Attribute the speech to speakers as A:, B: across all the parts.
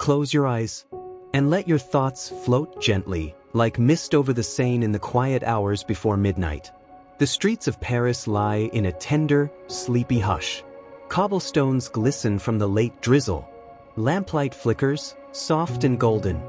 A: Close your eyes and let your thoughts float gently, like mist over the Seine in the quiet hours before midnight. The streets of Paris lie in a tender, sleepy hush. Cobblestones glisten from the late drizzle. Lamplight flickers, soft and golden,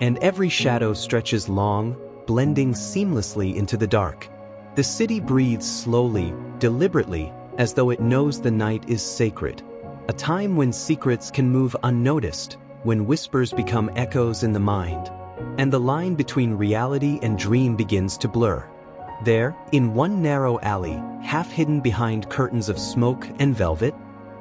A: and every shadow stretches long, blending seamlessly into the dark. The city breathes slowly, deliberately, as though it knows the night is sacred. A time when secrets can move unnoticed, when whispers become echoes in the mind, and the line between reality and dream begins to blur. There, in one narrow alley, half hidden behind curtains of smoke and velvet,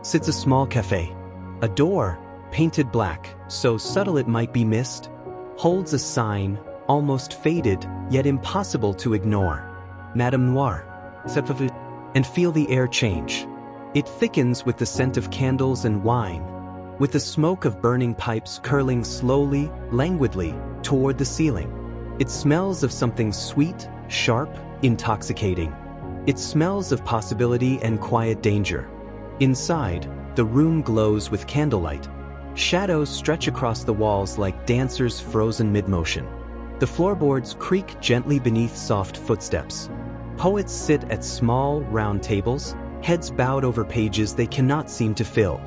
A: sits a small café. A door, painted black, so subtle it might be missed, holds a sign, almost faded, yet impossible to ignore. Madame Noir, and feel the air change. It thickens with the scent of candles and wine, with the smoke of burning pipes curling slowly, languidly, toward the ceiling. It smells of something sweet, sharp, intoxicating. It smells of possibility and quiet danger. Inside, the room glows with candlelight. Shadows stretch across the walls like dancers frozen mid-motion. The floorboards creak gently beneath soft footsteps. Poets sit at small, round tables, heads bowed over pages they cannot seem to fill.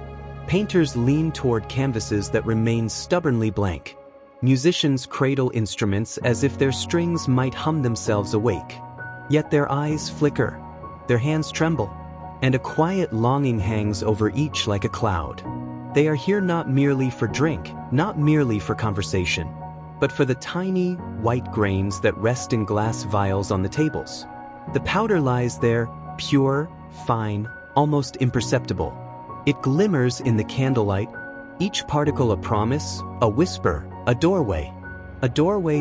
A: Painters lean toward canvases that remain stubbornly blank. Musicians cradle instruments as if their strings might hum themselves awake. Yet their eyes flicker, their hands tremble, and a quiet longing hangs over each like a cloud. They are here not merely for drink, not merely for conversation, but for the tiny, white grains that rest in glass vials on the tables. The powder lies there, pure, fine, almost imperceptible. It glimmers in the candlelight, each particle a promise, a whisper, a doorway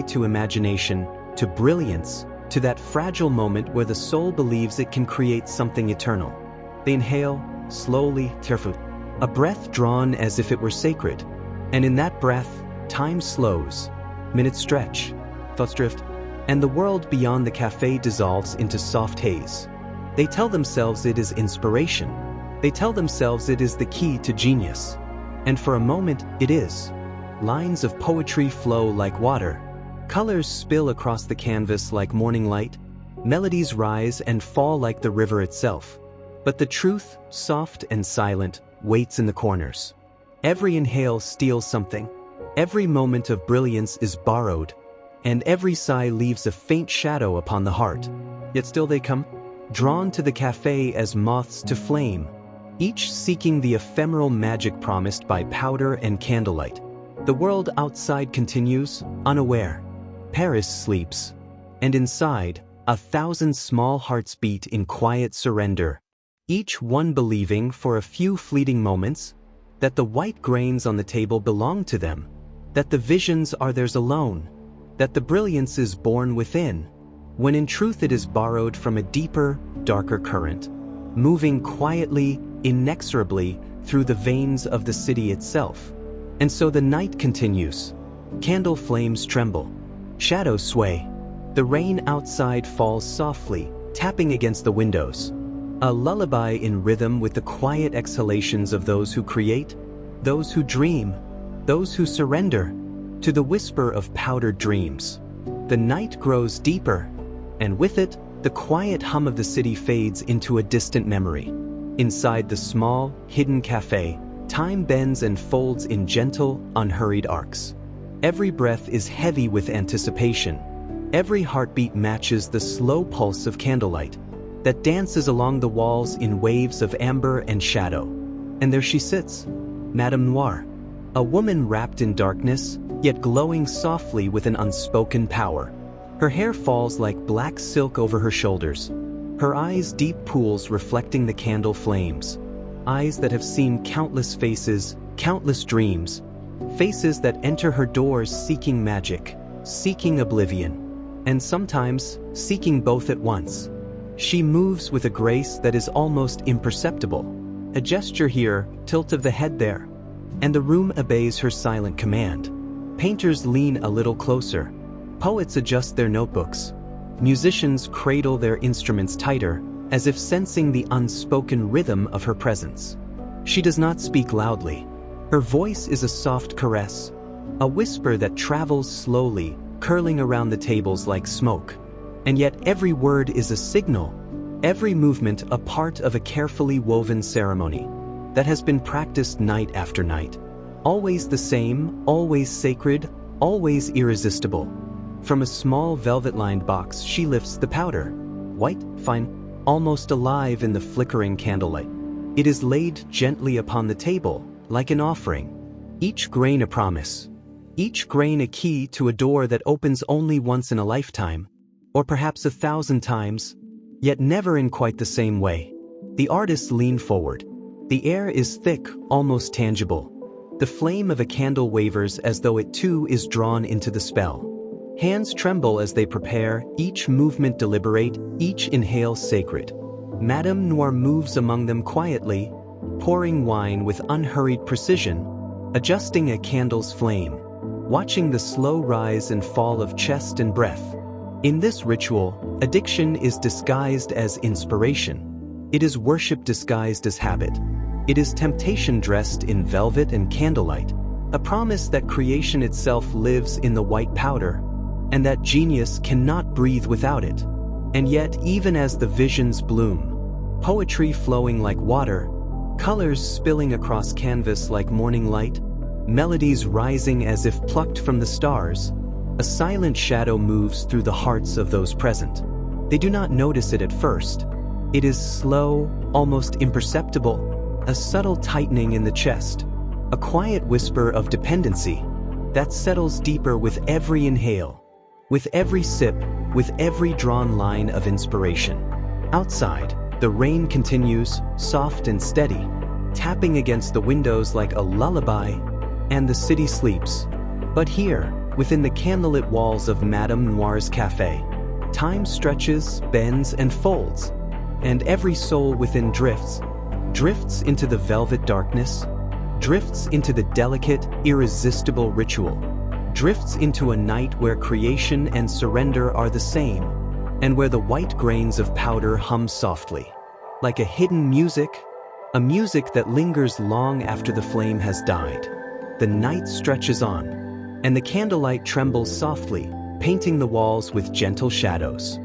A: to imagination, to brilliance, to that fragile moment where the soul believes it can create something eternal. They inhale, slowly, carefully, a breath drawn as if it were sacred. And in that breath, time slows, minutes stretch, thoughts drift, and the world beyond the café dissolves into soft haze. They tell themselves it is inspiration. They tell themselves it is the key to genius. And for a moment, it is. Lines of poetry flow like water. Colors spill across the canvas like morning light. Melodies rise and fall like the river itself. But the truth, soft and silent, waits in the corners. Every inhale steals something. Every moment of brilliance is borrowed. And every sigh leaves a faint shadow upon the heart. Yet still they come, drawn to the café as moths to flame, each seeking the ephemeral magic promised by powder and candlelight. The world outside continues, unaware. Paris sleeps, and inside, 1,000 small hearts beat in quiet surrender, each one believing for a few fleeting moments that the white grains on the table belong to them, that the visions are theirs alone, that the brilliance is born within, when in truth it is borrowed from a deeper, darker current, moving quietly, inexorably through the veins of the city itself. And so the night continues. Candle flames tremble. Shadows sway. The rain outside falls softly, tapping against the windows. A lullaby in rhythm with the quiet exhalations of those who create, those who dream, those who surrender to the whisper of powdered dreams. The night grows deeper, and with it, the quiet hum of the city fades into a distant memory. Inside the small, hidden café, time bends and folds in gentle, unhurried arcs. Every breath is heavy with anticipation. Every heartbeat matches the slow pulse of candlelight that dances along the walls in waves of amber and shadow. And there she sits, Madame Noir, a woman wrapped in darkness, yet glowing softly with an unspoken power. Her hair falls like black silk over her shoulders, her eyes deep pools reflecting the candle flames, eyes that have seen countless faces, countless dreams, faces that enter her doors seeking magic, seeking oblivion, and sometimes seeking both at once. She moves with a grace that is almost imperceptible, a gesture here, tilt of the head there, and the room obeys her silent command. Painters lean a little closer, poets adjust their notebooks, musicians cradle their instruments tighter, as if sensing the unspoken rhythm of her presence. She does not speak loudly. Her voice is a soft caress, a whisper that travels slowly, curling around the tables like smoke. And yet every word is a signal, every movement a part of a carefully woven ceremony that has been practiced night after night. Always the same, always sacred, always irresistible. From a small velvet-lined box she lifts the powder, white, fine, almost alive in the flickering candlelight. It is laid gently upon the table, like an offering. Each grain a promise. Each grain a key to a door that opens only once in a lifetime, or perhaps 1,000 times, yet never in quite the same way. The artists lean forward. The air is thick, almost tangible. The flame of a candle wavers as though it too is drawn into the spell. Hands tremble as they prepare, each movement deliberate, each inhale sacred. Madame Noir moves among them quietly, pouring wine with unhurried precision, adjusting a candle's flame, watching the slow rise and fall of chest and breath. In this ritual, addiction is disguised as inspiration. It is worship disguised as habit. It is temptation dressed in velvet and candlelight, a promise that creation itself lives in the white powder, and that genius cannot breathe without it. And yet, even as the visions bloom, poetry flowing like water, colors spilling across canvas like morning light, melodies rising as if plucked from the stars, a silent shadow moves through the hearts of those present. They do not notice it at first. It is slow, almost imperceptible, a subtle tightening in the chest, a quiet whisper of dependency that settles deeper with every inhale, with every sip, with every drawn line of inspiration. Outside, the rain continues, soft and steady, tapping against the windows like a lullaby, and the city sleeps. But here, within the candlelit walls of Madame Noir's cafe, time stretches, bends, and folds, and every soul within drifts into the velvet darkness, drifts into the delicate, irresistible ritual, drifts into a night where creation and surrender are the same, and where the white grains of powder hum softly, like a hidden music, a music that lingers long after the flame has died. The night stretches on, and the candlelight trembles softly, painting the walls with gentle shadows.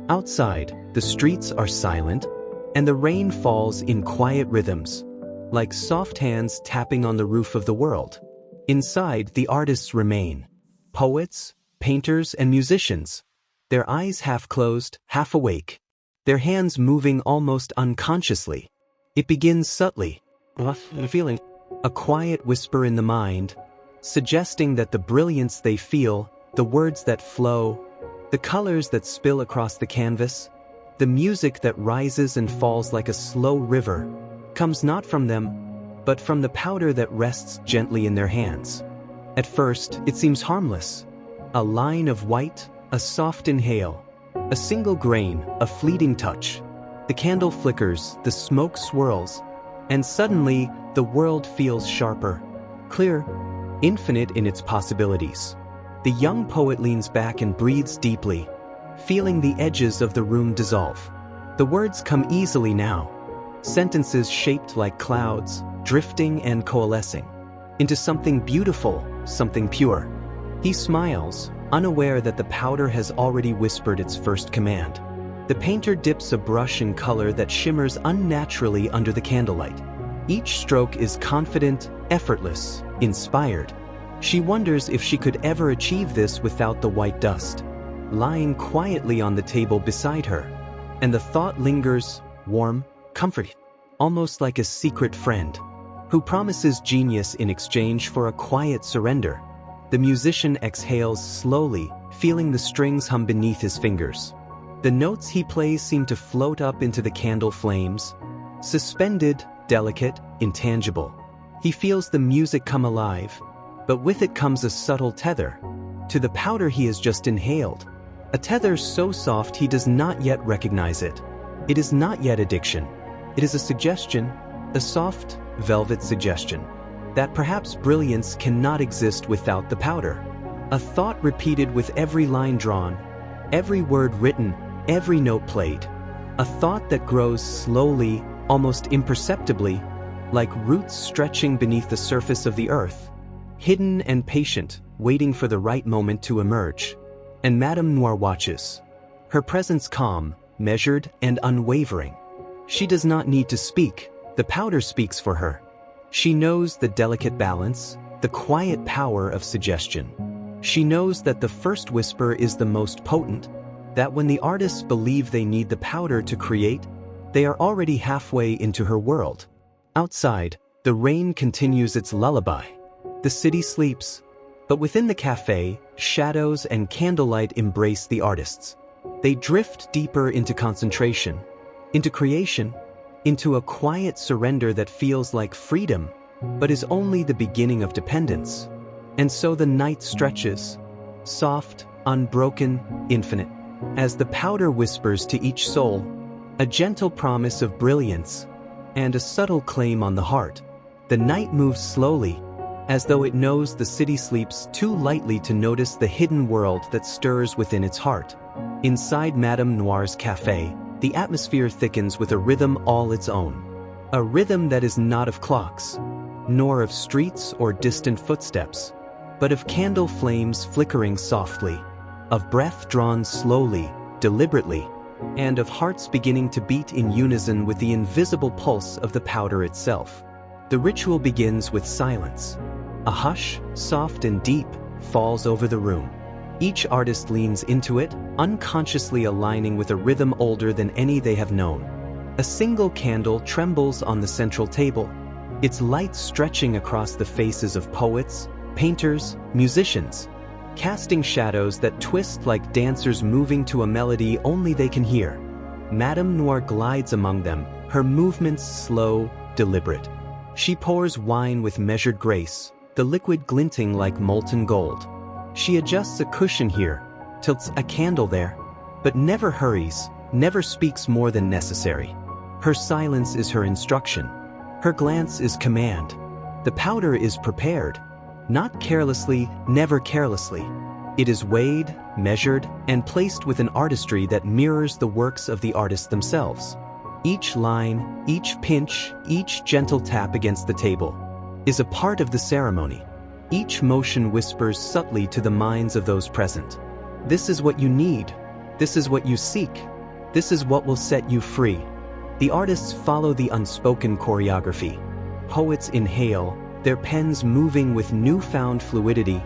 A: Outside, the streets are silent, and the rain falls in quiet rhythms, like soft hands tapping on the roof of the world. Inside, the artists remain, poets, painters, and musicians, their eyes half closed, half awake, their hands moving almost unconsciously. It begins subtly, a quiet whisper in the mind, suggesting that the brilliance they feel, the words that flow, the colors that spill across the canvas, the music that rises and falls like a slow river, comes not from them, but from the powder that rests gently in their hands. At first, it seems harmless. A line of white, a soft inhale, a single grain, a fleeting touch. The candle flickers, the smoke swirls, and suddenly, the world feels sharper, clear, infinite in its possibilities. The young poet leans back and breathes deeply, feeling the edges of the room dissolve. The words come easily now, sentences shaped like clouds, drifting and coalescing into something beautiful, something pure. He smiles, unaware that the powder has already whispered its first command. The painter dips a brush in color that shimmers unnaturally under the candlelight. Each stroke is confident, effortless, inspired. She wonders if she could ever achieve this without the white dust lying quietly on the table beside her, and the thought lingers, warm, comforting, almost like a secret friend who promises genius in exchange for a quiet surrender. The musician exhales slowly, feeling the strings hum beneath his fingers. The notes he plays seem to float up into the candle flames, suspended, delicate, intangible. He feels the music come alive, but with it comes a subtle tether to the powder he has just inhaled. A tether so soft he does not yet recognize it. It is not yet addiction. It is a suggestion, a soft, velvet suggestion, that perhaps brilliance cannot exist without the powder. A thought repeated with every line drawn, every word written, every note played. A thought that grows slowly, almost imperceptibly, like roots stretching beneath the surface of the earth, hidden and patient, waiting for the right moment to emerge. And Madame Noir watches, her presence calm, measured, and unwavering. She does not need to speak, the powder speaks for her. She knows the delicate balance, the quiet power of suggestion. She knows that the first whisper is the most potent, that when the artists believe they need the powder to create, they are already halfway into her world. Outside, the rain continues its lullaby. The city sleeps, but within the cafe, shadows and candlelight embrace the artists. They drift deeper into concentration, into creation, into a quiet surrender that feels like freedom, but is only the beginning of dependence. And so the night stretches, soft, unbroken, infinite, as the powder whispers to each soul, a gentle promise of brilliance, and a subtle claim on the heart. The night moves slowly, as though it knows the city sleeps too lightly to notice the hidden world that stirs within its heart. Inside Madame Noir's cafe, the atmosphere thickens with a rhythm all its own. A rhythm that is not of clocks, nor of streets or distant footsteps, but of candle flames flickering softly, of breath drawn slowly, deliberately, and of hearts beginning to beat in unison with the invisible pulse of the powder itself. The ritual begins with silence. A hush, soft and deep, falls over the room. Each artist leans into it, unconsciously aligning with a rhythm older than any they have known. A single candle trembles on the central table, its light stretching across the faces of poets, painters, musicians, casting shadows that twist like dancers moving to a melody only they can hear. Madame Noir glides among them, her movements slow, deliberate. She pours wine with measured grace, the liquid glinting like molten gold. She adjusts a cushion here, tilts a candle there, but never hurries, never speaks more than necessary. Her silence is her instruction. Her glance is command. The powder is prepared. Not carelessly, never carelessly. It is weighed, measured, and placed with an artistry that mirrors the works of the artists themselves. Each line, each pinch, each gentle tap against the table is a part of the ceremony. Each motion whispers subtly to the minds of those present. This is what you need. This is what you seek. This is what will set you free. The artists follow the unspoken choreography. Poets inhale, their pens moving with newfound fluidity,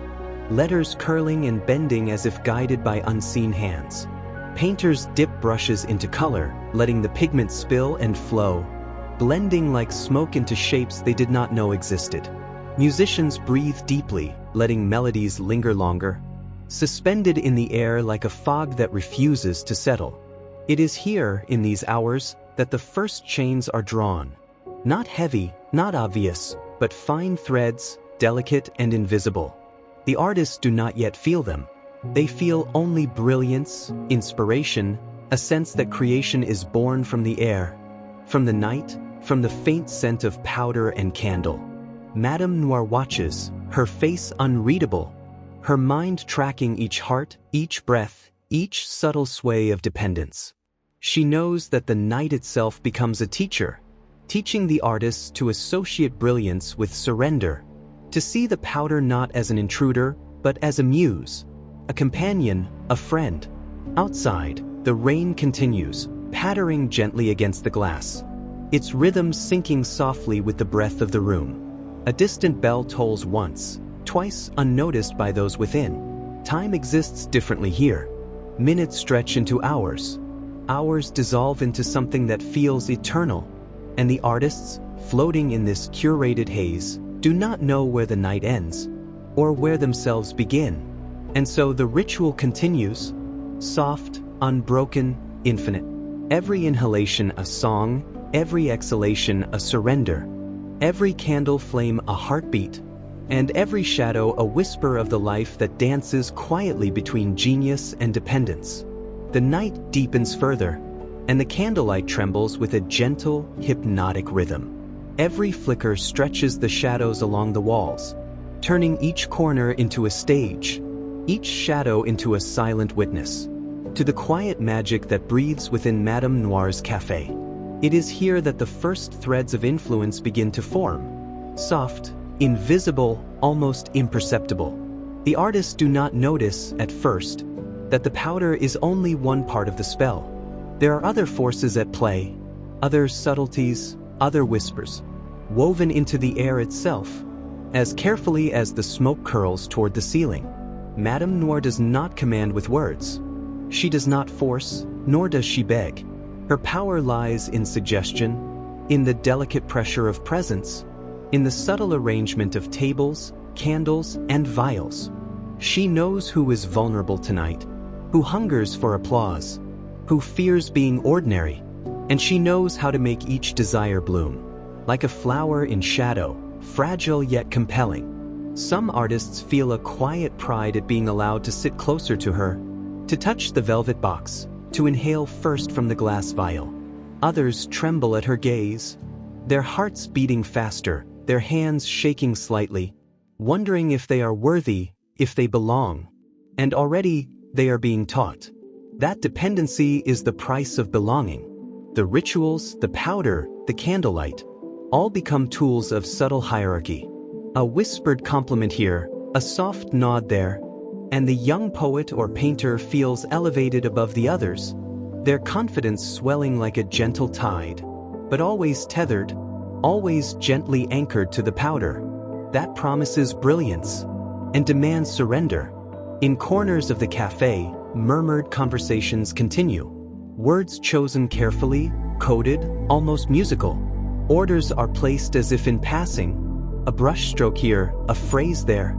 A: letters curling and bending as if guided by unseen hands. Painters dip brushes into color, letting the pigment spill and flow, blending like smoke into shapes they did not know existed. Musicians breathe deeply, letting melodies linger longer, suspended in the air like a fog that refuses to settle. It is here, in these hours, that the first chains are drawn. Not heavy, not obvious, but fine threads, delicate and invisible. The artists do not yet feel them. They feel only brilliance, inspiration, a sense that creation is born from the air, from the night, from the faint scent of powder and candle. Madame Noir watches, her face unreadable, her mind tracking each heart, each breath, each subtle sway of dependence. She knows that the night itself becomes a teacher, teaching the artists to associate brilliance with surrender, to see the powder not as an intruder, but as a muse, a companion, a friend. Outside, the rain continues, pattering gently against the glass, its rhythm syncing softly with the breath of the room. A distant bell tolls once, twice unnoticed by those within. Time exists differently here. Minutes stretch into hours. Hours dissolve into something that feels eternal. And the artists, floating in this curated haze, do not know where the night ends, or where themselves begin. And so the ritual continues, soft, unbroken, infinite. Every inhalation a song, every exhalation a surrender. Every candle flame a heartbeat, and every shadow a whisper of the life that dances quietly between genius and dependence. The night deepens further, and the candlelight trembles with a gentle, hypnotic rhythm. Every flicker stretches the shadows along the walls, turning each corner into a stage, each shadow into a silent witness, to the quiet magic that breathes within Madame Noir's cafe. It is here that the first threads of influence begin to form. Soft, invisible, almost imperceptible. The artists do not notice, at first, that the powder is only one part of the spell. There are other forces at play, other subtleties, other whispers, woven into the air itself, as carefully as the smoke curls toward the ceiling. Madame Noir does not command with words. She does not force, nor does she beg. Her power lies in suggestion, in the delicate pressure of presence, in the subtle arrangement of tables, candles, and vials. She knows who is vulnerable tonight, who hungers for applause, who fears being ordinary, and she knows how to make each desire bloom, like a flower in shadow, fragile yet compelling. Some artists feel a quiet pride at being allowed to sit closer to her, to touch the velvet box, to inhale first from the glass vial. Others tremble at her gaze, their hearts beating faster, their hands shaking slightly, wondering if they are worthy, if they belong. And already, they are being taught. That dependency is the price of belonging. The rituals, the powder, the candlelight, all become tools of subtle hierarchy. A whispered compliment here, a soft nod there, and the young poet or painter feels elevated above the others, their confidence swelling like a gentle tide, but always tethered, always gently anchored to the powder. That promises brilliance and demands surrender. In corners of the cafe, murmured conversations continue. Words chosen carefully, coded, almost musical. Orders are placed as if in passing, a brushstroke here, a phrase there.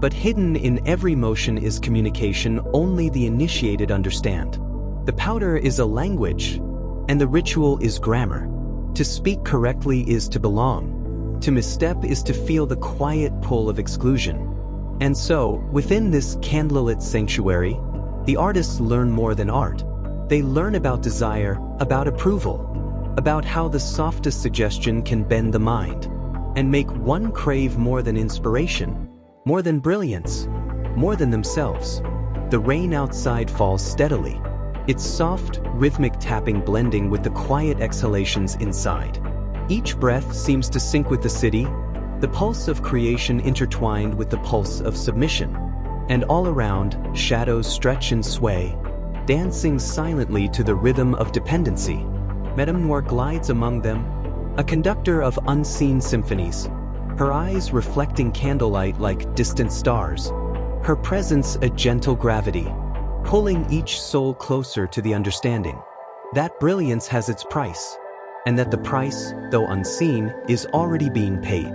A: But hidden in every motion is communication only the initiated understand. The powder is a language, and the ritual is grammar. To speak correctly is to belong. To misstep is to feel the quiet pull of exclusion. And so, within this candlelit sanctuary, the artists learn more than art. They learn about desire, about approval, about how the softest suggestion can bend the mind, and make one crave more than inspiration, more than brilliance, more than themselves. The rain outside falls steadily, its soft, rhythmic tapping blending with the quiet exhalations inside. Each breath seems to sync with the city, the pulse of creation intertwined with the pulse of submission. And all around, shadows stretch and sway, dancing silently to the rhythm of dependency. Madame Noir glides among them, a conductor of unseen symphonies, her eyes reflecting candlelight like distant stars, her presence a gentle gravity, pulling each soul closer to the understanding. That brilliance has its price, and that the price, though unseen, is already being paid.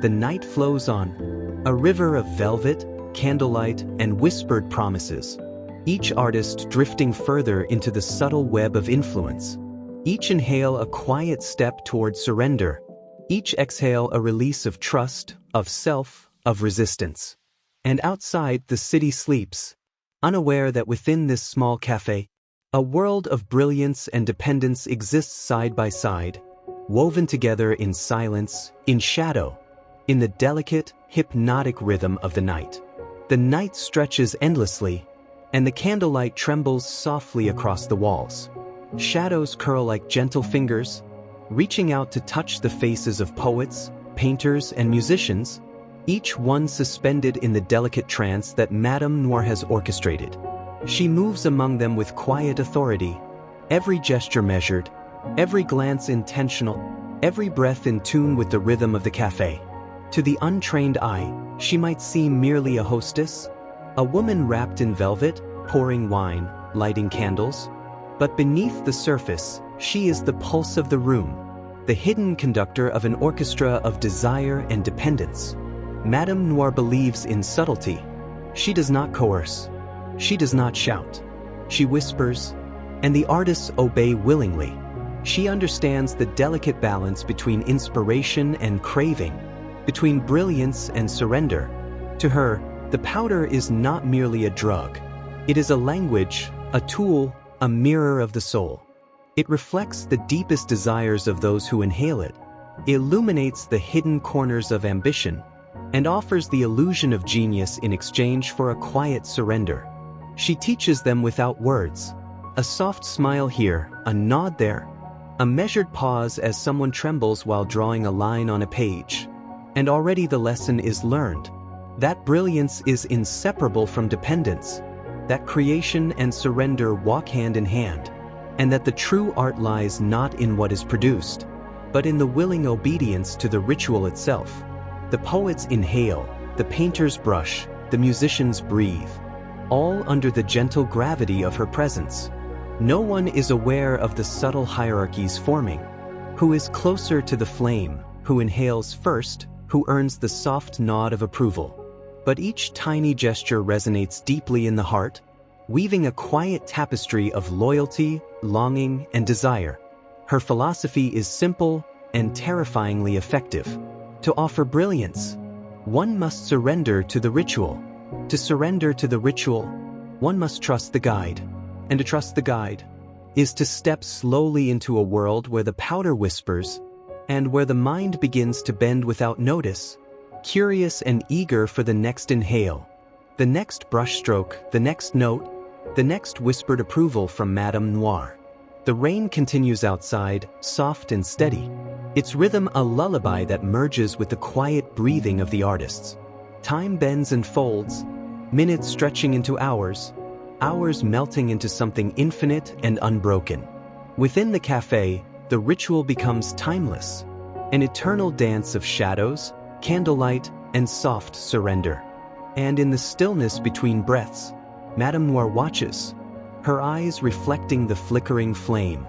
A: The night flows on, a river of velvet, candlelight, and whispered promises, each artist drifting further into the subtle web of influence. Each inhale a quiet step toward surrender, each exhale a release of trust, of self, of resistance. And outside, the city sleeps, unaware that within this small cafe, a world of brilliance and dependence exists side by side, woven together in silence, in shadow, in the delicate, hypnotic rhythm of the night. The night stretches endlessly, and the candlelight trembles softly across the walls. Shadows curl like gentle fingers, reaching out to touch the faces of poets, painters, and musicians, each one suspended in the delicate trance that Madame Noir has orchestrated. She moves among them with quiet authority, every gesture measured, every glance intentional, every breath in tune with the rhythm of the cafe. To the untrained eye, she might seem merely a hostess, a woman wrapped in velvet, pouring wine, lighting candles. But beneath the surface, she is the pulse of the room, the hidden conductor of an orchestra of desire and dependence. Madame Noir believes in subtlety. She does not coerce. She does not shout. She whispers, and the artists obey willingly. She understands the delicate balance between inspiration and craving, between brilliance and surrender. To her, the powder is not merely a drug. It is a language, a tool, a mirror of the soul. It reflects the deepest desires of those who inhale it, illuminates the hidden corners of ambition, and offers the illusion of genius in exchange for a quiet surrender. She teaches them without words, a soft smile here, a nod there, A measured pause as someone trembles while drawing a line on a page. And already the lesson is learned. That brilliance is inseparable from dependence, that creation and surrender walk hand in hand, and that the true art lies not in what is produced, but in the willing obedience to the ritual itself. The poets inhale, the painters brush, the musicians breathe, all under the gentle gravity of her presence. No one is aware of the subtle hierarchies forming. Who is closer to the flame, who inhales first, who earns the soft nod of approval. But each tiny gesture resonates deeply in the heart, weaving a quiet tapestry of loyalty, longing, and desire. Her philosophy is simple and terrifyingly effective. To offer brilliance, one must surrender to the ritual. To surrender to the ritual, one must trust the guide. And to trust the guide is to step slowly into a world where the powder whispers and where the mind begins to bend without notice, curious and eager for the next inhale, the next brushstroke, the next note, the next whispered approval from Madame Noir. The rain continues outside, soft and steady, its rhythm a lullaby that merges with the quiet breathing of the artists. Time bends and folds, minutes stretching into hours melting into something infinite and unbroken. Within the cafe, the ritual becomes timeless, an eternal dance of shadows, candlelight, and soft surrender. And in the stillness between breaths, Madame Noir watches, her eyes reflecting the flickering flame,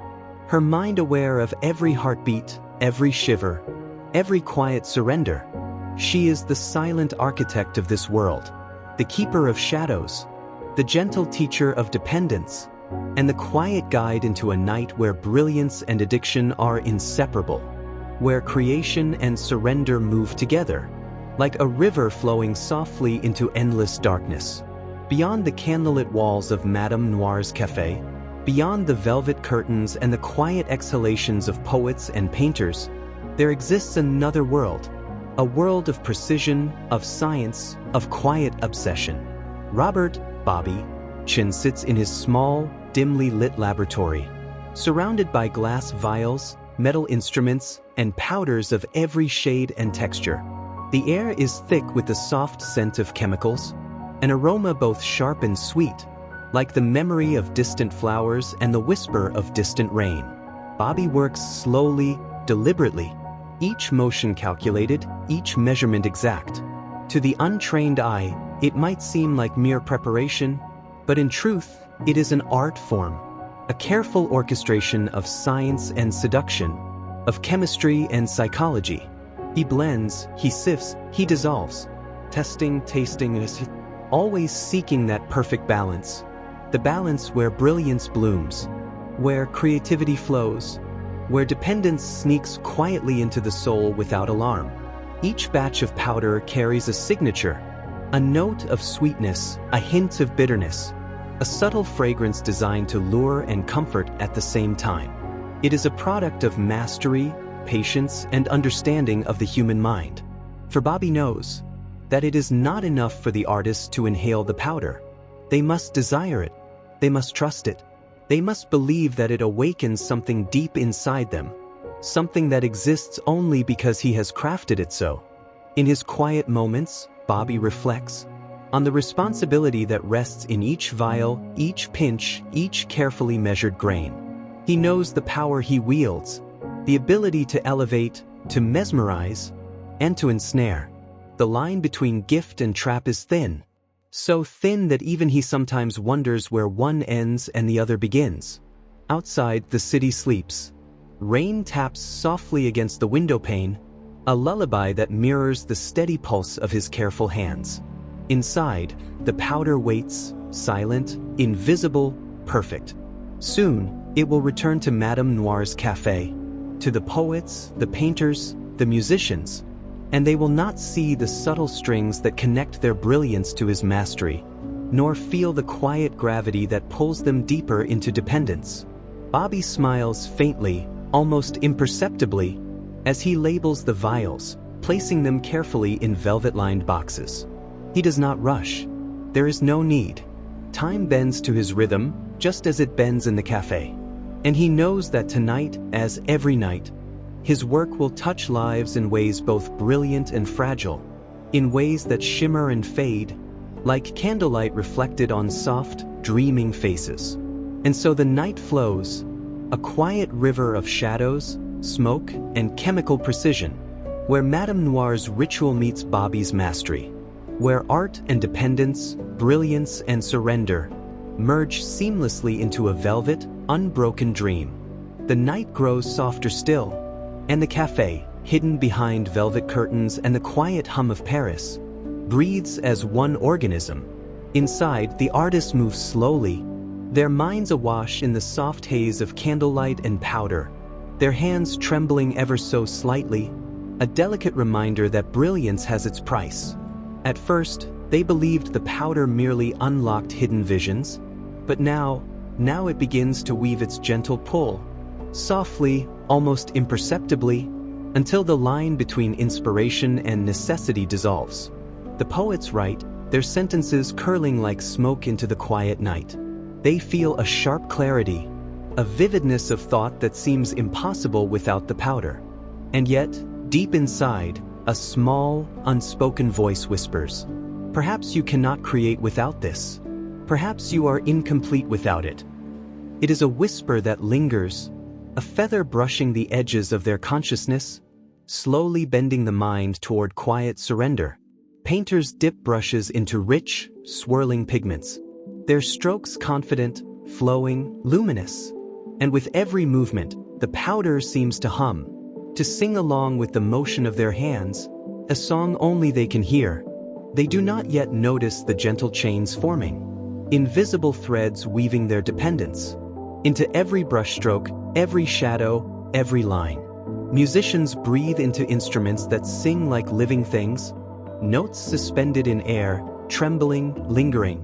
A: her mind aware of every heartbeat, every shiver, every quiet surrender. She is the silent architect of this world, the keeper of shadows, the gentle teacher of dependence, and the quiet guide into a night where brilliance and addiction are inseparable, where creation and surrender move together, like a river flowing softly into endless darkness. Beyond the candlelit walls of Madame Noir's cafe, beyond the velvet curtains and the quiet exhalations of poets and painters, there exists another world, a world of precision, of science, of quiet obsession. Robert Bobby Chen sits in his small, dimly lit laboratory, surrounded by glass vials, metal instruments, and powders of every shade and texture. The air is thick with the soft scent of chemicals, an aroma both sharp and sweet, like the memory of distant flowers and the whisper of distant rain. Bobby works slowly, deliberately, each motion calculated, each measurement exact. To the untrained eye, it might seem like mere preparation, but in truth, it is an art form, a careful orchestration of science and seduction, of chemistry and psychology. He blends, he sifts, he dissolves, testing, tasting, always seeking that perfect balance, the balance where brilliance blooms, where creativity flows, where dependence sneaks quietly into the soul without alarm. Each batch of powder carries a signature, a note of sweetness, a hint of bitterness, a subtle fragrance designed to lure and comfort at the same time. It is a product of mastery, patience, and understanding of the human mind. For Bobby knows that it is not enough for the artist to inhale the powder. They must desire it. They must trust it. They must believe that it awakens something deep inside them, something that exists only because he has crafted it so. In his quiet moments, Bobby reflects on the responsibility that rests in each vial, each pinch, each carefully measured grain. He knows the power he wields, the ability to elevate, to mesmerize, and to ensnare. The line between gift and trap is thin, so thin that even he sometimes wonders where one ends and the other begins. Outside, the city sleeps. Rain taps softly against the window pane, a lullaby that mirrors the steady pulse of his careful hands. Inside, the powder waits, silent, invisible, perfect. Soon, it will return to Madame Noir's cafe, to the poets, the painters, the musicians, and they will not see the subtle strings that connect their brilliance to his mastery, nor feel the quiet gravity that pulls them deeper into dependence. Bobby smiles faintly, almost imperceptibly, as he labels the vials, placing them carefully in velvet-lined boxes. He does not rush. There is no need. Time bends to his rhythm, just as it bends in the cafe. And he knows that tonight, as every night, his work will touch lives in ways both brilliant and fragile, in ways that shimmer and fade, like candlelight reflected on soft, dreaming faces. And so the night flows, a quiet river of shadows, smoke, and chemical precision, where Madame Noir's ritual meets Bobby's mastery, where art and dependence, brilliance and surrender merge seamlessly into a velvet, unbroken dream. The night grows softer still, and the cafe, hidden behind velvet curtains and the quiet hum of Paris, breathes as one organism. Inside, the artists move slowly, their minds awash in the soft haze of candlelight and powder, their hands trembling ever so slightly, a delicate reminder that brilliance has its price. At first, they believed the powder merely unlocked hidden visions, but now it begins to weave its gentle pull, softly, almost imperceptibly, until the line between inspiration and necessity dissolves. The poets write, their sentences curling like smoke into the quiet night. They feel a sharp clarity, a vividness of thought that seems impossible without the powder. And yet, deep inside, a small, unspoken voice whispers, "Perhaps you cannot create without this. Perhaps you are incomplete without it." It is a whisper that lingers, a feather brushing the edges of their consciousness, slowly bending the mind toward quiet surrender. Painters dip brushes into rich, swirling pigments, their strokes confident, flowing, luminous. And with every movement, the powder seems to hum, to sing along with the motion of their hands, a song only they can hear. They do not yet notice the gentle chains forming, invisible threads weaving their dependence into every brushstroke, every shadow, every line. Musicians breathe into instruments that sing like living things, notes suspended in air, trembling, lingering,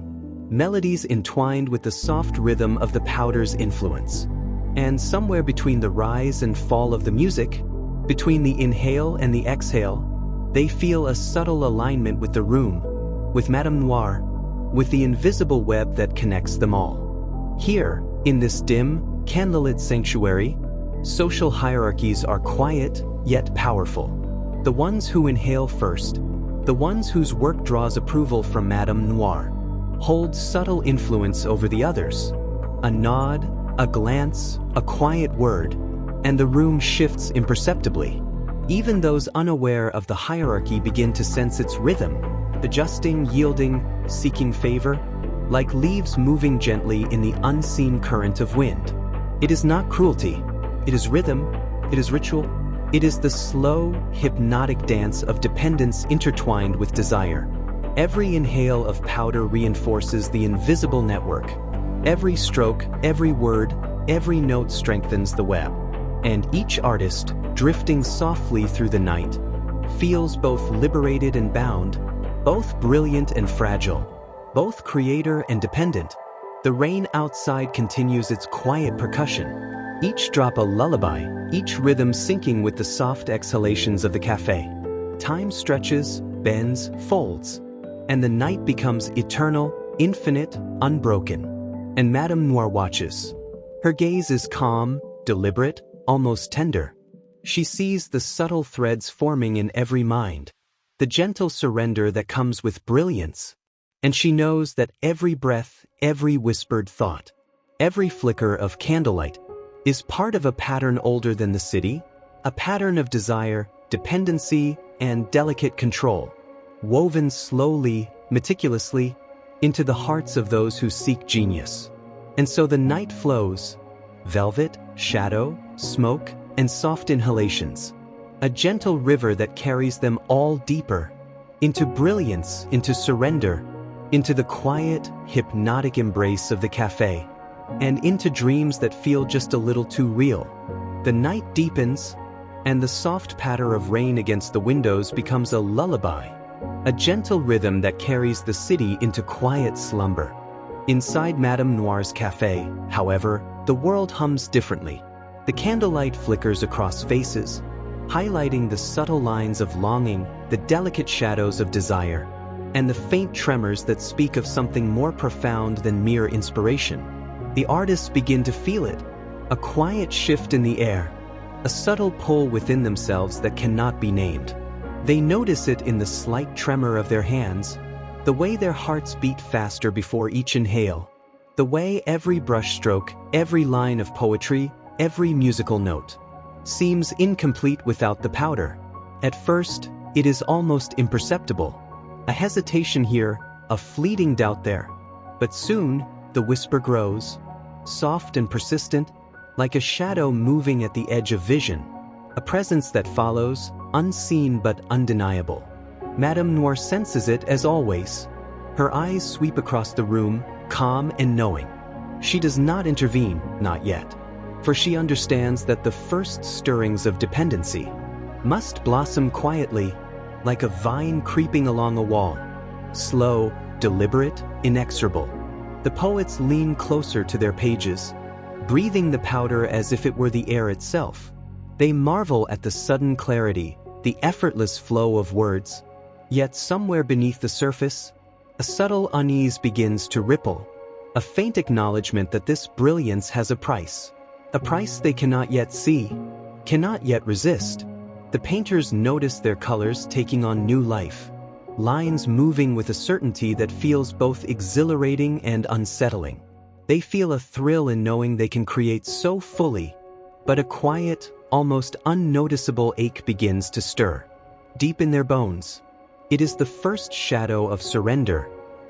A: melodies entwined with the soft rhythm of the powder's influence. And somewhere between the rise and fall of the music, between the inhale and the exhale, they feel a subtle alignment with the room, with Madame Noir, with the invisible web that connects them all. Here, in this dim, candlelit sanctuary, social hierarchies are quiet, yet powerful. The ones who inhale first, the ones whose work draws approval from Madame Noir, hold subtle influence over the others. A nod, a glance, a quiet word, and the room shifts imperceptibly. Even those unaware of the hierarchy begin to sense its rhythm, adjusting, yielding, seeking favor, like leaves moving gently in the unseen current of wind. It is not cruelty. It is rhythm. It is ritual. It is the slow, hypnotic dance of dependence intertwined with desire. Every inhale of powder reinforces the invisible network. Every stroke, every word, every note strengthens the web. And each artist, drifting softly through the night, feels both liberated and bound, both brilliant and fragile, both creator and dependent. The rain outside continues its quiet percussion, each drop a lullaby, each rhythm syncing with the soft exhalations of the cafe. Time stretches, bends, folds, and the night becomes eternal, infinite, unbroken. And Madame Noir watches. Her gaze is calm, deliberate, almost tender. She sees the subtle threads forming in every mind, the gentle surrender that comes with brilliance. And she knows that every breath, every whispered thought, every flicker of candlelight is part of a pattern older than the city, a pattern of desire, dependency, and delicate control, woven slowly, meticulously, into the hearts of those who seek genius. And so the night flows, velvet, shadow, smoke, and soft inhalations, a gentle river that carries them all deeper, into brilliance, into surrender, into the quiet, hypnotic embrace of the cafe, and into dreams that feel just a little too real. The night deepens, and the soft patter of rain against the windows becomes a lullaby, a gentle rhythm that carries the city into quiet slumber. Inside Madame Noir's cafe, however, the world hums differently. The candlelight flickers across faces, highlighting the subtle lines of longing, the delicate shadows of desire, and the faint tremors that speak of something more profound than mere inspiration. The artists begin to feel it, A quiet shift in the air, a subtle pull within themselves that cannot be named. They notice it in the slight tremor of their hands, the way their hearts beat faster before each inhale, the way every brushstroke, every line of poetry, every musical note seems incomplete without the powder. At first, it is almost imperceptible. A hesitation here, a fleeting doubt there. But soon, the whisper grows, soft and persistent, like a shadow moving at the edge of vision, a presence that follows, unseen but undeniable. Madame Noir senses it as always. Her eyes sweep across the room, calm and knowing. She does not intervene, not yet, for she understands that the first stirrings of dependency must blossom quietly, like a vine creeping along a wall. Slow, deliberate, inexorable. The poets lean closer to their pages, breathing the powder as if it were the air itself. They marvel at the sudden clarity, the effortless flow of words. Yet somewhere beneath the surface, a subtle unease begins to ripple, a faint acknowledgement that this brilliance has a price they cannot yet see, cannot yet resist. The painters notice their colors taking on new life, lines moving with a certainty that feels both exhilarating and unsettling. They feel a thrill in knowing they can create so fully, but a quiet, almost unnoticeable ache begins to stir, deep in their bones. It is the first shadow of surrender,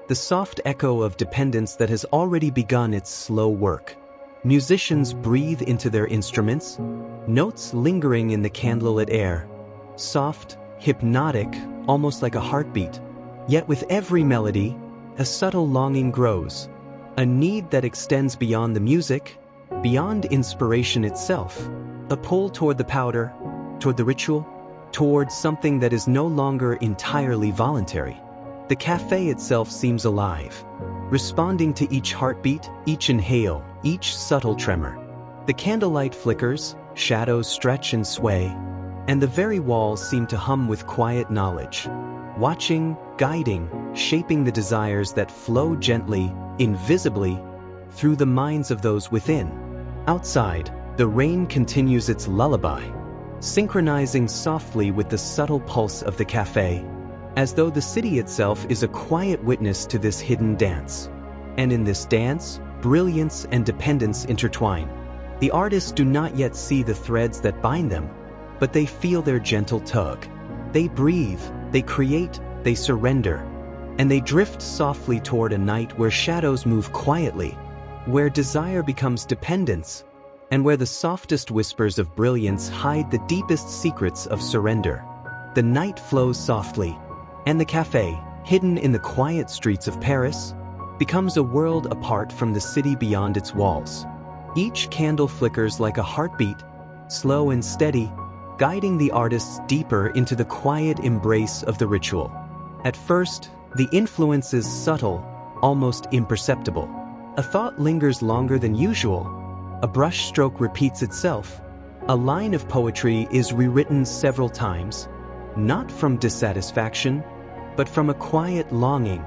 A: the soft echo of dependence that has already begun its slow work. Musicians breathe into their instruments, notes lingering in the candlelit air, soft, hypnotic, almost like a heartbeat. Yet with every melody, a subtle longing grows, a need that extends beyond the music, beyond inspiration itself, a pull toward the powder, toward the ritual, toward something that is no longer entirely voluntary. The cafe itself seems alive, responding to each heartbeat, each inhale, each subtle tremor. The candlelight flickers, shadows stretch and sway, and the very walls seem to hum with quiet knowledge, watching, guiding, shaping the desires that flow gently, invisibly, through the minds of those within. Outside, the rain continues its lullaby, synchronizing softly with the subtle pulse of the cafe, as though the city itself is a quiet witness to this hidden dance. And in this dance, brilliance and dependence intertwine. The artists do not yet see the threads that bind them, but they feel their gentle tug. They breathe, they create, they surrender, and they drift softly toward a night where shadows move quietly, where desire becomes dependence, and where the softest whispers of brilliance hide the deepest secrets of surrender. The night flows softly, and the cafe, hidden in the quiet streets of Paris, becomes a world apart from the city beyond its walls. Each candle flickers like a heartbeat, slow and steady, guiding the artists deeper into the quiet embrace of the ritual. At first, the influence is subtle, almost imperceptible. A thought lingers longer than usual. A brushstroke repeats itself. A line of poetry is rewritten several times, not from dissatisfaction, but from a quiet longing,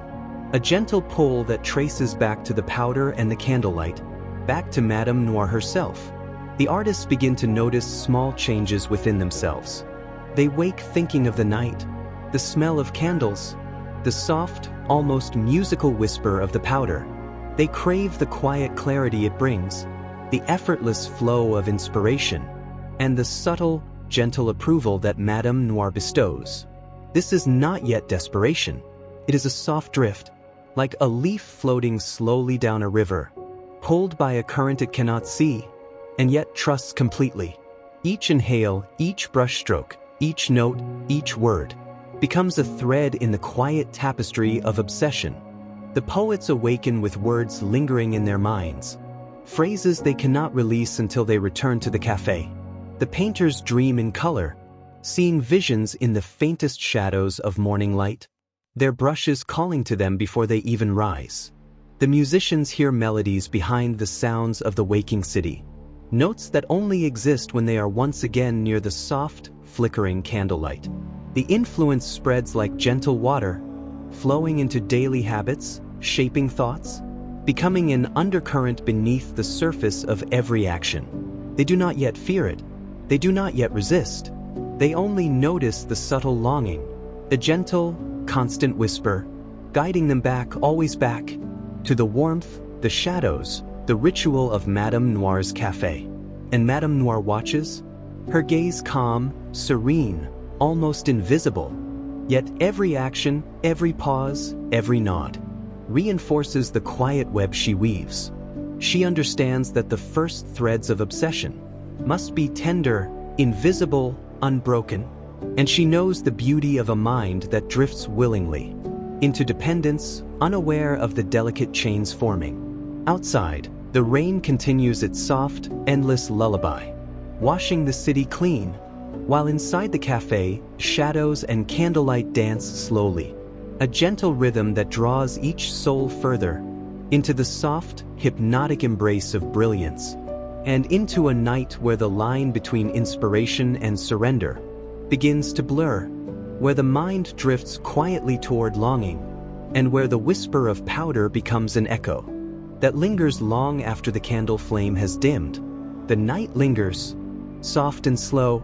A: a gentle pull that traces back to the powder and the candlelight, back to Madame Noir herself. The artists begin to notice small changes within themselves. They wake thinking of the night, the smell of candles, the soft, almost musical whisper of the powder. They crave the quiet clarity it brings, the effortless flow of inspiration, and the subtle, gentle approval that Madame Noir bestows. This is not yet desperation. It is a soft drift, like a leaf floating slowly down a river, pulled by a current it cannot see, and yet trusts completely. Each inhale, each brushstroke, each note, each word becomes a thread in the quiet tapestry of obsession. The poets awaken with words lingering in their minds, phrases they cannot release until they return to the cafe. The painters dream in color, seeing visions in the faintest shadows of morning light, their brushes calling to them before they even rise. The musicians hear melodies behind the sounds of the waking city, notes that only exist when they are once again near the soft, flickering candlelight. The influence spreads like gentle water, flowing into daily habits, shaping thoughts, becoming an undercurrent beneath the surface of every action. They do not yet fear it. They do not yet resist. They only notice the subtle longing, the gentle, constant whisper, guiding them back, always back, to the warmth, the shadows, the ritual of Madame Noir's cafe. And Madame Noir watches, her gaze calm, serene, almost invisible. Yet every action, every pause, every nod, reinforces the quiet web she weaves. She understands that the first threads of obsession must be tender, invisible, unbroken, and she knows the beauty of a mind that drifts willingly into dependence, unaware of the delicate chains forming. Outside, the rain continues its soft, endless lullaby, washing the city clean, while inside the cafe, shadows and candlelight dance slowly, a gentle rhythm that draws each soul further into the soft, hypnotic embrace of brilliance, and into a night where the line between inspiration and surrender begins to blur, where the mind drifts quietly toward longing, and where the whisper of powder becomes an echo that lingers long after the candle flame has dimmed. The night lingers, soft and slow,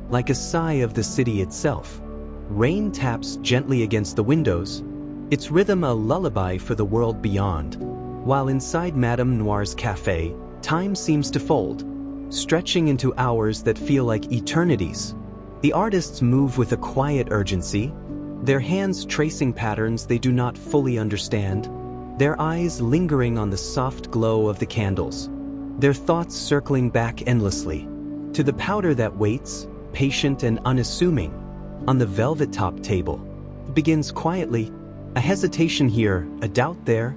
A: like a sigh of the city itself. Rain taps gently against the windows, its rhythm a lullaby for the world beyond, while inside Madame Noir's cafe, time seems to fold, stretching into hours that feel like eternities. The artists move with a quiet urgency, their hands tracing patterns they do not fully understand, their eyes lingering on the soft glow of the candles, their thoughts circling back endlessly to the powder that waits, patient and unassuming, on the velvet-topped table. It begins quietly, a hesitation here, a doubt there,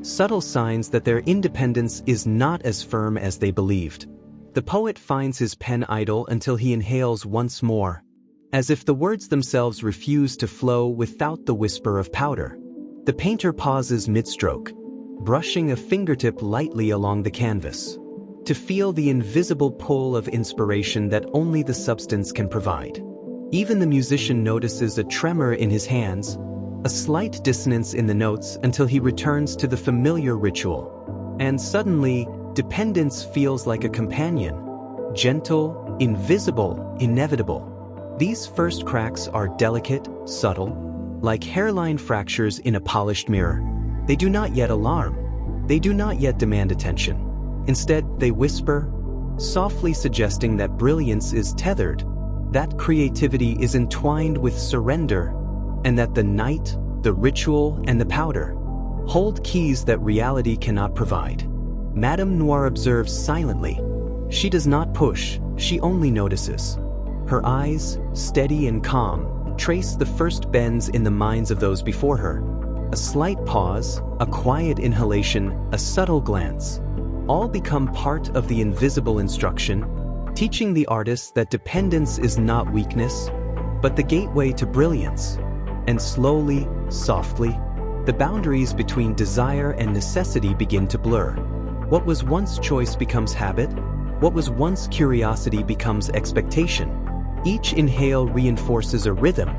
A: subtle signs that their independence is not as firm as they believed. The poet finds his pen idle until he inhales once more, as if the words themselves refuse to flow without the whisper of powder. The painter pauses mid-stroke, brushing a fingertip lightly along the canvas, to feel the invisible pull of inspiration that only the substance can provide. Even the musician notices a tremor in his hands, a slight dissonance in the notes until he returns to the familiar ritual. And suddenly, dependence feels like a companion, gentle, invisible, inevitable. These first cracks are delicate, subtle, like hairline fractures in a polished mirror. They do not yet alarm. They do not yet demand attention. Instead, they whisper, softly suggesting that brilliance is tethered, that creativity is entwined with surrender, and that the night, the ritual, and the powder hold keys that reality cannot provide. Madame Noir observes silently. She does not push, she only notices. Her eyes, steady and calm, trace the first bends in the minds of those before her. A slight pause, a quiet inhalation, a subtle glance, all become part of the invisible instruction, teaching the artist that dependence is not weakness, but the gateway to brilliance. And slowly, softly, the boundaries between desire and necessity begin to blur. What was once choice becomes habit, what was once curiosity becomes expectation. Each inhale reinforces a rhythm,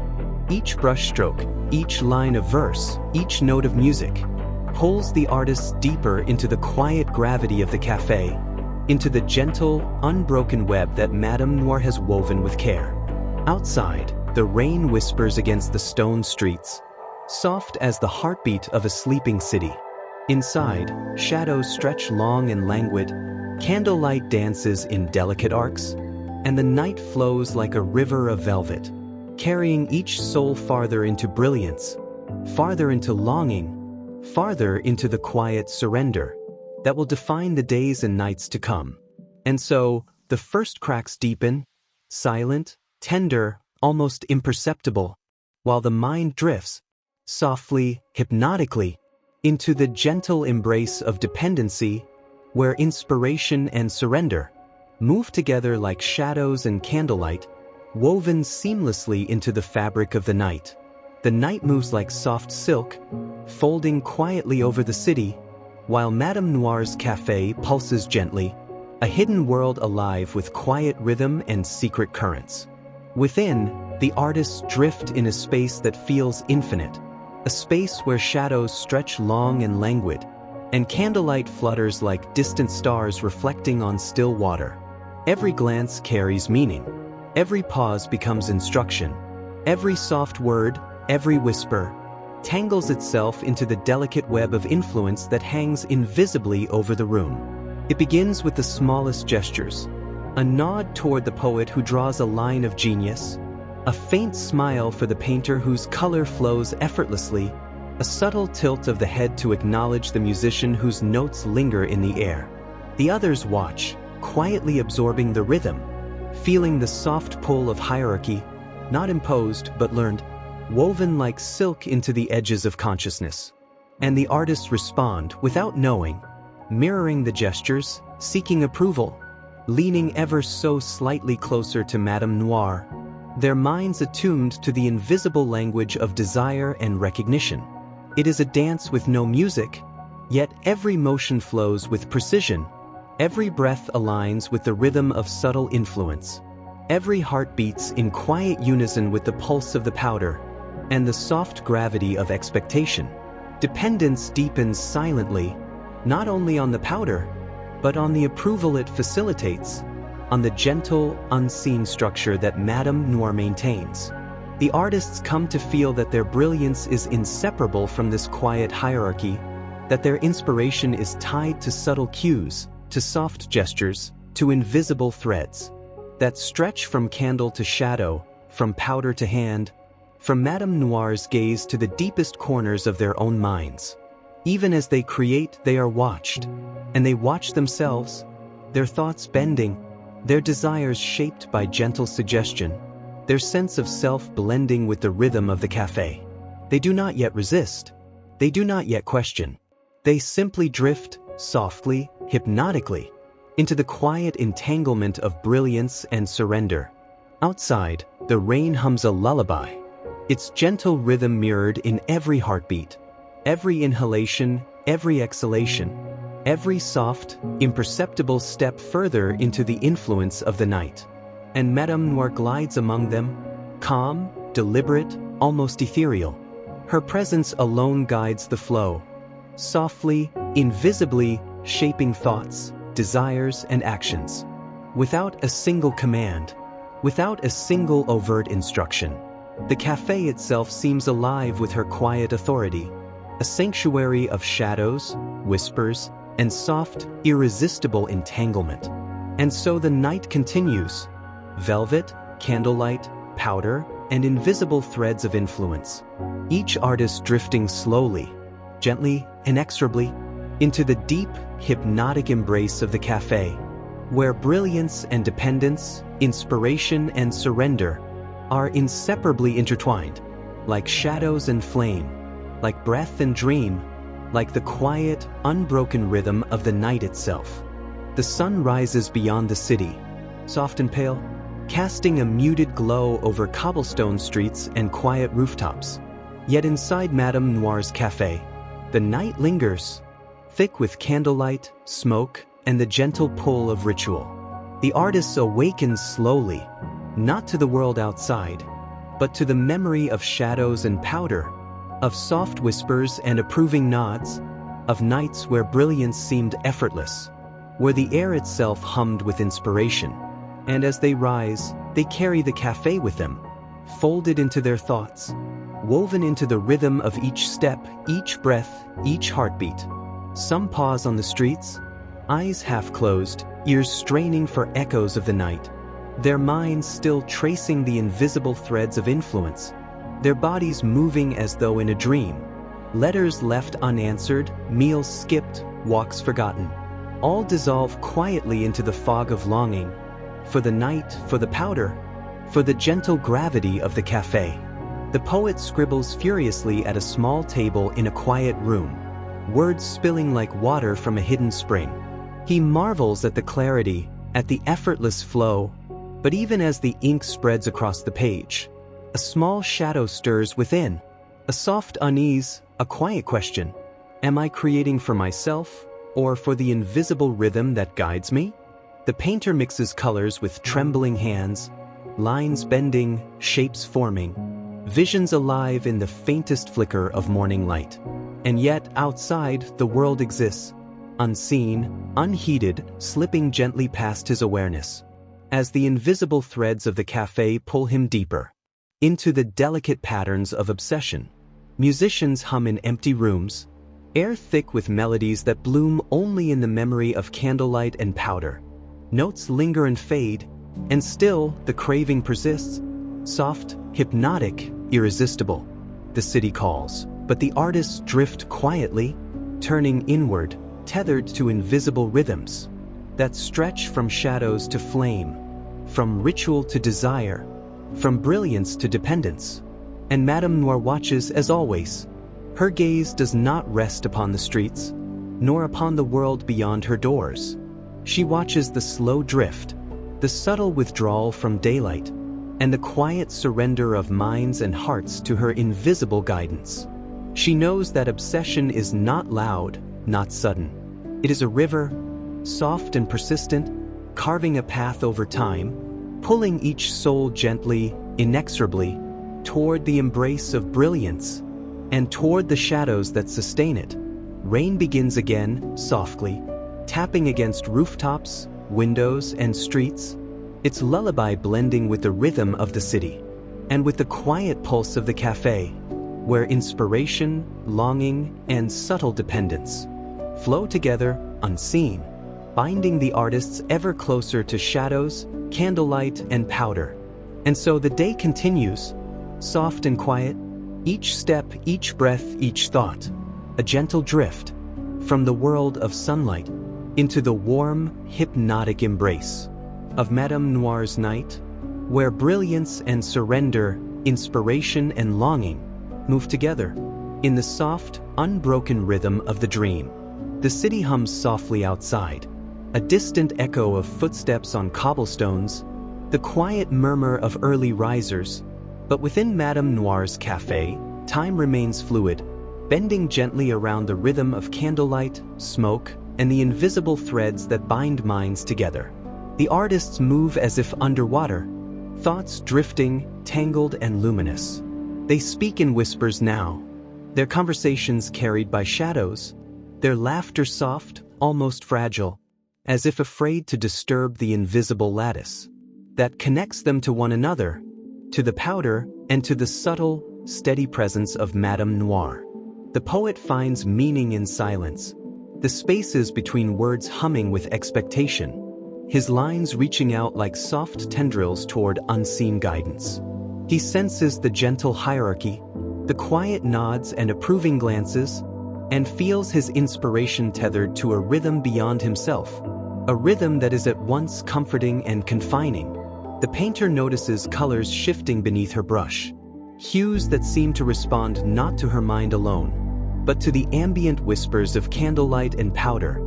A: each brushstroke, each line of verse, each note of music, pulls the artist deeper into the quiet gravity of the cafe, into the gentle, unbroken web that Madame Noir has woven with care. Outside, the rain whispers against the stone streets, soft as the heartbeat of a sleeping city. Inside, shadows stretch long and languid, candlelight dances in delicate arcs, and the night flows like a river of velvet, carrying each soul farther into brilliance, farther into longing, farther into the quiet surrender that will define the days and nights to come. And so, the first cracks deepen, silent, tender, almost imperceptible, while the mind drifts, softly, hypnotically, into the gentle embrace of dependency, where inspiration and surrender move together like shadows and candlelight, woven seamlessly into the fabric of the night. The night moves like soft silk, folding quietly over the city, while Madame Noir's cafe pulses gently, a hidden world alive with quiet rhythm and secret currents. Within, the artists drift in a space that feels infinite, a space where shadows stretch long and languid, and candlelight flutters like distant stars reflecting on still water. Every glance carries meaning. Every pause becomes instruction. Every soft word, every whisper, tangles itself into the delicate web of influence that hangs invisibly over the room. It begins with the smallest gestures. A nod toward the poet who draws a line of genius, a faint smile for the painter whose color flows effortlessly, a subtle tilt of the head to acknowledge the musician whose notes linger in the air. The others watch, quietly absorbing the rhythm, feeling the soft pull of hierarchy, not imposed but learned, woven like silk into the edges of consciousness. And the artists respond without knowing, mirroring the gestures, seeking approval, leaning ever so slightly closer to Madame Noir, their minds attuned to the invisible language of desire and recognition. It is a dance with no music, yet every motion flows with precision. Every breath aligns with the rhythm of subtle influence. Every heart beats in quiet unison with the pulse of the powder and the soft gravity of expectation. Dependence deepens silently, not only on the powder, but on the approval it facilitates, on the gentle, unseen structure that Madame Noir maintains. The artists come to feel that their brilliance is inseparable from this quiet hierarchy, that their inspiration is tied to subtle cues, to soft gestures, to invisible threads, that stretch from candle to shadow, from powder to hand, from Madame Noir's gaze to the deepest corners of their own minds. Even as they create, they are watched, and they watch themselves, their thoughts bending, their desires shaped by gentle suggestion, their sense of self blending with the rhythm of the cafe. They do not yet resist. They do not yet question. They simply drift, softly, hypnotically, into the quiet entanglement of brilliance and surrender. Outside, the rain hums a lullaby, its gentle rhythm mirrored in every heartbeat, every inhalation, every exhalation, every soft, imperceptible step further into the influence of the night. And Madame Noir glides among them, calm, deliberate, almost ethereal. Her presence alone guides the flow, softly, invisibly, shaping thoughts, desires, and actions. Without a single command, without a single overt instruction, the cafe itself seems alive with her quiet authority, a sanctuary of shadows, whispers, and soft, irresistible entanglement. And so the night continues. Velvet, candlelight, powder, and invisible threads of influence. Each artist drifting slowly, gently, inexorably, into the deep, hypnotic embrace of the cafe, where brilliance and dependence, inspiration and surrender are inseparably intertwined, like shadows and flame, like breath and dream, like the quiet, unbroken rhythm of the night itself. The sun rises beyond the city, soft and pale, casting a muted glow over cobblestone streets and quiet rooftops. Yet inside Madame Noir's cafe, the night lingers, thick with candlelight, smoke, and the gentle pull of ritual. The artists awaken slowly, not to the world outside, but to the memory of shadows and powder, of soft whispers and approving nods, of nights where brilliance seemed effortless, where the air itself hummed with inspiration. And as they rise, they carry the cafe with them, folded into their thoughts, woven into the rhythm of each step, each breath, each heartbeat. Some pause on the streets, eyes half closed, ears straining for echoes of the night, their minds still tracing the invisible threads of influence, their bodies moving as though in a dream. Letters left unanswered, meals skipped, walks forgotten, all dissolve quietly into the fog of longing, for the night, for the powder, for the gentle gravity of the cafe. The poet scribbles furiously at a small table in a quiet room, words spilling like water from a hidden spring. He marvels at the clarity, at the effortless flow, but even as the ink spreads across the page, a small shadow stirs within, a soft unease, a quiet question. Am I creating for myself, or for the invisible rhythm that guides me? The painter mixes colors with trembling hands, lines bending, shapes forming, visions alive in the faintest flicker of morning light. And yet, outside, the world exists, unseen, unheeded, slipping gently past his awareness. as the invisible threads of the cafe pull him deeper into the delicate patterns of obsession. Musicians hum in empty rooms, air thick with melodies that bloom only in the memory of candlelight and powder. Notes linger and fade, and still the craving persists. Soft, hypnotic, irresistible. The city calls, but the artists drift quietly, turning inward, tethered to invisible rhythms that stretch from shadows to flame, from ritual to desire, from brilliance to dependence. And Madame Noir watches as always. Her gaze does not rest upon the streets, nor upon the world beyond her doors. She watches the slow drift, the subtle withdrawal from daylight, and the quiet surrender of minds and hearts to her invisible guidance. She knows that obsession is not loud, not sudden. It is a river, soft and persistent, carving a path over time, pulling each soul gently, inexorably, toward the embrace of brilliance, and toward the shadows that sustain it. Rain begins again, softly, tapping against rooftops, windows, and streets, its lullaby blending with the rhythm of the city, and with the quiet pulse of the cafe, where inspiration, longing, and subtle dependence flow together, unseen, binding the artists ever closer to shadows, candlelight, and powder. And so the day continues, soft and quiet, each step, each breath, each thought, a gentle drift from the world of sunlight into the warm, hypnotic embrace of Madame Noir's night, where brilliance and surrender, inspiration and longing move together in the soft, unbroken rhythm of the dream. The city hums softly outside, a distant echo of footsteps on cobblestones, the quiet murmur of early risers. But within Madame Noir's cafe, time remains fluid, bending gently around the rhythm of candlelight, smoke, and the invisible threads that bind minds together. The artists move as if underwater, thoughts drifting, tangled and luminous. They speak in whispers now, their conversations carried by shadows, their laughter soft, almost fragile, as if afraid to disturb the invisible lattice that connects them to one another, to the powder, and to the subtle, steady presence of Madame Noir. The poet finds meaning in silence, the spaces between words humming with expectation, his lines reaching out like soft tendrils toward unseen guidance. He senses the gentle hierarchy, the quiet nods and approving glances, and feels his inspiration tethered to a rhythm beyond himself, a rhythm that is at once comforting and confining. The painter notices colors shifting beneath her brush, hues that seem to respond not to her mind alone, but to the ambient whispers of candlelight and powder.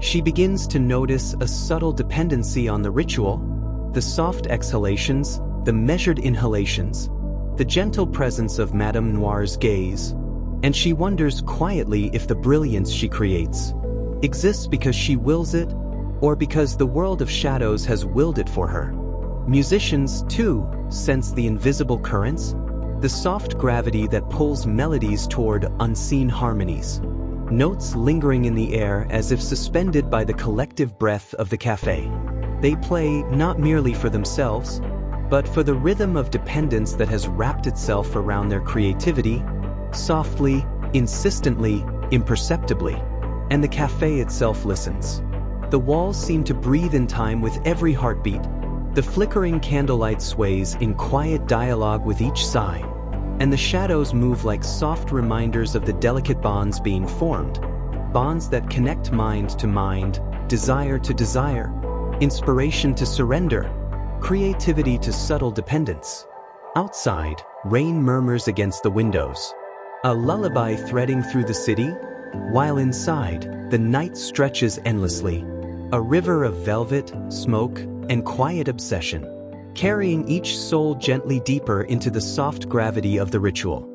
A: She begins to notice a subtle dependency on the ritual, the soft exhalations, the measured inhalations, the gentle presence of Madame Noir's gaze, and she wonders quietly if the brilliance she creates exists because she wills it, or because the world of shadows has willed it for her. Musicians, too, sense the invisible currents, the soft gravity that pulls melodies toward unseen harmonies, notes lingering in the air as if suspended by the collective breath of the cafe. They play not merely for themselves, but for the rhythm of dependence that has wrapped itself around their creativity, softly, insistently, imperceptibly, and the cafe itself listens. The walls seem to breathe in time with every heartbeat. The flickering candlelight sways in quiet dialogue with each sigh, and the shadows move like soft reminders of the delicate bonds being formed, bonds that connect mind to mind, desire to desire, inspiration to surrender, creativity to subtle dependence. Outside, rain murmurs against the windows, a lullaby threading through the city, while inside, the night stretches endlessly, a river of velvet, smoke, and quiet obsession, carrying each soul gently deeper into the soft gravity of the ritual.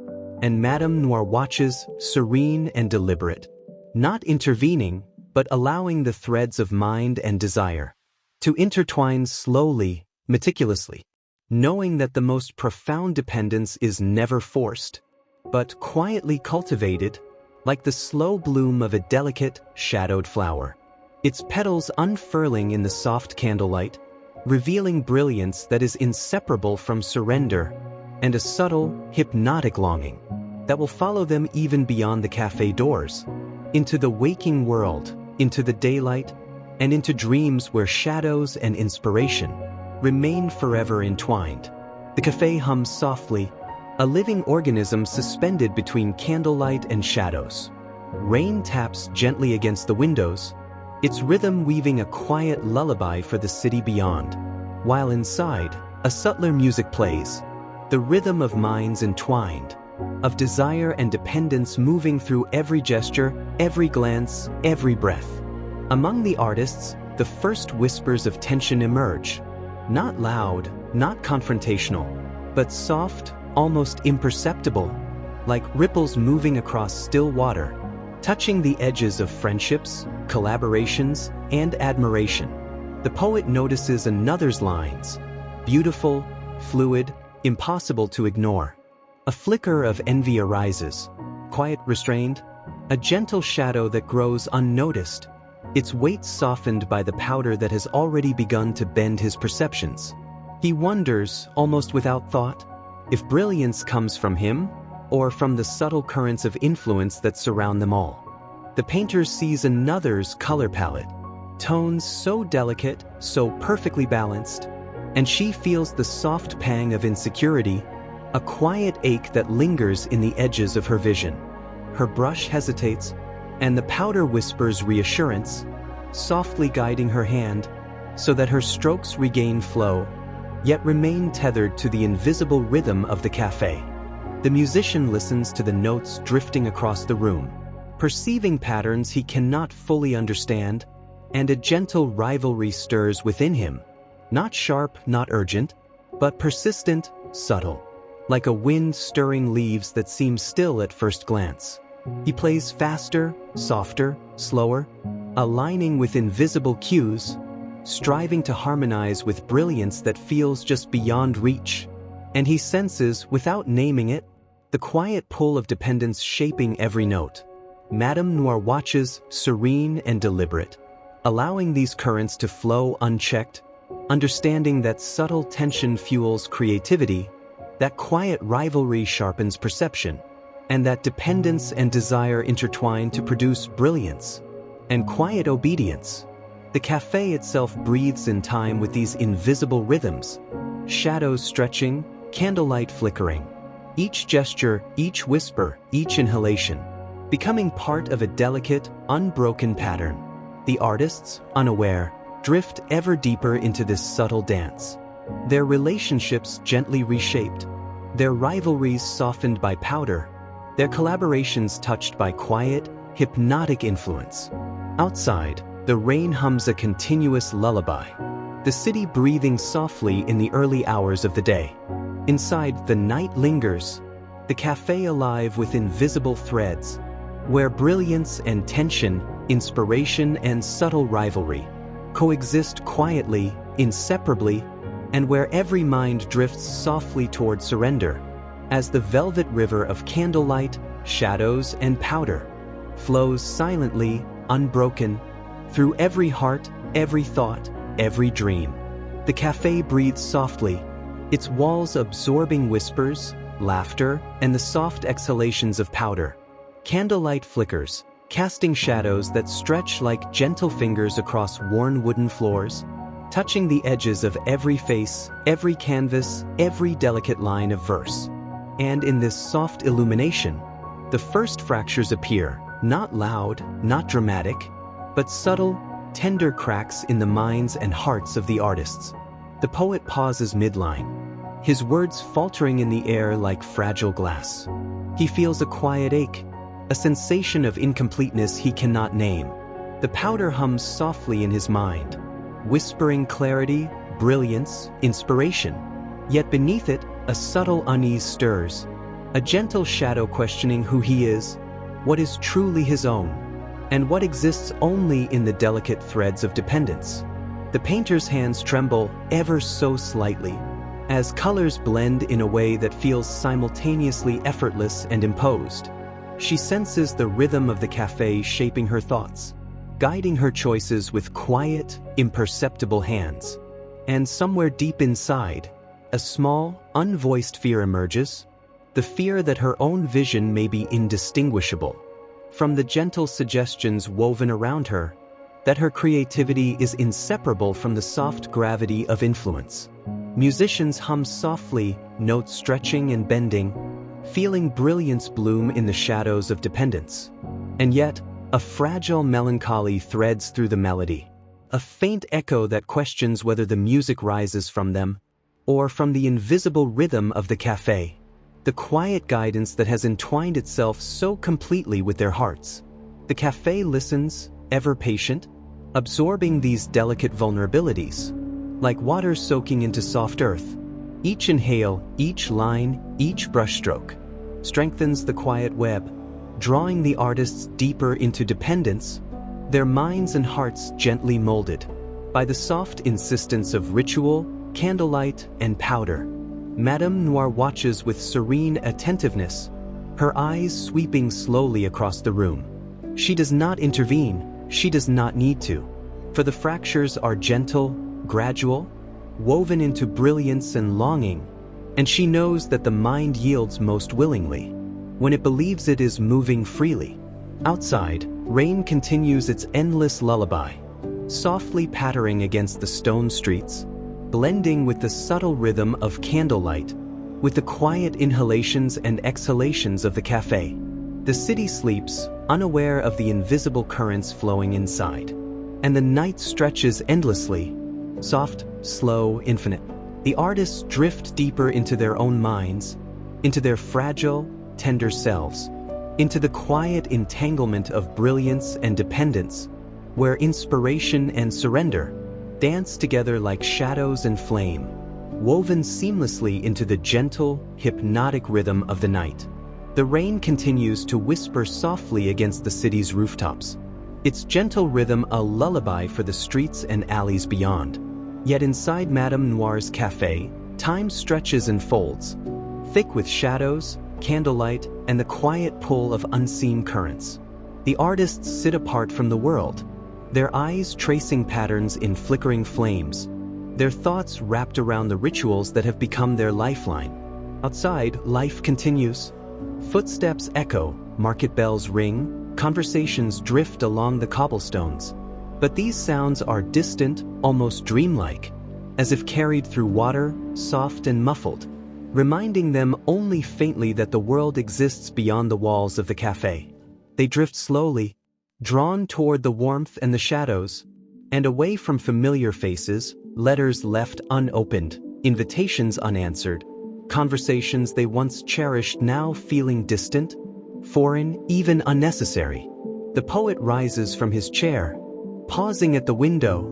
A: And Madame Noir watches, serene and deliberate, not intervening, but allowing the threads of mind and desire to intertwine slowly, meticulously, knowing that the most profound dependence is never forced, but quietly cultivated, like the slow bloom of a delicate, shadowed flower, its petals unfurling in the soft candlelight, revealing brilliance that is inseparable from surrender, and a subtle, hypnotic longing that will follow them even beyond the cafe doors, into the waking world, into the daylight, and into dreams where shadows and inspiration remain forever entwined. The cafe hums softly, a living organism suspended between candlelight and shadows. Rain taps gently against the windows, its rhythm weaving a quiet lullaby for the city beyond. While inside, a subtler music plays, the rhythm of minds entwined, of desire and dependence moving through every gesture, every glance, every breath. Among the artists, the first whispers of tension emerge, not loud, not confrontational, but soft, almost imperceptible, like ripples moving across still water, touching the edges of friendships, collaborations, and admiration. The poet notices another's lines, beautiful, fluid, impossible to ignore. A flicker of envy arises, quiet, restrained, a gentle shadow that grows unnoticed, its weight softened by the powder that has already begun to bend his perceptions. He wonders, almost without thought, if brilliance comes from him or from the subtle currents of influence that surround them all. The painter sees another's color palette, tones so delicate, so perfectly balanced, and she feels the soft pang of insecurity, a quiet ache that lingers in the edges of her vision. Her brush hesitates, and the powder whispers reassurance, softly guiding her hand so that her strokes regain flow, yet remain tethered to the invisible rhythm of the cafe. The musician listens to the notes drifting across the room, perceiving patterns he cannot fully understand, and a gentle rivalry stirs within him, not sharp, not urgent, but persistent, subtle, like a wind stirring leaves that seem still at first glance. He plays faster, softer, slower, aligning with invisible cues, striving to harmonize with brilliance that feels just beyond reach. And he senses, without naming it, the quiet pull of dependence shaping every note. Madame Noir watches, serene and deliberate, allowing these currents to flow unchecked, understanding that subtle tension fuels creativity, that quiet rivalry sharpens perception, and that dependence and desire intertwine to produce brilliance and quiet obedience. The cafe itself breathes in time with these invisible rhythms, shadows stretching, candlelight flickering, each gesture, each whisper, each inhalation, becoming part of a delicate, unbroken pattern. The artists, unaware, drift ever deeper into this subtle dance, their relationships gently reshaped, their rivalries softened by powder, their collaborations touched by quiet, hypnotic influence. Outside, the rain hums a continuous lullaby, the city breathing softly in the early hours of the day. Inside, the night lingers, the cafe alive with invisible threads, where brilliance and tension, inspiration and subtle rivalry coexist quietly, inseparably, and where every mind drifts softly toward surrender, as the velvet river of candlelight, shadows, and powder flows silently, unbroken, through every heart, every thought, every dream. The cafe breathes softly, its walls absorbing whispers, laughter, and the soft exhalations of powder. Candlelight flickers, casting shadows that stretch like gentle fingers across worn wooden floors, touching the edges of every face, every canvas, every delicate line of verse. And in this soft illumination, the first fractures appear, not loud, not dramatic, but subtle, tender cracks in the minds and hearts of the artists. The poet pauses midline, his words faltering in the air like fragile glass. He feels a quiet ache, a sensation of incompleteness he cannot name. The powder hums softly in his mind, whispering clarity, brilliance, inspiration. Yet beneath it, a subtle unease stirs, a gentle shadow questioning who he is, what is truly his own, and what exists only in the delicate threads of dependence. The painter's hands tremble ever so slightly, as colors blend in a way that feels simultaneously effortless and imposed. She senses the rhythm of the cafe shaping her thoughts, guiding her choices with quiet, imperceptible hands. And somewhere deep inside, a small, unvoiced fear emerges, the fear that her own vision may be indistinguishable from the gentle suggestions woven around her, that her creativity is inseparable from the soft gravity of influence. Musicians hum softly, notes stretching and bending, feeling brilliance bloom in the shadows of dependence. And yet, a fragile melancholy threads through the melody, a faint echo that questions whether the music rises from them, or from the invisible rhythm of the café, the quiet guidance that has entwined itself so completely with their hearts. The café listens, ever patient, absorbing these delicate vulnerabilities, like water soaking into soft earth. Each inhale, each line, each brushstroke strengthens the quiet web, drawing the artists deeper into dependence, their minds and hearts gently molded by the soft insistence of ritual, candlelight, and powder. Madame Noir watches with serene attentiveness, her eyes sweeping slowly across the room. She does not intervene, she does not need to, for the fractures are gentle, gradual, woven into brilliance and longing, and she knows that the mind yields most willingly when it believes it is moving freely. Outside, rain continues its endless lullaby, softly pattering against the stone streets, blending with the subtle rhythm of candlelight, with the quiet inhalations and exhalations of the café. The city sleeps, unaware of the invisible currents flowing inside, and the night stretches endlessly, soft, slow, infinite. The artists drift deeper into their own minds, into their fragile, tender selves, into the quiet entanglement of brilliance and dependence, where inspiration and surrender dance together like shadows and flame, woven seamlessly into the gentle, hypnotic rhythm of the night. The rain continues to whisper softly against the city's rooftops, its gentle rhythm a lullaby for the streets and alleys beyond. Yet inside Madame Noir's café, time stretches and folds, thick with shadows, candlelight, and the quiet pull of unseen currents. The artists sit apart from the world, their eyes tracing patterns in flickering flames, their thoughts wrapped around the rituals that have become their lifeline. Outside, life continues. Footsteps echo, market bells ring, conversations drift along the cobblestones. But these sounds are distant, almost dreamlike, as if carried through water, soft and muffled, reminding them only faintly that the world exists beyond the walls of the café. They drift slowly, drawn toward the warmth and the shadows, and away from familiar faces, letters left unopened, invitations unanswered, conversations they once cherished now feeling distant, foreign, even unnecessary. The poet rises from his chair, pausing at the window,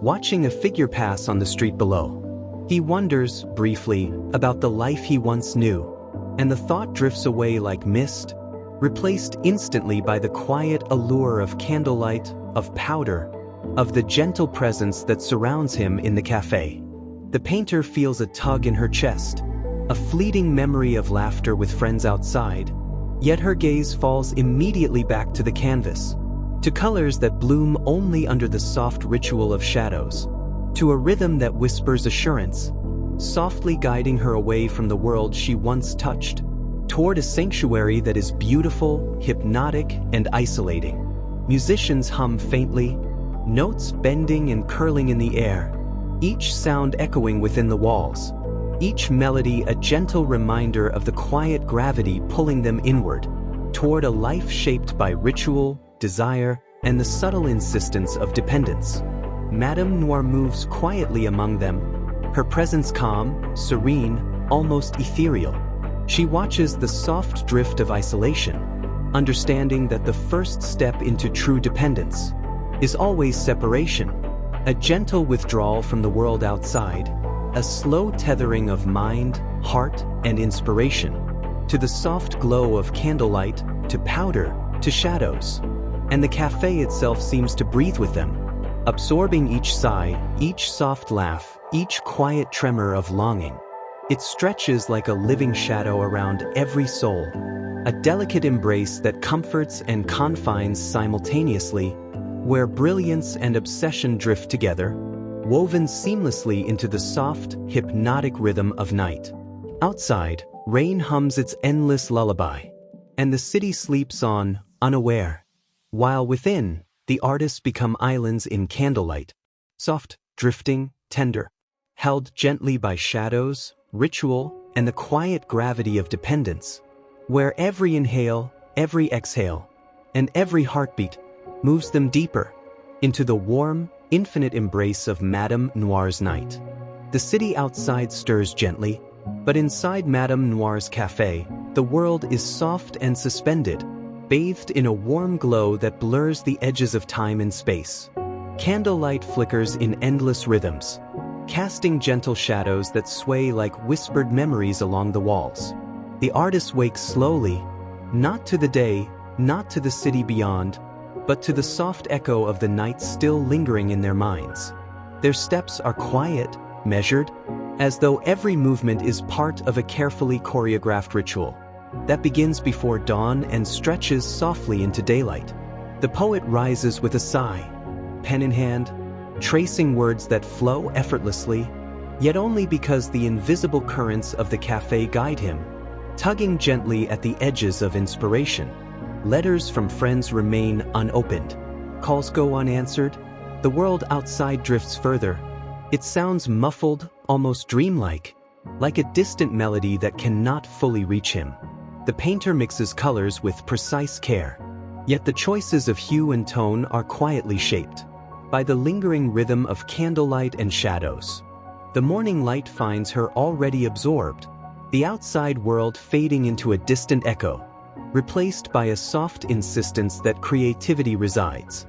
A: watching a figure pass on the street below. He wonders, briefly, about the life he once knew, and the thought drifts away like mist, replaced instantly by the quiet allure of candlelight, of powder, of the gentle presence that surrounds him in the café. The painter feels a tug in her chest, a fleeting memory of laughter with friends outside, yet her gaze falls immediately back to the canvas, to colors that bloom only under the soft ritual of shadows, to a rhythm that whispers assurance, softly guiding her away from the world she once touched, toward a sanctuary that is beautiful, hypnotic, and isolating. Musicians hum faintly, notes bending and curling in the air, each sound echoing within the walls, each melody a gentle reminder of the quiet gravity pulling them inward, toward a life shaped by ritual, desire, and the subtle insistence of dependence. Madame Noir moves quietly among them, her presence calm, serene, almost ethereal. She watches the soft drift of isolation, understanding that the first step into true dependence is always separation, a gentle withdrawal from the world outside, a slow tethering of mind, heart, and inspiration, to the soft glow of candlelight, to powder, to shadows. And the café itself seems to breathe with them, absorbing each sigh, each soft laugh, each quiet tremor of longing. It stretches like a living shadow around every soul, a delicate embrace that comforts and confines simultaneously, where brilliance and obsession drift together, woven seamlessly into the soft, hypnotic rhythm of night. Outside, rain hums its endless lullaby, and the city sleeps on, unaware. While within, the artists become islands in candlelight, soft, drifting, tender, held gently by shadows, ritual, and the quiet gravity of dependence, where every inhale, every exhale, and every heartbeat moves them deeper into the warm, infinite embrace of Madame Noir's night. The city outside stirs gently, but inside Madame Noir's cafe, the world is soft and suspended, bathed in a warm glow that blurs the edges of time and space. Candlelight flickers in endless rhythms, casting gentle shadows that sway like whispered memories along the walls. The artists wake slowly, not to the day, not to the city beyond, but to the soft echo of the night still lingering in their minds. Their steps are quiet, measured, as though every movement is part of a carefully choreographed ritual that begins before dawn and stretches softly into daylight. The poet rises with a sigh, pen in hand, tracing words that flow effortlessly, yet only because the invisible currents of the cafe guide him, tugging gently at the edges of inspiration. Letters from friends remain unopened. Calls go unanswered. The world outside drifts further. It sounds muffled, almost dreamlike, like a distant melody that cannot fully reach him. The painter mixes colors with precise care, yet the choices of hue and tone are quietly shaped by the lingering rhythm of candlelight and shadows. The morning light finds her already absorbed, the outside world fading into a distant echo, replaced by a soft insistence that creativity resides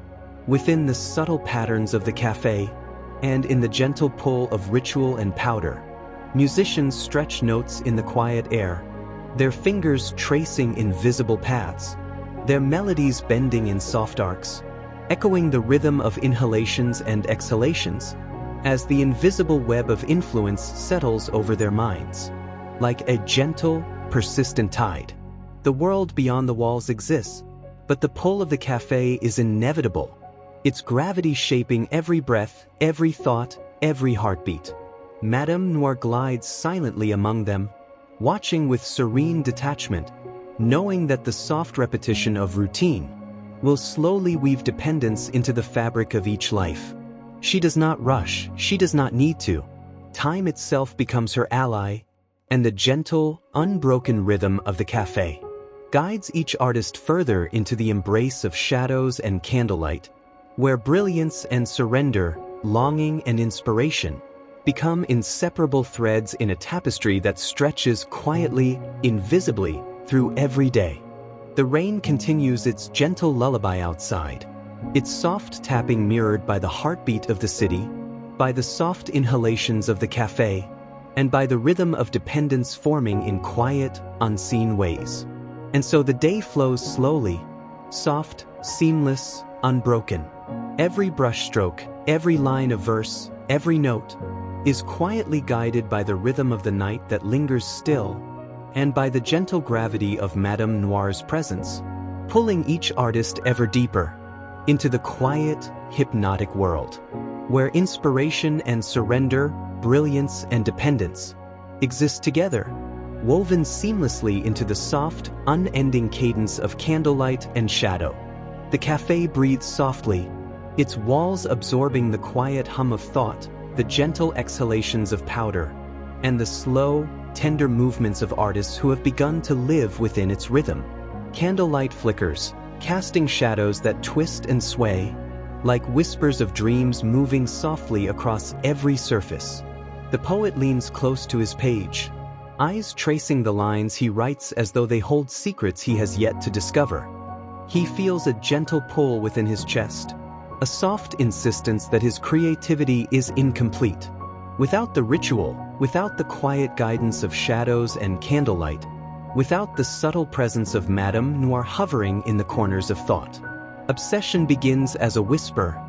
A: within the subtle patterns of the cafe and in the gentle pull of ritual and powder. Musicians stretch notes in the quiet air, their fingers tracing invisible paths, their melodies bending in soft arcs, echoing the rhythm of inhalations and exhalations as the invisible web of influence settles over their minds. Like a gentle, persistent tide, the world beyond the walls exists, but the pull of the cafe is inevitable, its gravity shaping every breath, every thought, every heartbeat. Madame Noir glides silently among them, watching with serene detachment, knowing that the soft repetition of routine will slowly weave dependence into the fabric of each life. She does not rush, she does not need to. Time itself becomes her ally, and the gentle, unbroken rhythm of the cafe guides each artist further into the embrace of shadows and candlelight, where brilliance and surrender, longing and inspiration become inseparable threads in a tapestry that stretches quietly, invisibly, through every day. The rain continues its gentle lullaby outside, its soft tapping mirrored by the heartbeat of the city, by the soft inhalations of the cafe, and by the rhythm of dependence forming in quiet, unseen ways. And so the day flows slowly, soft, seamless, unbroken. Every brushstroke, every line of verse, every note is quietly guided by the rhythm of the night that lingers still, and by the gentle gravity of Madame Noir's presence, pulling each artist ever deeper into the quiet, hypnotic world, where inspiration and surrender, brilliance and dependence exist together, woven seamlessly into the soft, unending cadence of candlelight and shadow. The cafe breathes softly, its walls absorbing the quiet hum of thought, the gentle exhalations of powder, and the slow, tender movements of artists who have begun to live within its rhythm. Candlelight flickers, casting shadows that twist and sway, like whispers of dreams moving softly across every surface. The poet leans close to his page, eyes tracing the lines he writes as though they hold secrets he has yet to discover. He feels a gentle pull within his chest, a soft insistence that his creativity is incomplete. Without the ritual, without the quiet guidance of shadows and candlelight, without the subtle presence of Madame Noir hovering in the corners of thought. Obsession begins as a whisper,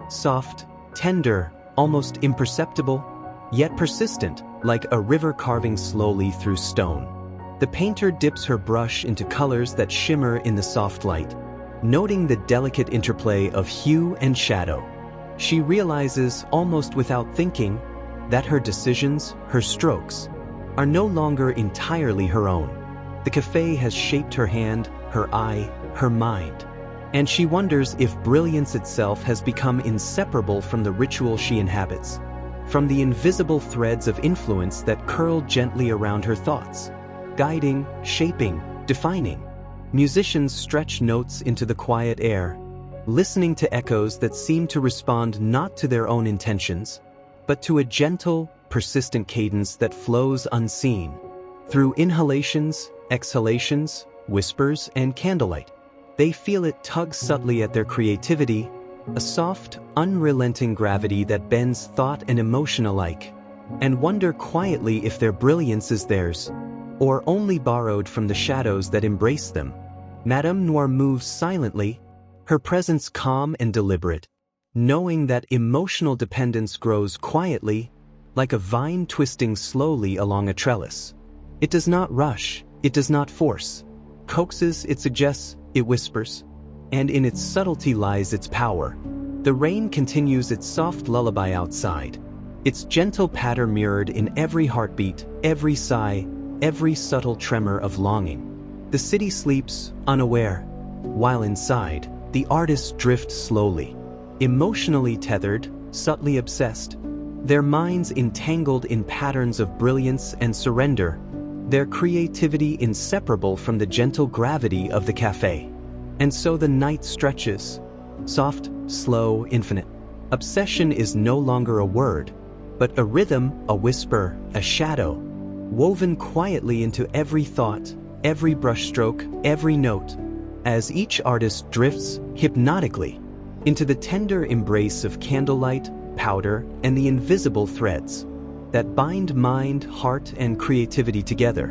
A: soft, tender, almost imperceptible, yet persistent, like a river carving slowly through stone. The painter dips her brush into colors that shimmer in the soft light, noting the delicate interplay of hue and shadow. She realizes, almost without thinking, that her decisions, her strokes, are no longer entirely her own. The cafe has shaped her hand, her eye, her mind, and she wonders if brilliance itself has become inseparable from the ritual she inhabits, from the invisible threads of influence that curl gently around her thoughts, guiding, shaping, defining. Musicians stretch notes into the quiet air, listening to echoes that seem to respond not to their own intentions, but to a gentle, persistent cadence that flows unseen, through inhalations, exhalations, whispers, and candlelight. They feel it tug subtly at their creativity, a soft, unrelenting gravity that bends thought and emotion alike, and wonder quietly if their brilliance is theirs, or only borrowed from the shadows that embrace them. Madame Noir moves silently, her presence calm and deliberate, knowing that emotional dependence grows quietly, like a vine twisting slowly along a trellis. It does not rush, it does not force. Coaxes, it suggests, it whispers. And in its subtlety lies its power. The rain continues its soft lullaby outside, its gentle patter mirrored in every heartbeat, every sigh, every subtle tremor of longing. The city sleeps, unaware, while inside, the artists drift slowly, emotionally tethered, subtly obsessed, their minds entangled in patterns of brilliance and surrender, their creativity inseparable from the gentle gravity of the cafe. And so the night stretches, soft, slow, infinite. Obsession is no longer a word, but a rhythm, a whisper, a shadow, woven quietly into every thought, every brushstroke, every note, as each artist drifts, hypnotically, into the tender embrace of candlelight, powder, and the invisible threads that bind mind, heart, and creativity together.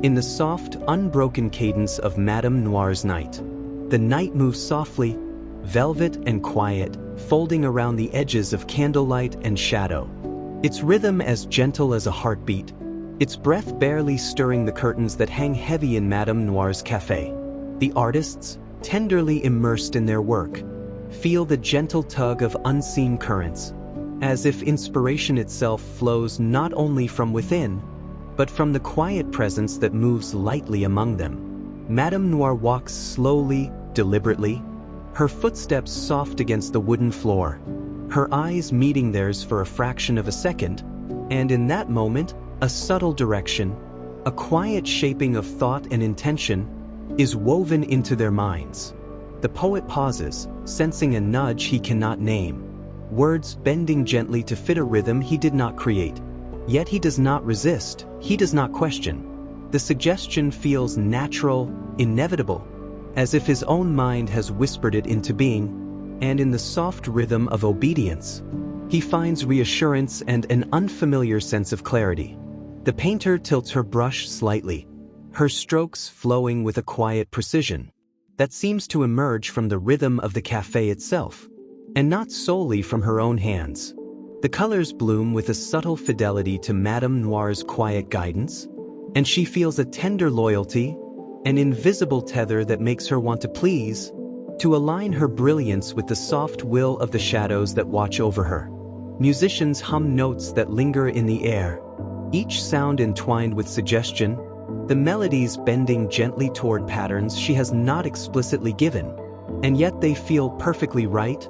A: In the soft, unbroken cadence of Madame Noir's night, the night moves softly, velvet and quiet, folding around the edges of candlelight and shadow, its rhythm as gentle as a heartbeat, its breath barely stirring the curtains that hang heavy in Madame Noir's cafe. The artists, tenderly immersed in their work, feel the gentle tug of unseen currents, as if inspiration itself flows not only from within, but from the quiet presence that moves lightly among them. Madame Noir walks slowly, deliberately, her footsteps soft against the wooden floor, her eyes meeting theirs for a fraction of a second, and in that moment, a subtle direction, a quiet shaping of thought and intention, is woven into their minds. The poet pauses, sensing a nudge he cannot name, words bending gently to fit a rhythm he did not create. Yet he does not resist, he does not question. The suggestion feels natural, inevitable, as if his own mind has whispered it into being, and in the soft rhythm of obedience, he finds reassurance and an unfamiliar sense of clarity. The painter tilts her brush slightly, her strokes flowing with a quiet precision that seems to emerge from the rhythm of the cafe itself, and not solely from her own hands. The colors bloom with a subtle fidelity to Madame Noir's quiet guidance, and she feels a tender loyalty, an invisible tether that makes her want to please, to align her brilliance with the soft will of the shadows that watch over her. Musicians hum notes that linger in the air, each sound entwined with suggestion, the melodies bending gently toward patterns she has not explicitly given, and yet they feel perfectly right,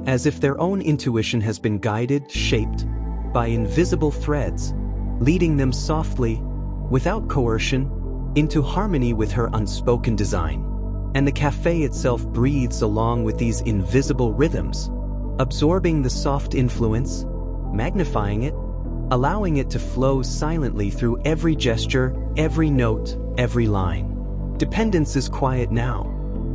A: as if their own intuition has been guided, shaped by invisible threads, leading them softly, without coercion, into harmony with her unspoken design. And the cafe itself breathes along with these invisible rhythms, absorbing the soft influence, magnifying it, allowing it to flow silently through every gesture, every note, every line. Dependence is quiet now,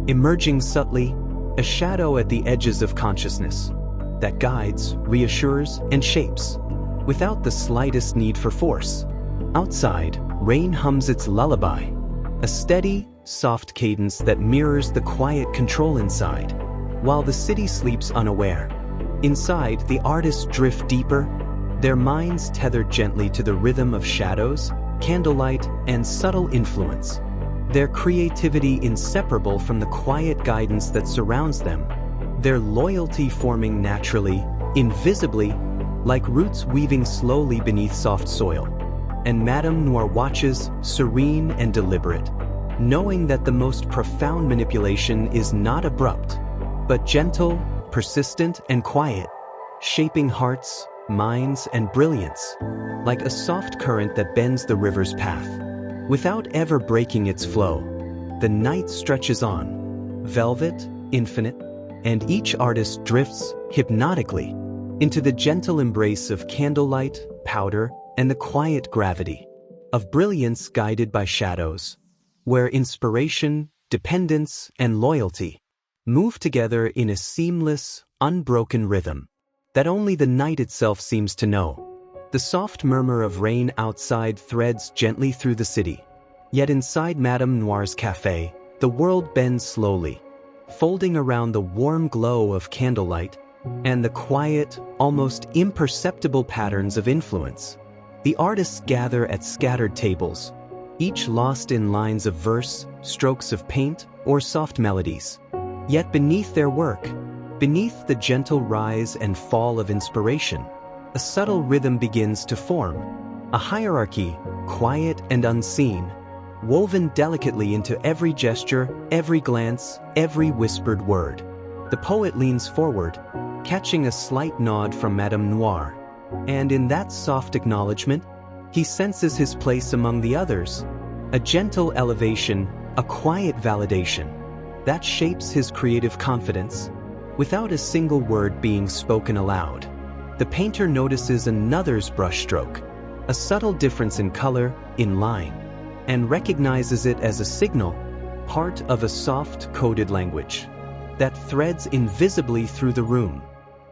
A: emerging subtly, a shadow at the edges of consciousness that guides, reassures, and shapes, without the slightest need for force. Outside, rain hums its lullaby, a steady, soft cadence that mirrors the quiet control inside, while the city sleeps unaware. Inside, the artists drift deeper, their minds tethered gently to the rhythm of shadows, candlelight, and subtle influence, their creativity inseparable from the quiet guidance that surrounds them, their loyalty forming naturally, invisibly, like roots weaving slowly beneath soft soil. And Madame Noir watches, serene and deliberate, knowing that the most profound manipulation is not abrupt, but gentle, persistent, and quiet, shaping hearts, minds, and brilliance, like a soft current that bends the river's path. Without ever breaking its flow, the night stretches on, velvet, infinite, and each artist drifts, hypnotically, into the gentle embrace of candlelight, powder, and the quiet gravity of brilliance guided by shadows, where inspiration, dependence, and loyalty move together in a seamless, unbroken rhythm that only the night itself seems to know. The soft murmur of rain outside threads gently through the city, yet inside Madame Noir's cafe, the world bends slowly, folding around the warm glow of candlelight and the quiet, almost imperceptible patterns of influence. The artists gather at scattered tables, each lost in lines of verse, strokes of paint, or soft melodies. Yet beneath their work, beneath the gentle rise and fall of inspiration, a subtle rhythm begins to form, a hierarchy, quiet and unseen, woven delicately into every gesture, every glance, every whispered word. The poet leans forward, catching a slight nod from Madame Noir, and in that soft acknowledgement, he senses his place among the others, a gentle elevation, a quiet validation that shapes his creative confidence, without a single word being spoken aloud. The painter notices another's brushstroke, a subtle difference in color, in line, and recognizes it as a signal, part of a soft, coded language that threads invisibly through the room,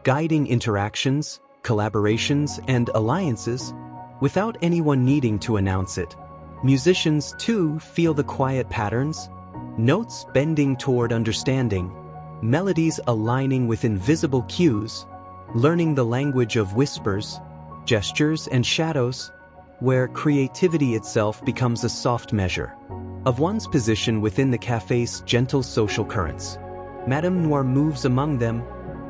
A: guiding interactions, collaborations, and alliances without anyone needing to announce it. Musicians, too, feel the quiet patterns, notes bending toward understanding, melodies aligning with invisible cues, learning the language of whispers, gestures, and shadows, where creativity itself becomes a soft measure of one's position within the cafe's gentle social currents. Madame Noir moves among them,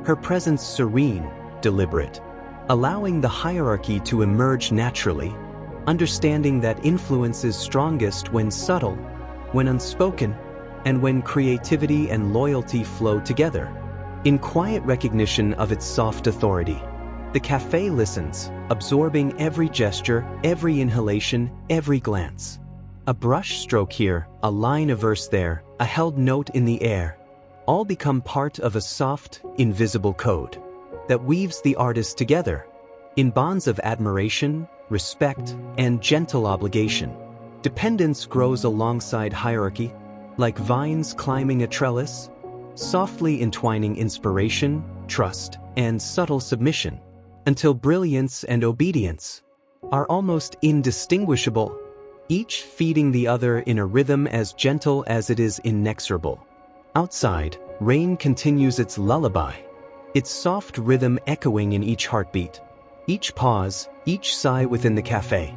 A: her presence serene, deliberate, allowing the hierarchy to emerge naturally, understanding that influence is strongest when subtle, when unspoken, and when creativity and loyalty flow together. In quiet recognition of its soft authority, the cafe listens, absorbing every gesture, every inhalation, every glance. A brush stroke here, a line of verse there, a held note in the air, all become part of a soft, invisible code that weaves the artist together in bonds of admiration, respect, and gentle obligation. Dependence grows alongside hierarchy, like vines climbing a trellis, softly entwining inspiration, trust, and subtle submission, until brilliance and obedience are almost indistinguishable, each feeding the other in a rhythm as gentle as it is inexorable. Outside, rain continues its lullaby, its soft rhythm echoing in each heartbeat, each pause, each sigh within the cafe.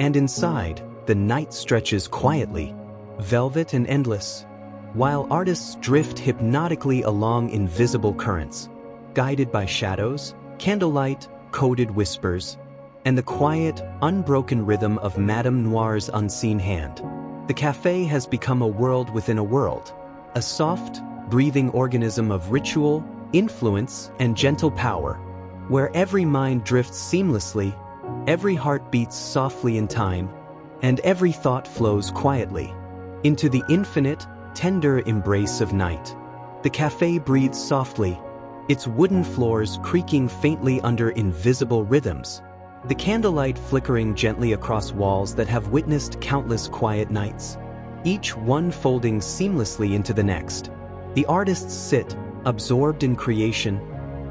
A: And inside, the night stretches quietly, velvet and endless, while artists drift hypnotically along invisible currents, guided by shadows, candlelight, coded whispers, and the quiet, unbroken rhythm of Madame Noir's unseen hand. The cafe has become a world within a world, a soft, breathing organism of ritual, influence, and gentle power, where every mind drifts seamlessly, every heart beats softly in time, and every thought flows quietly into the infinite, tender embrace of night. The cafe breathes softly, its wooden floors creaking faintly under invisible rhythms, the candlelight flickering gently across walls that have witnessed countless quiet nights, each one folding seamlessly into the next. The artists sit, absorbed in creation,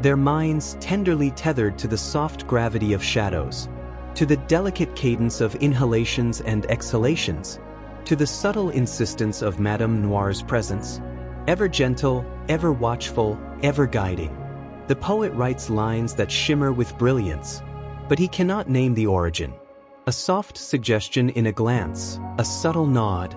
A: their minds tenderly tethered to the soft gravity of shadows, to the delicate cadence of inhalations and exhalations, to the subtle insistence of Madame Noir's presence, ever gentle, ever watchful, ever guiding. The poet writes lines that shimmer with brilliance, but he cannot name the origin. A soft suggestion in a glance, a subtle nod,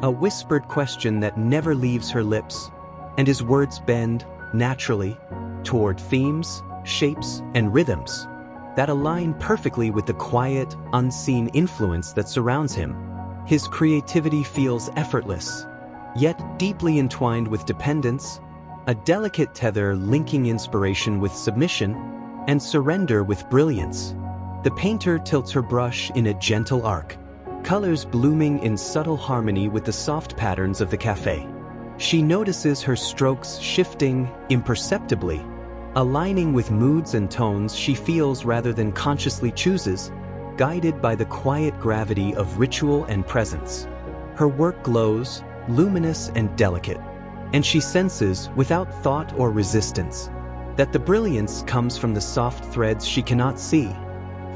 A: a whispered question that never leaves her lips, and his words bend, naturally, toward themes, shapes, and rhythms that align perfectly with the quiet, unseen influence that surrounds him. His creativity feels effortless, yet deeply entwined with dependence, a delicate tether linking inspiration with submission and surrender with brilliance. The painter tilts her brush in a gentle arc, colors blooming in subtle harmony with the soft patterns of the cafe. She notices her strokes shifting imperceptibly, aligning with moods and tones she feels rather than consciously chooses, guided by the quiet gravity of ritual and presence. Her work glows, luminous and delicate, and she senses, without thought or resistance, that the brilliance comes from the soft threads she cannot see,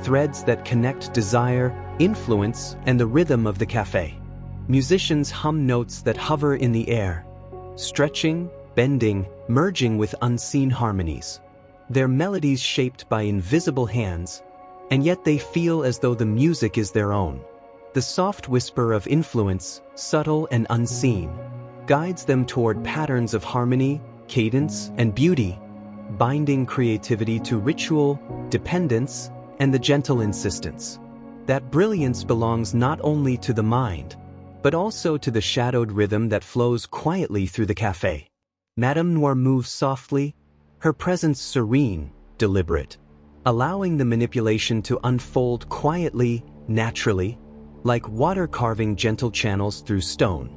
A: threads that connect desire, influence, and the rhythm of the cafe. Musicians hum notes that hover in the air, stretching, bending, merging with unseen harmonies. Their melodies shaped by invisible hands, and yet they feel as though the music is their own. The soft whisper of influence, subtle and unseen, guides them toward patterns of harmony, cadence, and beauty, binding creativity to ritual, dependence, and the gentle insistence. That brilliance belongs not only to the mind, but also to the shadowed rhythm that flows quietly through the cafe. Madame Noir moves softly, her presence serene, deliberate, allowing the manipulation to unfold quietly, naturally, like water carving gentle channels through stone.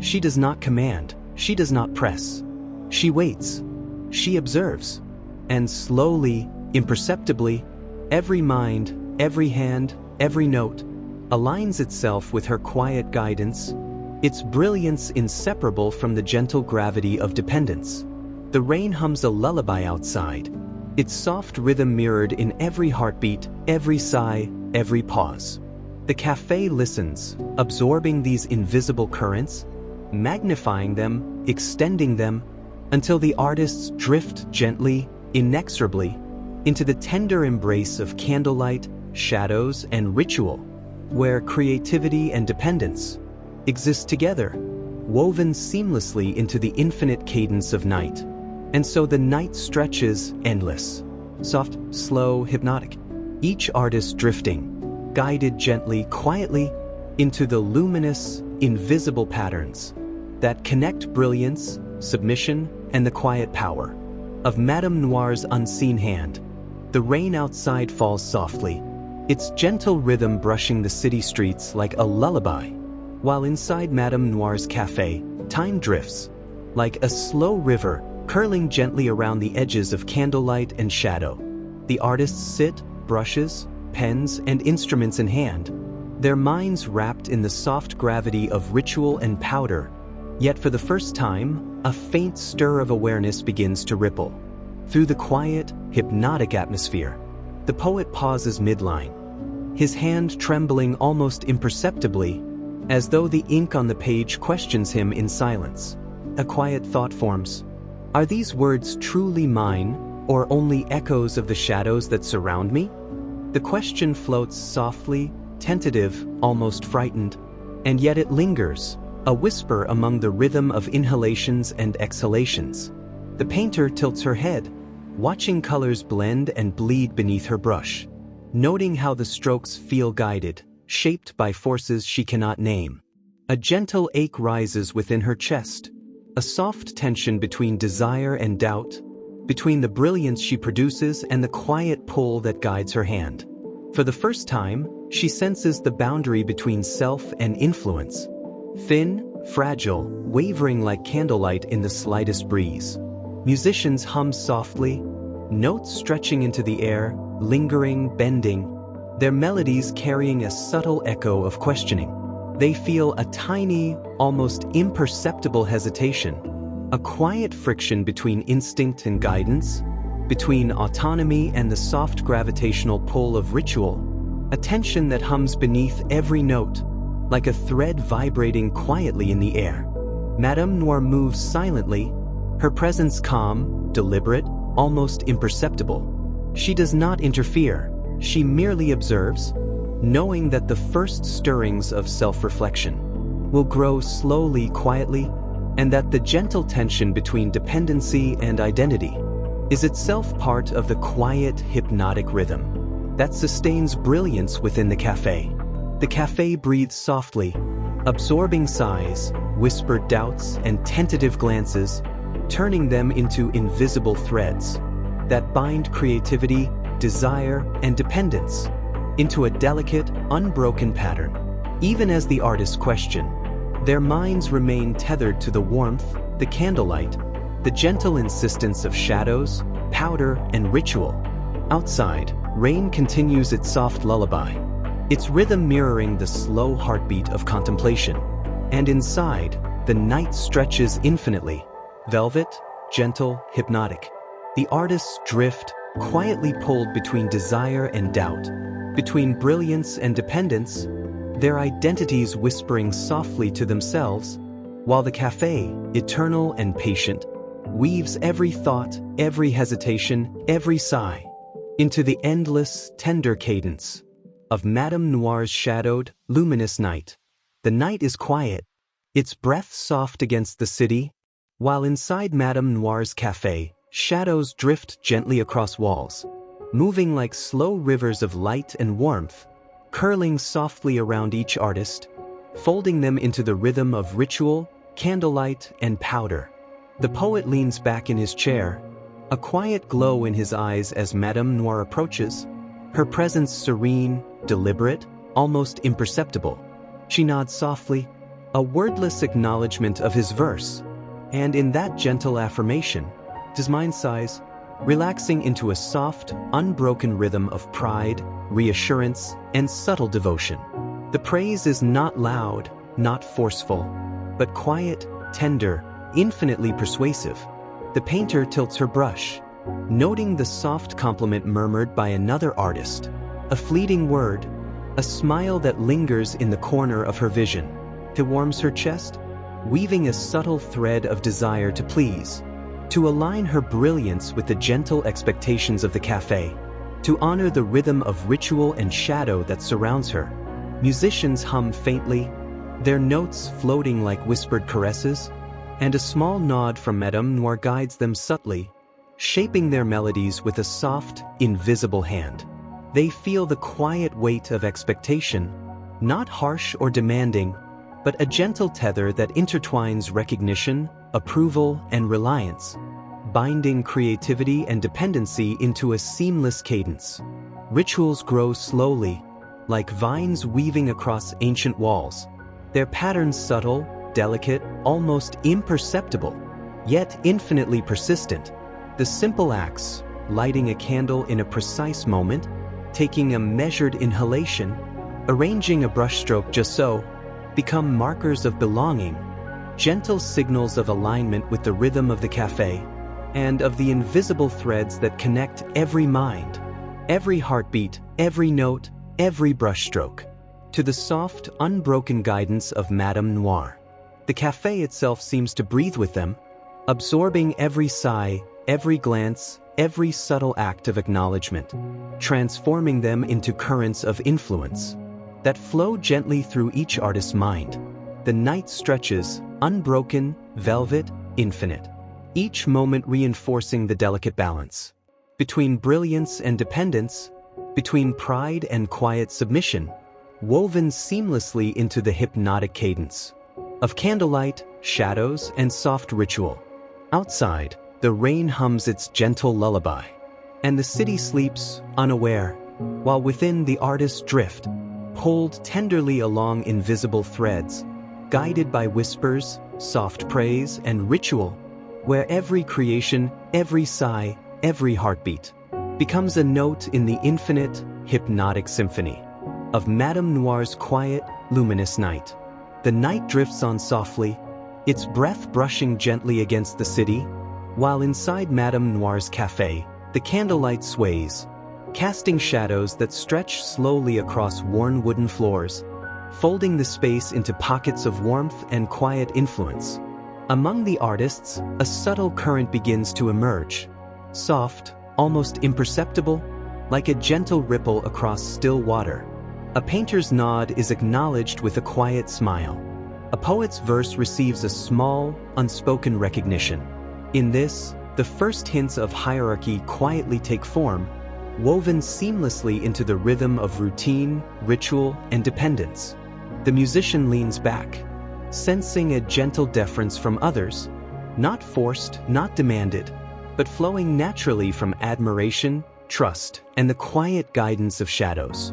A: She does not command, she does not press. She waits, she observes, and slowly, imperceptibly, every mind, every hand, every note, aligns itself with her quiet guidance, its brilliance inseparable from the gentle gravity of dependence. The rain hums a lullaby outside, its soft rhythm mirrored in every heartbeat, every sigh, every pause. The cafe listens, absorbing these invisible currents, magnifying them, extending them, until the artists drift gently, inexorably, into the tender embrace of candlelight, shadows, and ritual, where creativity and dependence exist together, woven seamlessly into the infinite cadence of night. And so the night stretches endless, soft, slow, hypnotic, each artist drifting, guided gently, quietly, into the luminous, invisible patterns that connect brilliance, submission, and the quiet power of Madame Noir's unseen hand. The rain outside falls softly, its gentle rhythm brushing the city streets like a lullaby, while inside Madame Noir's cafe, time drifts, like a slow river curling gently around the edges of candlelight and shadow. The artists sit, brushes, pens, and instruments in hand, their minds wrapped in the soft gravity of ritual and powder. Yet for the first time, a faint stir of awareness begins to ripple through the quiet, hypnotic atmosphere. The poet pauses midline, his hand trembling almost imperceptibly, as though the ink on the page questions him in silence. A quiet thought forms. Are these words truly mine, or only echoes of the shadows that surround me? The question floats softly, tentative, almost frightened, and yet it lingers, a whisper among the rhythm of inhalations and exhalations. The painter tilts her head, watching colors blend and bleed beneath her brush, noting how the strokes feel guided, shaped by forces she cannot name. A gentle ache rises within her chest, a soft tension between desire and doubt, between the brilliance she produces and the quiet pull that guides her hand. For the first time, she senses the boundary between self and influence. Thin, fragile, wavering like candlelight in the slightest breeze. Musicians hum softly, notes stretching into the air, lingering, bending, their melodies carrying a subtle echo of questioning. They feel a tiny, almost imperceptible hesitation, a quiet friction between instinct and guidance, between autonomy and the soft gravitational pull of ritual, a tension that hums beneath every note, like a thread vibrating quietly in the air. Madame Noir moves silently, her presence calm, deliberate, almost imperceptible. She does not interfere, she merely observes, knowing that the first stirrings of self-reflection will grow slowly, quietly, and that the gentle tension between dependency and identity is itself part of the quiet, hypnotic rhythm that sustains brilliance within the cafe. The cafe breathes softly, absorbing sighs, whispered doubts, and tentative glances, turning them into invisible threads that bind creativity, desire, and dependence into a delicate, unbroken pattern. Even as the artists question, their minds remain tethered to the warmth, the candlelight, the gentle insistence of shadows, powder, and ritual. Outside, rain continues its soft lullaby, its rhythm mirroring the slow heartbeat of contemplation. And inside, the night stretches infinitely, velvet, gentle, hypnotic. The artists drift, quietly pulled between desire and doubt, between brilliance and dependence, their identities whispering softly to themselves, while the cafe, eternal and patient, weaves every thought, every hesitation, every sigh into the endless, tender cadence of Madame Noir's shadowed, luminous night. The night is quiet, its breath soft against the city, while inside Madame Noir's cafe, shadows drift gently across walls, moving like slow rivers of light and warmth, curling softly around each artist, folding them into the rhythm of ritual, candlelight, and powder. The poet leans back in his chair, a quiet glow in his eyes as Madame Noir approaches, her presence serene, deliberate, almost imperceptible. She nods softly, a wordless acknowledgement of his verse, and in that gentle affirmation, his mind sighs, relaxing into a soft, unbroken rhythm of pride, reassurance, and subtle devotion. The praise is not loud, not forceful, but quiet, tender, infinitely persuasive. The painter tilts her brush, noting the soft compliment murmured by another artist, a fleeting word, a smile that lingers in the corner of her vision. It warms her chest, weaving a subtle thread of desire to please, to align her brilliance with the gentle expectations of the cafe, to honor the rhythm of ritual and shadow that surrounds her. Musicians hum faintly, their notes floating like whispered caresses, and a small nod from Madame Noir guides them subtly, shaping their melodies with a soft, invisible hand. They feel the quiet weight of expectation, not harsh or demanding, but a gentle tether that intertwines recognition, approval, and reliance, binding creativity and dependency into a seamless cadence. Rituals grow slowly, like vines weaving across ancient walls, their patterns subtle, delicate, almost imperceptible, yet infinitely persistent. The simple acts, lighting a candle in a precise moment, taking a measured inhalation, arranging a brushstroke just so, become markers of belonging, gentle signals of alignment with the rhythm of the cafe, and of the invisible threads that connect every mind, every heartbeat, every note, every brushstroke, to the soft, unbroken guidance of Madame Noir. The cafe itself seems to breathe with them, absorbing every sigh, every glance, every subtle act of acknowledgement, transforming them into currents of influence that flow gently through each artist's mind. The night stretches, unbroken, velvet, infinite, each moment reinforcing the delicate balance between brilliance and dependence, between pride and quiet submission, woven seamlessly into the hypnotic cadence of candlelight, shadows, and soft ritual. Outside, the rain hums its gentle lullaby, and the city sleeps, unaware, while within the artists drift, pulled tenderly along invisible threads, guided by whispers, soft praise, and ritual, where every creation, every sigh, every heartbeat becomes a note in the infinite, hypnotic symphony of Madame Noir's quiet, luminous night. The night drifts on softly, its breath brushing gently against the city, while inside Madame Noir's cafe, the candlelight sways, casting shadows that stretch slowly across worn wooden floors, folding the space into pockets of warmth and quiet influence. Among the artists, a subtle current begins to emerge, soft, almost imperceptible, like a gentle ripple across still water. A painter's nod is acknowledged with a quiet smile. A poet's verse receives a small, unspoken recognition. In this, The first hints of hierarchy quietly take form, woven seamlessly into the rhythm of routine, ritual, and dependence. The musician leans back, sensing a gentle deference from others, not forced, not demanded, but flowing naturally from admiration, trust, and the quiet guidance of shadows.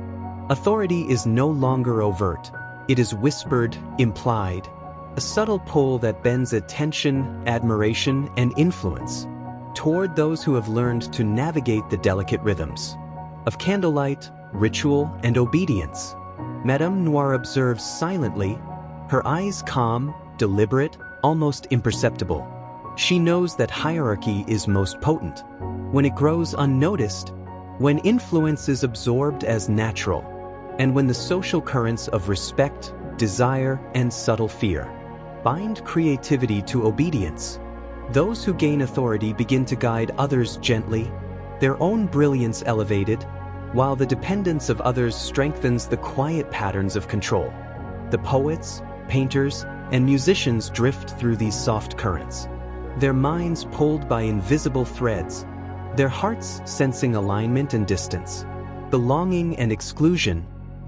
A: Authority is no longer overt. It is whispered, implied, a subtle pull that bends attention, admiration, and influence toward those who have learned to navigate the delicate rhythms of candlelight, ritual, and obedience. Madame Noir observes silently, her eyes calm, deliberate, almost imperceptible. She knows that hierarchy is most potent when it grows unnoticed, when influence is absorbed as natural, and when the social currents of respect, desire, and subtle fear bind creativity to obedience. Those who gain authority begin to guide others gently, their own brilliance elevated, while the dependence of others strengthens the quiet patterns of control. The poets, painters, and musicians drift through these soft currents, their minds pulled by invisible threads, their hearts sensing alignment and distance, belonging and exclusion,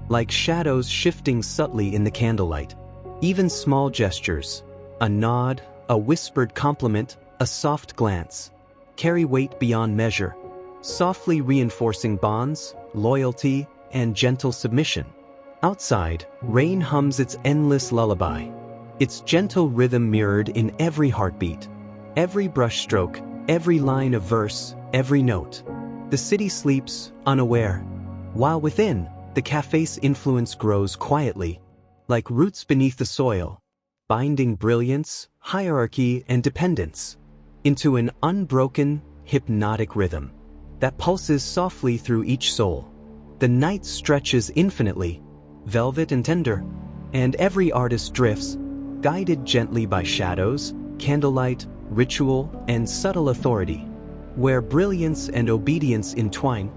A: like shadows shifting subtly in the candlelight. Even small gestures, a nod, a whispered compliment, a soft glance, carry weight beyond measure, softly reinforcing bonds, loyalty, and gentle submission. Outside, rain hums its endless lullaby, its gentle rhythm mirrored in every heartbeat, every brushstroke, every line of verse, every note. The city sleeps, unaware, while within, the café's influence grows quietly, like roots beneath the soil, binding brilliance, hierarchy, and dependence into an unbroken, hypnotic rhythm that pulses softly through each soul. The night stretches infinitely, velvet and tender, and every artist drifts, guided gently by shadows, candlelight, ritual, and subtle authority, where brilliance and obedience entwine,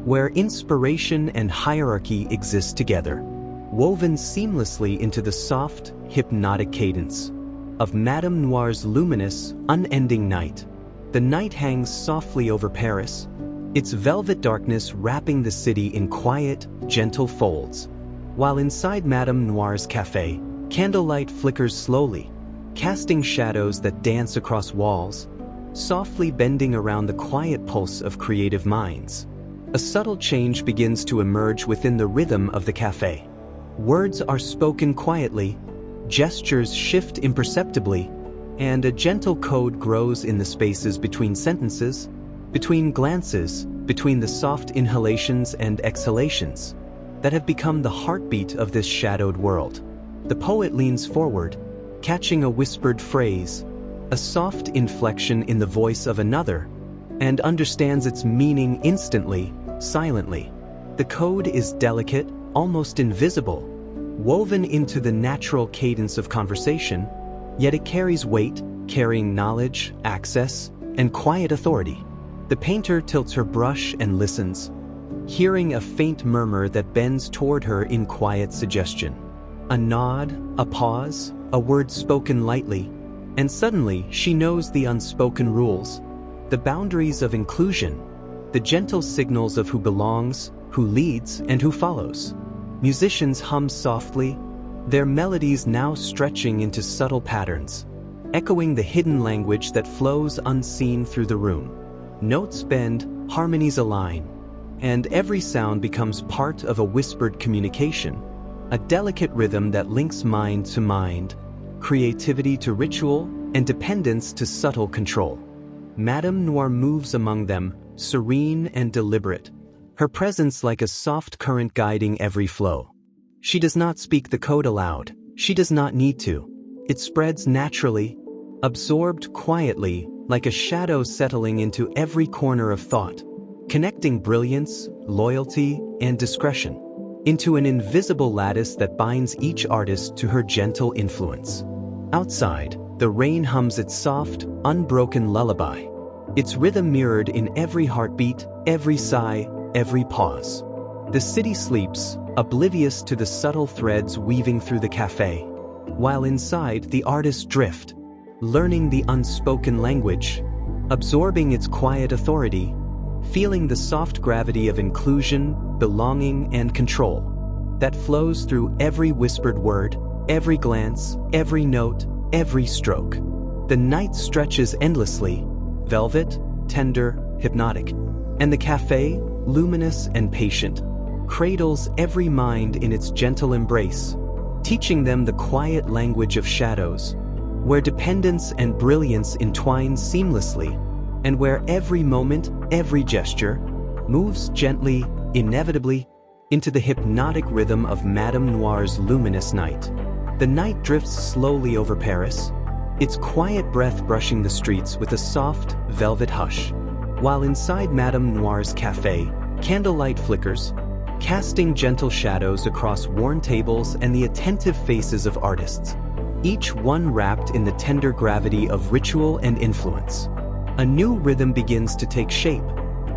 A: where inspiration and hierarchy exist together, woven seamlessly into the soft, hypnotic cadence of Madame Noir's luminous, unending night. The night hangs softly over Paris, its velvet darkness wrapping the city in quiet, gentle folds, while inside Madame Noir's café, candlelight flickers slowly, casting shadows that dance across walls, softly bending around the quiet pulse of creative minds. A subtle change begins to emerge within the rhythm of the café. Words are spoken quietly, gestures shift imperceptibly, and a gentle code grows in the spaces between sentences, between glances, between the soft inhalations and exhalations that have become the heartbeat of this shadowed world. The poet leans forward, catching a whispered phrase, a soft inflection in the voice of another, and understands its meaning instantly, silently. The code is delicate, almost invisible, woven into the natural cadence of conversation, yet it carries weight, carrying knowledge, access, and quiet authority. The painter tilts her brush and listens, hearing a faint murmur that bends toward her in quiet suggestion. A nod, a pause, a word spoken lightly, and suddenly she knows the unspoken rules, the boundaries of inclusion, the gentle signals of who belongs, who leads, and who follows. Musicians hum softly, their melodies now stretching into subtle patterns, echoing the hidden language that flows unseen through the room. Notes bend, harmonies align, and every sound becomes part of a whispered communication, a delicate rhythm that links mind to mind, creativity to ritual, and dependence to subtle control. Madame Noir moves among them, serene and deliberate, her presence like a soft current guiding every flow. She does not speak the code aloud. She does not need to. It spreads naturally, absorbed quietly, like a shadow settling into every corner of thought, connecting brilliance, loyalty, and discretion into an invisible lattice that binds each artist to her gentle influence. Outside, the rain hums its soft, unbroken lullaby, its rhythm mirrored in every heartbeat, every sigh, every pause. The city sleeps, oblivious to the subtle threads weaving through the café, while inside the artists drift, learning the unspoken language, absorbing its quiet authority, feeling the soft gravity of inclusion, belonging, and control that flows through every whispered word, every glance, every note, every stroke. The night stretches endlessly, velvet, tender, hypnotic, and the cafe, luminous and patient, cradles every mind in its gentle embrace, teaching them the quiet language of shadows, where dependence and brilliance entwine seamlessly, and where every moment, every gesture, moves gently, inevitably, into the hypnotic rhythm of Madame Noir's luminous night. The night drifts slowly over Paris, its quiet breath brushing the streets with a soft, velvet hush, while inside Madame Noir's cafe, candlelight flickers, casting gentle shadows across worn tables and the attentive faces of artists, each one wrapped in the tender gravity of ritual and influence. A new rhythm begins to take shape,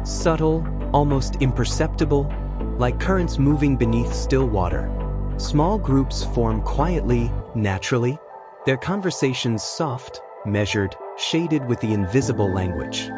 A: subtle, almost imperceptible, like currents moving beneath still water. Small groups form quietly, naturally, their conversations soft, measured, shaded with the invisible language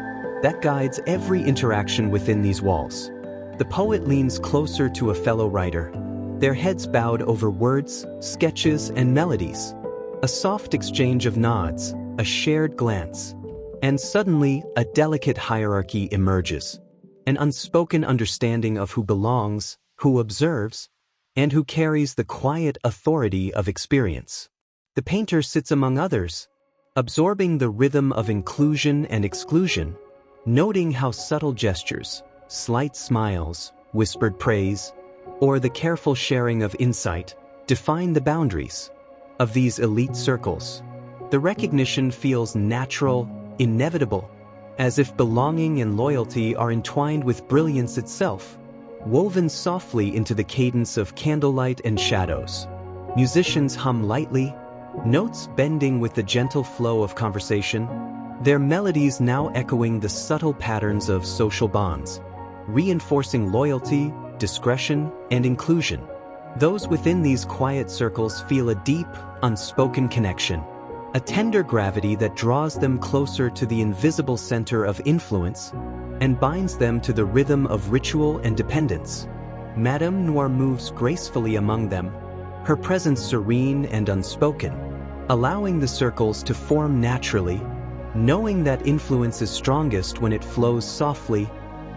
A: that guides every interaction within these walls. The poet leans closer to a fellow writer, their heads bowed over words, sketches, and melodies. A soft exchange of nods, a shared glance, and suddenly a delicate hierarchy emerges, an unspoken understanding of who belongs, who observes, and who carries the quiet authority of experience. The painter sits among others, absorbing the rhythm of inclusion and exclusion, noting how subtle gestures, slight smiles, whispered praise, or the careful sharing of insight define the boundaries of these elite circles. The recognition feels natural, inevitable, as if belonging and loyalty are entwined with brilliance itself, woven softly into the cadence of candlelight and shadows. Musicians hum lightly, notes bending with the gentle flow of conversation, their melodies now echoing the subtle patterns of social bonds, reinforcing loyalty, discretion, and inclusion. Those within these quiet circles feel a deep, unspoken connection, a tender gravity that draws them closer to the invisible center of influence and binds them to the rhythm of ritual and dependence. Madame Noir moves gracefully among them, her presence serene and unspoken, allowing the circles to form naturally, knowing that influence is strongest when it flows softly,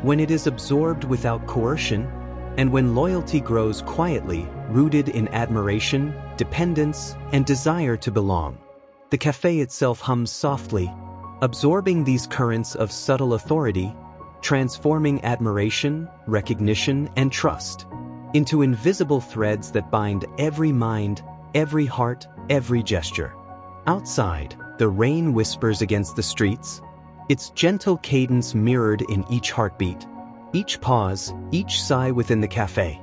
A: when it is absorbed without coercion, and when loyalty grows quietly, rooted in admiration, dependence, and desire to belong. The cafe itself hums softly, absorbing these currents of subtle authority, transforming admiration, recognition, and trust into invisible threads that bind every mind, every heart, every gesture. Outside, the rain whispers against the streets, its gentle cadence mirrored in each heartbeat, each pause, each sigh within the cafe.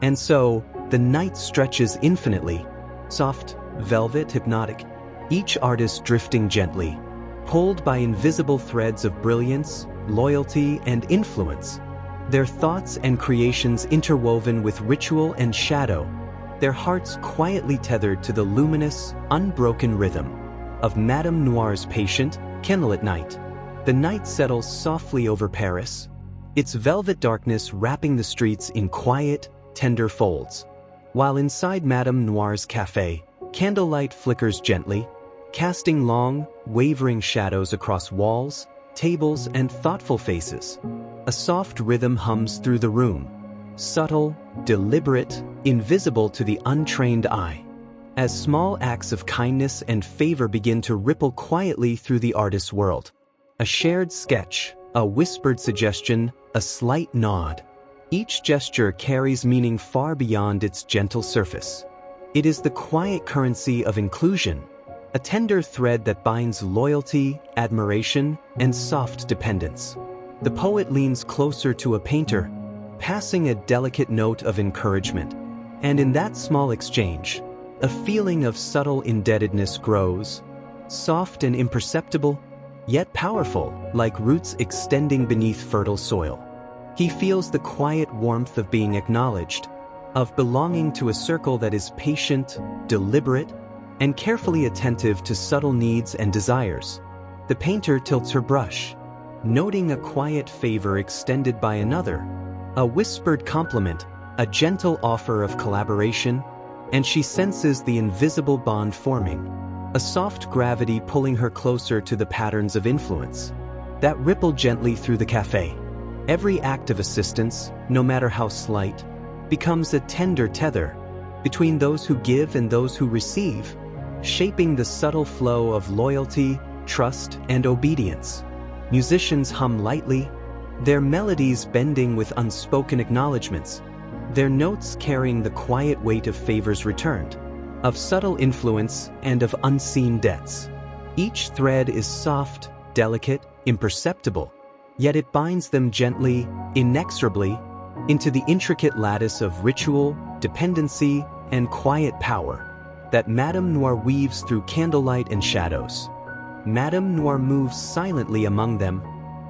A: And so, the night stretches infinitely, soft, velvet, hypnotic, each artist drifting gently, pulled by invisible threads of brilliance, loyalty, and influence, their thoughts and creations interwoven with ritual and shadow, their hearts quietly tethered to the luminous, unbroken rhythm of Madame Noir's patient, candlelit night. The night settles softly over Paris, its velvet darkness wrapping the streets in quiet, tender folds, while inside Madame Noir's cafe, candlelight flickers gently, casting long, wavering shadows across walls, tables, and thoughtful faces. A soft rhythm hums through the room, subtle, deliberate, invisible to the untrained eye, as small acts of kindness and favor begin to ripple quietly through the artist's world. A shared sketch, a whispered suggestion, a slight nod. Each gesture carries meaning far beyond its gentle surface. It is the quiet currency of inclusion, a tender thread that binds loyalty, admiration, and soft dependence. The poet leans closer to a painter, passing a delicate note of encouragement, and in that small exchange, a feeling of subtle indebtedness grows, soft and imperceptible, yet powerful, like roots extending beneath fertile soil. He feels the quiet warmth of being acknowledged, of belonging to a circle that is patient, deliberate, and carefully attentive to subtle needs and desires. The painter tilts her brush, noting a quiet favor extended by another, a whispered compliment, a gentle offer of collaboration, and she senses the invisible bond forming, a soft gravity pulling her closer to the patterns of influence that ripple gently through the cafe. Every act of assistance, no matter how slight, becomes a tender tether between those who give and those who receive, shaping the subtle flow of loyalty, trust, and obedience. Musicians hum lightly, their melodies bending with unspoken acknowledgments, their notes carrying the quiet weight of favors returned, of subtle influence and of unseen debts. Each thread is soft, delicate, imperceptible, yet it binds them gently, inexorably, into the intricate lattice of ritual, dependency, and quiet power that Madame Noir weaves through candlelight and shadows. Madame Noir moves silently among them,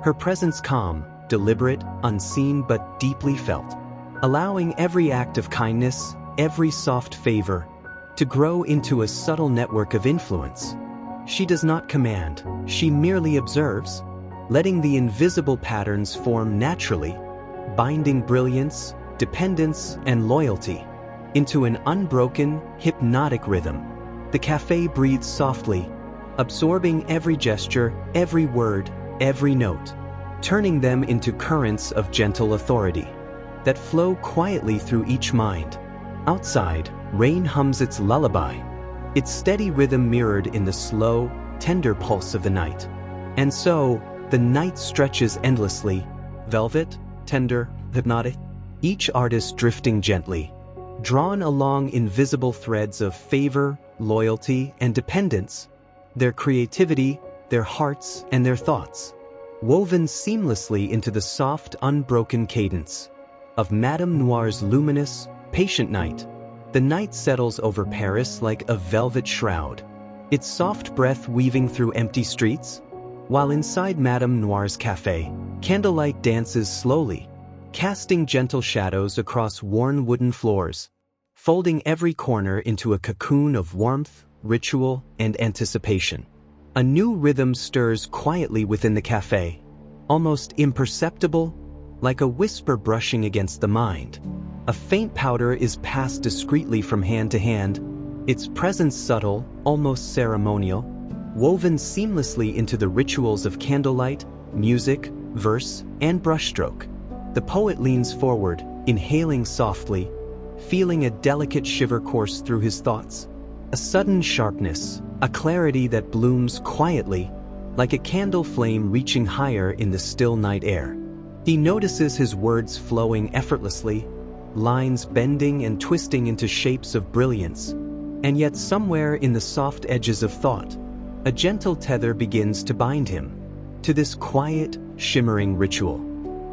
A: her presence calm, deliberate, unseen but deeply felt, allowing every act of kindness, every soft favor, to grow into a subtle network of influence. She does not command, she merely observes, letting the invisible patterns form naturally, binding brilliance, dependence, and loyalty into an unbroken, hypnotic rhythm. The cafe breathes softly, absorbing every gesture, every word, every note, turning them into currents of gentle authority that flow quietly through each mind. Outside, rain hums its lullaby, its steady rhythm mirrored in the slow, tender pulse of the night. And so, the night stretches endlessly, velvet, tender, hypnotic, each artist drifting gently, drawn along invisible threads of favor, loyalty, and dependence, their creativity, their hearts, and their thoughts, woven seamlessly into the soft, unbroken cadence of Madame Noir's luminous, patient night. The night settles over Paris like a velvet shroud, its soft breath weaving through empty streets, while inside Madame Noir's cafe, candlelight dances slowly, casting gentle shadows across worn wooden floors, folding every corner into a cocoon of warmth, ritual, and anticipation. A new rhythm stirs quietly within the cafe, almost imperceptible, like a whisper brushing against the mind. A faint powder is passed discreetly from hand to hand, its presence subtle, almost ceremonial, woven seamlessly into the rituals of candlelight, music, verse, and brushstroke. The poet leans forward, inhaling softly, feeling a delicate shiver course through his thoughts. A sudden sharpness, a clarity that blooms quietly, like a candle flame reaching higher in the still night air. He notices his words flowing effortlessly, lines bending and twisting into shapes of brilliance, and yet somewhere in the soft edges of thought, a gentle tether begins to bind him to this quiet, shimmering ritual.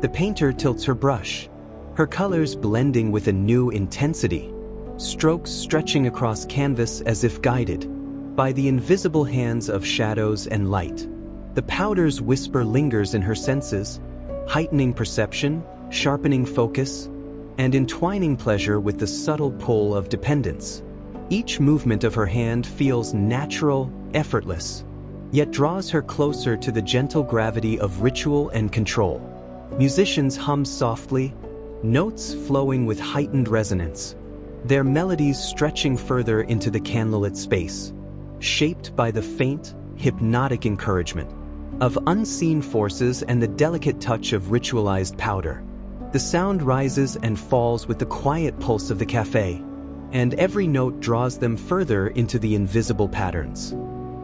A: The painter tilts her brush, her colors blending with a new intensity, strokes stretching across canvas as if guided by the invisible hands of shadows and light. The powder's whisper lingers in her senses, heightening perception, sharpening focus, and entwining pleasure with the subtle pull of dependence. Each movement of her hand feels natural, effortless, yet draws her closer to the gentle gravity of ritual and control. Musicians hum softly, notes flowing with heightened resonance, their melodies stretching further into the candlelit space, shaped by the faint, hypnotic encouragement of unseen forces and the delicate touch of ritualized powder. The sound rises and falls with the quiet pulse of the cafe, and every note draws them further into the invisible patterns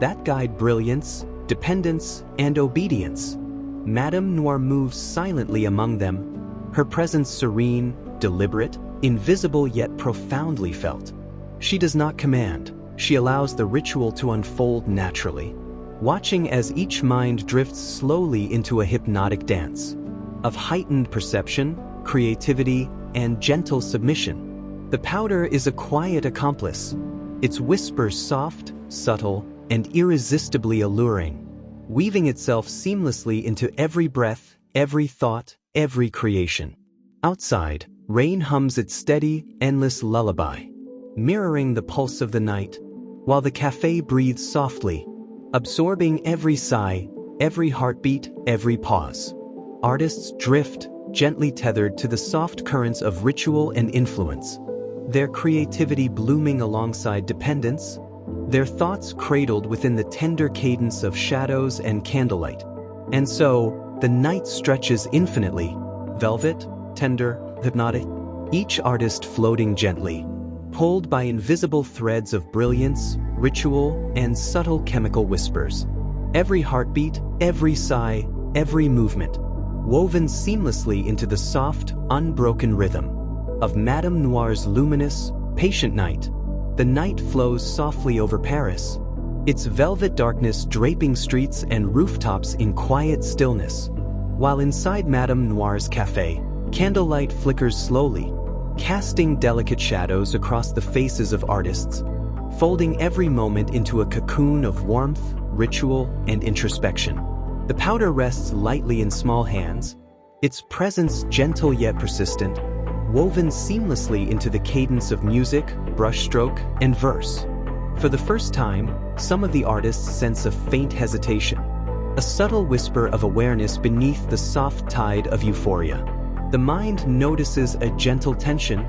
A: that guide brilliance, dependence, and obedience. Madame Noir moves silently among them, her presence serene, deliberate, invisible yet profoundly felt. She does not command, she allows the ritual to unfold naturally, watching as each mind drifts slowly into a hypnotic dance of heightened perception, creativity, and gentle submission. The powder is a quiet accomplice, its whisper soft, subtle, and irresistibly alluring, weaving itself seamlessly into every breath, every thought, every creation. Outside, rain hums its steady, endless lullaby, mirroring the pulse of the night, while the cafe breathes softly, absorbing every sigh, every heartbeat, every pause. Artists drift, gently tethered to the soft currents of ritual and influence. Their creativity blooming alongside dependence, their thoughts cradled within the tender cadence of shadows and candlelight. And so, the night stretches infinitely, velvet, tender, hypnotic, each artist floating gently, pulled by invisible threads of brilliance, ritual, and subtle chemical whispers. Every heartbeat, every sigh, every movement, woven seamlessly into the soft, unbroken rhythm of Madame Noir's luminous, patient night. The night flows softly over Paris, its velvet darkness draping streets and rooftops in quiet stillness. While inside Madame Noir's cafe, candlelight flickers slowly, casting delicate shadows across the faces of artists, folding every moment into a cocoon of warmth, ritual, and introspection. The powder rests lightly in small hands, its presence gentle yet persistent, woven seamlessly into the cadence of music, brushstroke, and verse. For the first time, some of the artists sense a faint hesitation, a subtle whisper of awareness beneath the soft tide of euphoria. The mind notices a gentle tension,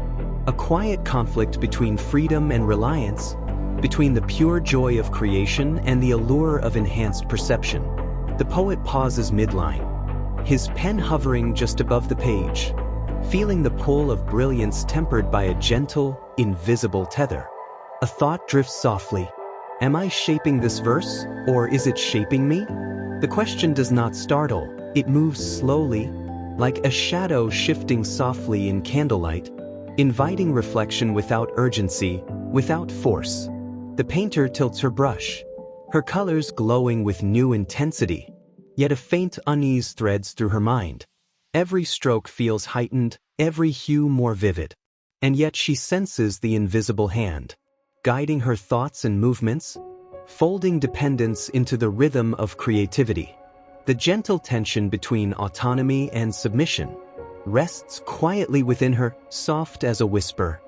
A: a quiet conflict between freedom and reliance, between the pure joy of creation and the allure of enhanced perception. The poet pauses midline, his pen hovering just above the page, feeling the pull of brilliance tempered by a gentle, invisible tether. A thought drifts softly. Am I shaping this verse, or is it shaping me? The question does not startle. It moves slowly, like a shadow shifting softly in candlelight, inviting reflection without urgency, without force. The painter tilts her brush, her colors glowing with new intensity, yet a faint unease threads through her mind. Every stroke feels heightened, every hue more vivid, and yet she senses the invisible hand, guiding her thoughts and movements, folding dependence into the rhythm of creativity. The gentle tension between autonomy and submission rests quietly within her, soft as a whisper,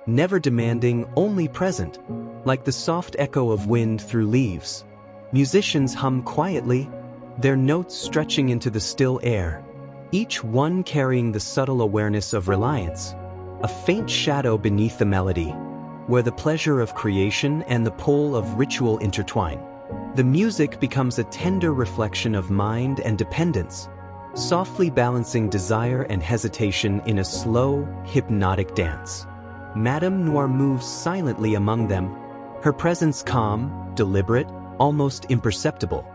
A: never demanding, only present, like the soft echo of wind through leaves. Musicians hum quietly, their notes stretching into the still air, each one carrying the subtle awareness of reliance, a faint shadow beneath the melody, where the pleasure of creation and the pull of ritual intertwine. The music becomes a tender reflection of mind and dependence, softly balancing desire and hesitation in a slow, hypnotic dance. Madame Noir moves silently among them, her presence calm, deliberate, almost imperceptible.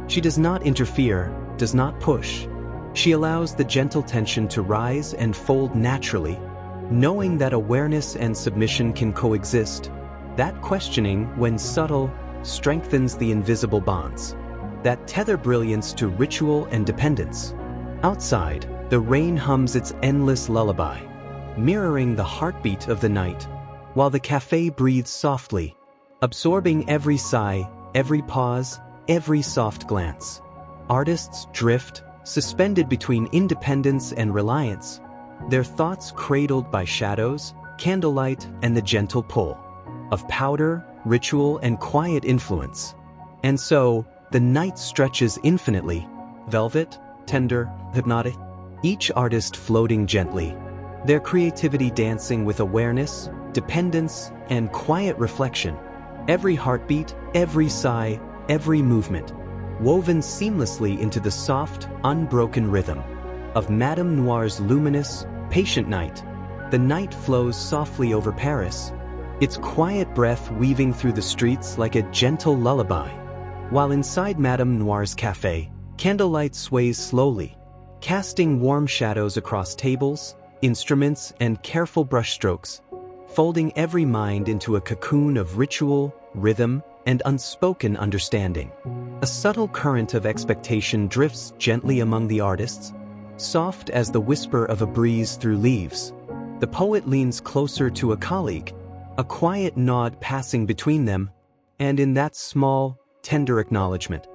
A: She does not interfere, does not push. She allows the gentle tension to rise and fold naturally, knowing that awareness and submission can coexist. That questioning, when subtle, strengthens the invisible bonds that tether brilliance to ritual and dependence. Outside, the rain hums its endless lullaby, mirroring the heartbeat of the night, while the cafe breathes softly, absorbing every sigh, every pause, every soft glance. Artists drift, suspended between independence and reliance, their thoughts cradled by shadows, candlelight, and the gentle pull of powder, ritual, and quiet influence. And so, the night stretches infinitely, velvet, tender, hypnotic, each artist floating gently, their creativity dancing with awareness, dependence, and quiet reflection. Every heartbeat, every sigh, every movement, woven seamlessly into the soft, unbroken rhythm of Madame Noir's luminous, patient night. The night flows softly over Paris, its quiet breath weaving through the streets like a gentle lullaby. While inside Madame Noir's cafe, candlelight sways slowly, casting warm shadows across tables, instruments, and careful brushstrokes, folding every mind into a cocoon of ritual, rhythm, and unspoken understanding. A subtle current of expectation drifts gently among the artists, soft as the whisper of a breeze through leaves. The poet leans closer to a colleague, a quiet nod passing between them, and in that small, tender acknowledgement,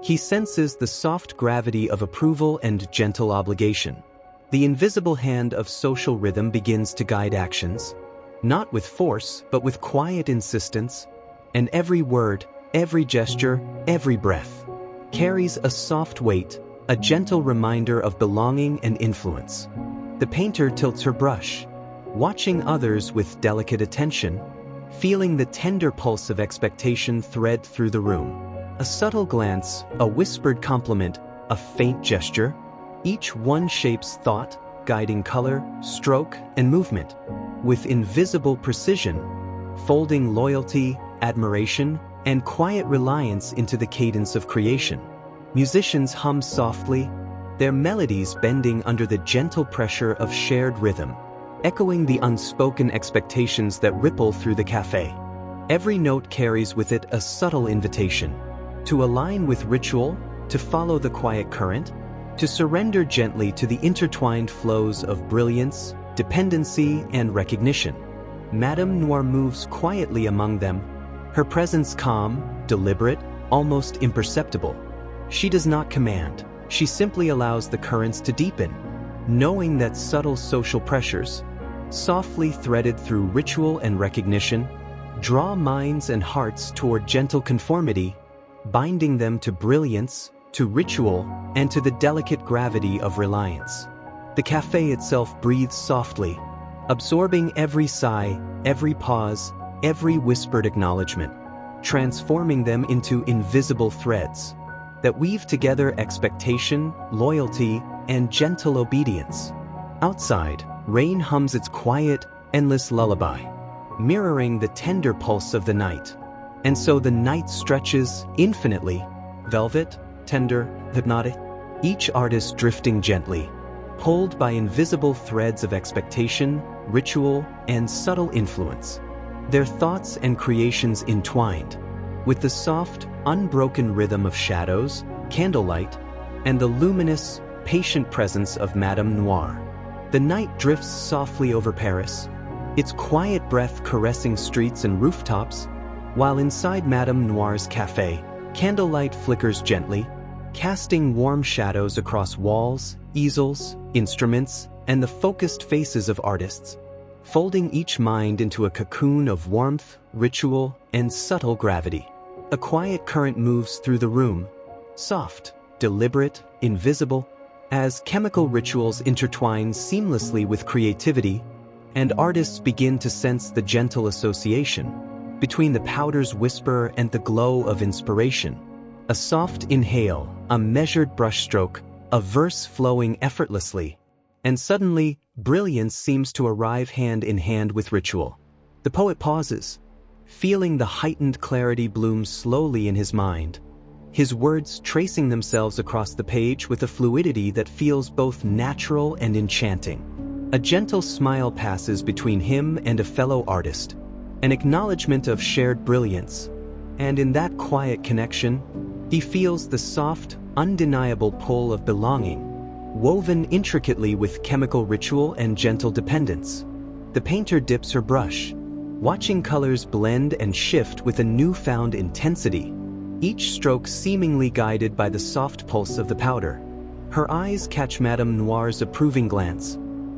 A: he senses the soft gravity of approval and gentle obligation. The invisible hand of social rhythm begins to guide actions, not with force, but with quiet insistence, and every word, every gesture, every breath carries a soft weight, a gentle reminder of belonging and influence. The painter tilts her brush, watching others with delicate attention, feeling the tender pulse of expectation thread through the room. A subtle glance, a whispered compliment, a faint gesture, each one shapes thought, guiding color, stroke, and movement. With invisible precision, folding loyalty, admiration, and quiet reliance into the cadence of creation. Musicians hum softly, their melodies bending under the gentle pressure of shared rhythm, echoing the unspoken expectations that ripple through the cafe. Every note carries with it a subtle invitation to align with ritual, to follow the quiet current, to surrender gently to the intertwined flows of brilliance, dependency, and recognition. Madame Noir moves quietly among them, her presence calm, deliberate, almost imperceptible. She does not command, she simply allows the currents to deepen, knowing that subtle social pressures, softly threaded through ritual and recognition, draw minds and hearts toward gentle conformity, binding them to brilliance, to ritual, and to the delicate gravity of reliance. The cafe itself breathes softly, absorbing every sigh, every pause, every whispered acknowledgement, transforming them into invisible threads that weave together expectation, loyalty, and gentle obedience. Outside, rain hums its quiet, endless lullaby, mirroring the tender pulse of the night. And so the night stretches infinitely, velvet, tender, hypnotic, each artist drifting gently, pulled by invisible threads of expectation, ritual, and subtle influence. Their thoughts and creations entwined, with the soft, unbroken rhythm of shadows, candlelight, and the luminous, patient presence of Madame Noir. The night drifts softly over Paris, its quiet breath caressing streets and rooftops, while inside Madame Noir's cafe, candlelight flickers gently, casting warm shadows across walls, easels, instruments, and the focused faces of artists, folding each mind into a cocoon of warmth, ritual, and subtle gravity. A quiet current moves through the room, soft, deliberate, invisible, as chemical rituals intertwine seamlessly with creativity, and artists begin to sense the gentle association between the powder's whisper and the glow of inspiration. A soft inhale, a measured brushstroke, a verse flowing effortlessly, and suddenly, brilliance seems to arrive hand in hand with ritual. The poet pauses, feeling the heightened clarity bloom slowly in his mind, his words tracing themselves across the page with a fluidity that feels both natural and enchanting. A gentle smile passes between him and a fellow artist, an acknowledgement of shared brilliance, and in that quiet connection, he feels the soft, undeniable pull of belonging, woven intricately with chemical ritual and gentle dependence. The painter dips her brush, watching colors blend and shift with a newfound intensity, each stroke seemingly guided by the soft pulse of the powder. Her eyes catch Madame Noir's approving glance,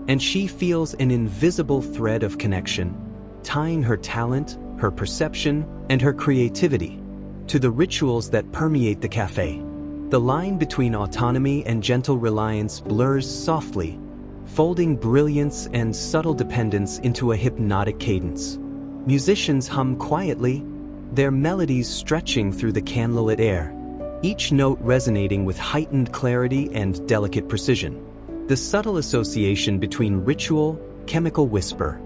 A: and she feels an invisible thread of connection, tying her talent, her perception, and her creativity to the rituals that permeate the cafe. The line between autonomy and gentle reliance blurs softly, folding brilliance and subtle dependence into a hypnotic cadence. Musicians hum quietly, their melodies stretching through the candlelit air, each note resonating with heightened clarity and delicate precision. The subtle association between ritual, chemical whisper,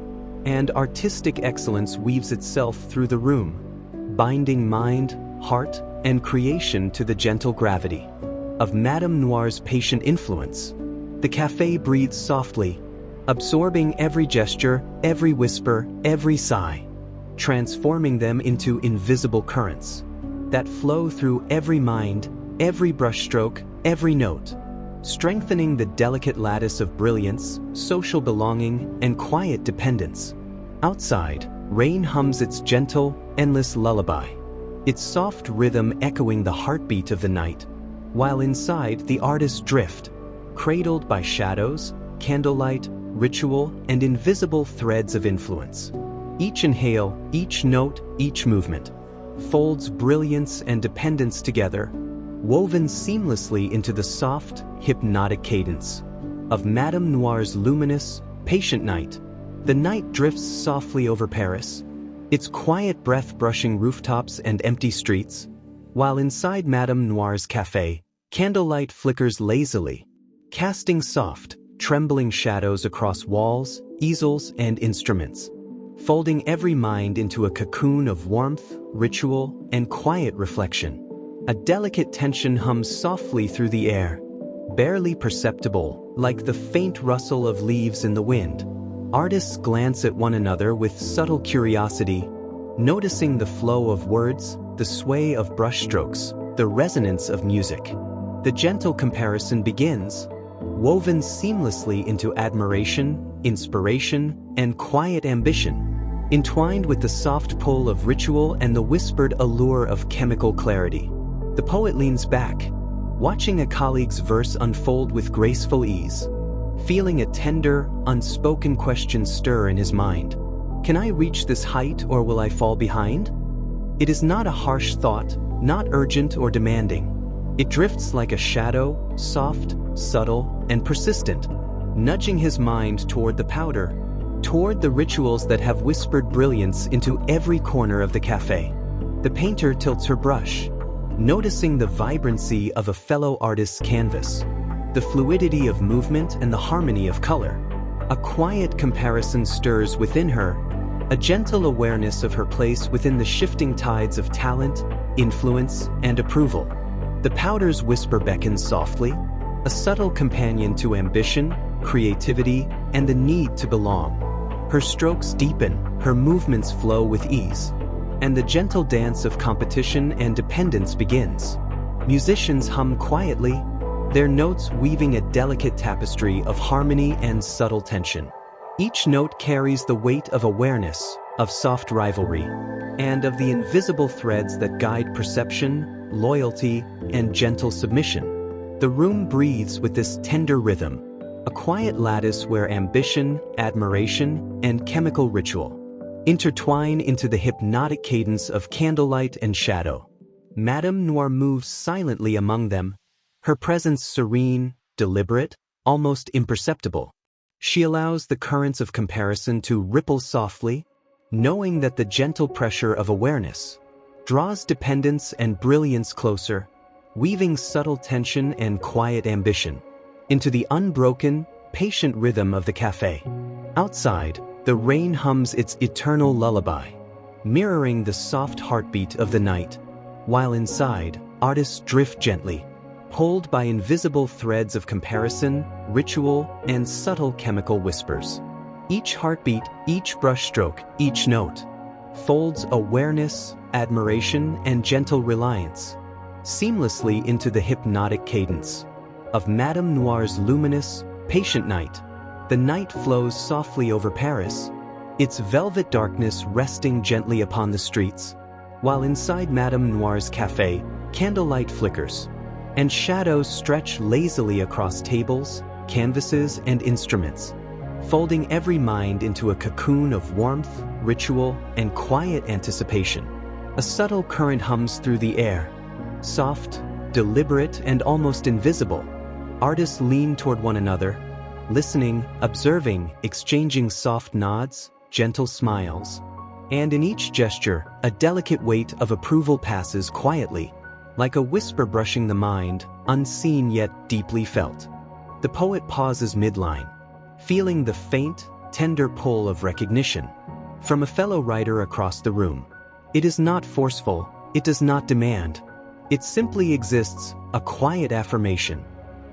A: and artistic excellence weaves itself through the room, binding mind, heart, and creation to the gentle gravity of Madame Noir's patient influence. The cafe breathes softly, absorbing every gesture, every whisper, every sigh, transforming them into invisible currents that flow through every mind, every brushstroke, every note, strengthening the delicate lattice of brilliance, social belonging, and quiet dependence. Outside, rain hums its gentle, endless lullaby, its soft rhythm echoing the heartbeat of the night, while inside the artists drift, cradled by shadows, candlelight, ritual, and invisible threads of influence. Each inhale, each note, each movement folds brilliance and dependence together, woven seamlessly into the soft, hypnotic cadence of Madame Noir's luminous, patient night. The night drifts softly over Paris, its quiet breath brushing rooftops and empty streets, while inside Madame Noir's café, candlelight flickers lazily, casting soft, trembling shadows across walls, easels, and instruments, folding every mind into a cocoon of warmth, ritual, and quiet reflection. A delicate tension hums softly through the air, barely perceptible, like the faint rustle of leaves in the wind. Artists glance at one another with subtle curiosity, noticing the flow of words, the sway of brushstrokes, the resonance of music. The gentle comparison begins, woven seamlessly into admiration, inspiration, and quiet ambition, entwined with the soft pull of ritual and the whispered allure of chemical clarity. The poet leans back, watching a colleague's verse unfold with graceful ease, feeling a tender, unspoken question stir in his mind. Can I reach this height or will I fall behind? It is not a harsh thought, not urgent or demanding. It drifts like a shadow, soft, subtle, and persistent, nudging his mind toward the powder, toward the rituals that have whispered brilliance into every corner of the cafe. The painter tilts her brush, noticing the vibrancy of a fellow artist's canvas, the fluidity of movement and the harmony of color. A quiet comparison stirs within her, a gentle awareness of her place within the shifting tides of talent, influence, and approval. The powder's whisper beckons softly, a subtle companion to ambition, creativity, and the need to belong. Her strokes deepen, her movements flow with ease, and the gentle dance of competition and dependence begins. Musicians hum quietly, their notes weaving a delicate tapestry of harmony and subtle tension. Each note carries the weight of awareness, of soft rivalry, and of the invisible threads that guide perception, loyalty, and gentle submission. The room breathes with this tender rhythm, a quiet lattice where ambition, admiration, and chemical ritual intertwine into the hypnotic cadence of candlelight and shadow. Madame Noir moves silently among them, her presence serene, deliberate, almost imperceptible. She allows the currents of comparison to ripple softly, knowing that the gentle pressure of awareness draws dependence and brilliance closer, weaving subtle tension and quiet ambition into the unbroken, patient rhythm of the cafe. Outside, the rain hums its eternal lullaby, mirroring the soft heartbeat of the night, while inside, artists drift gently, pulled by invisible threads of comparison, ritual, and subtle chemical whispers. Each heartbeat, each brushstroke, each note folds awareness, admiration, and gentle reliance seamlessly into the hypnotic cadence of Madame Noir's luminous, patient night. The night flows softly over Paris, its velvet darkness resting gently upon the streets, while inside Madame Noir's café, candlelight flickers, and shadows stretch lazily across tables, canvases, and instruments, folding every mind into a cocoon of warmth, ritual, and quiet anticipation. A subtle current hums through the air, soft, deliberate, and almost invisible. Artists lean toward one another, listening, observing, exchanging soft nods, gentle smiles, and in each gesture, a delicate weight of approval passes quietly, like a whisper brushing the mind, unseen yet deeply felt. The poet pauses midline, feeling the faint, tender pull of recognition from a fellow writer across the room. It is not forceful, it does not demand. It simply exists, a quiet affirmation.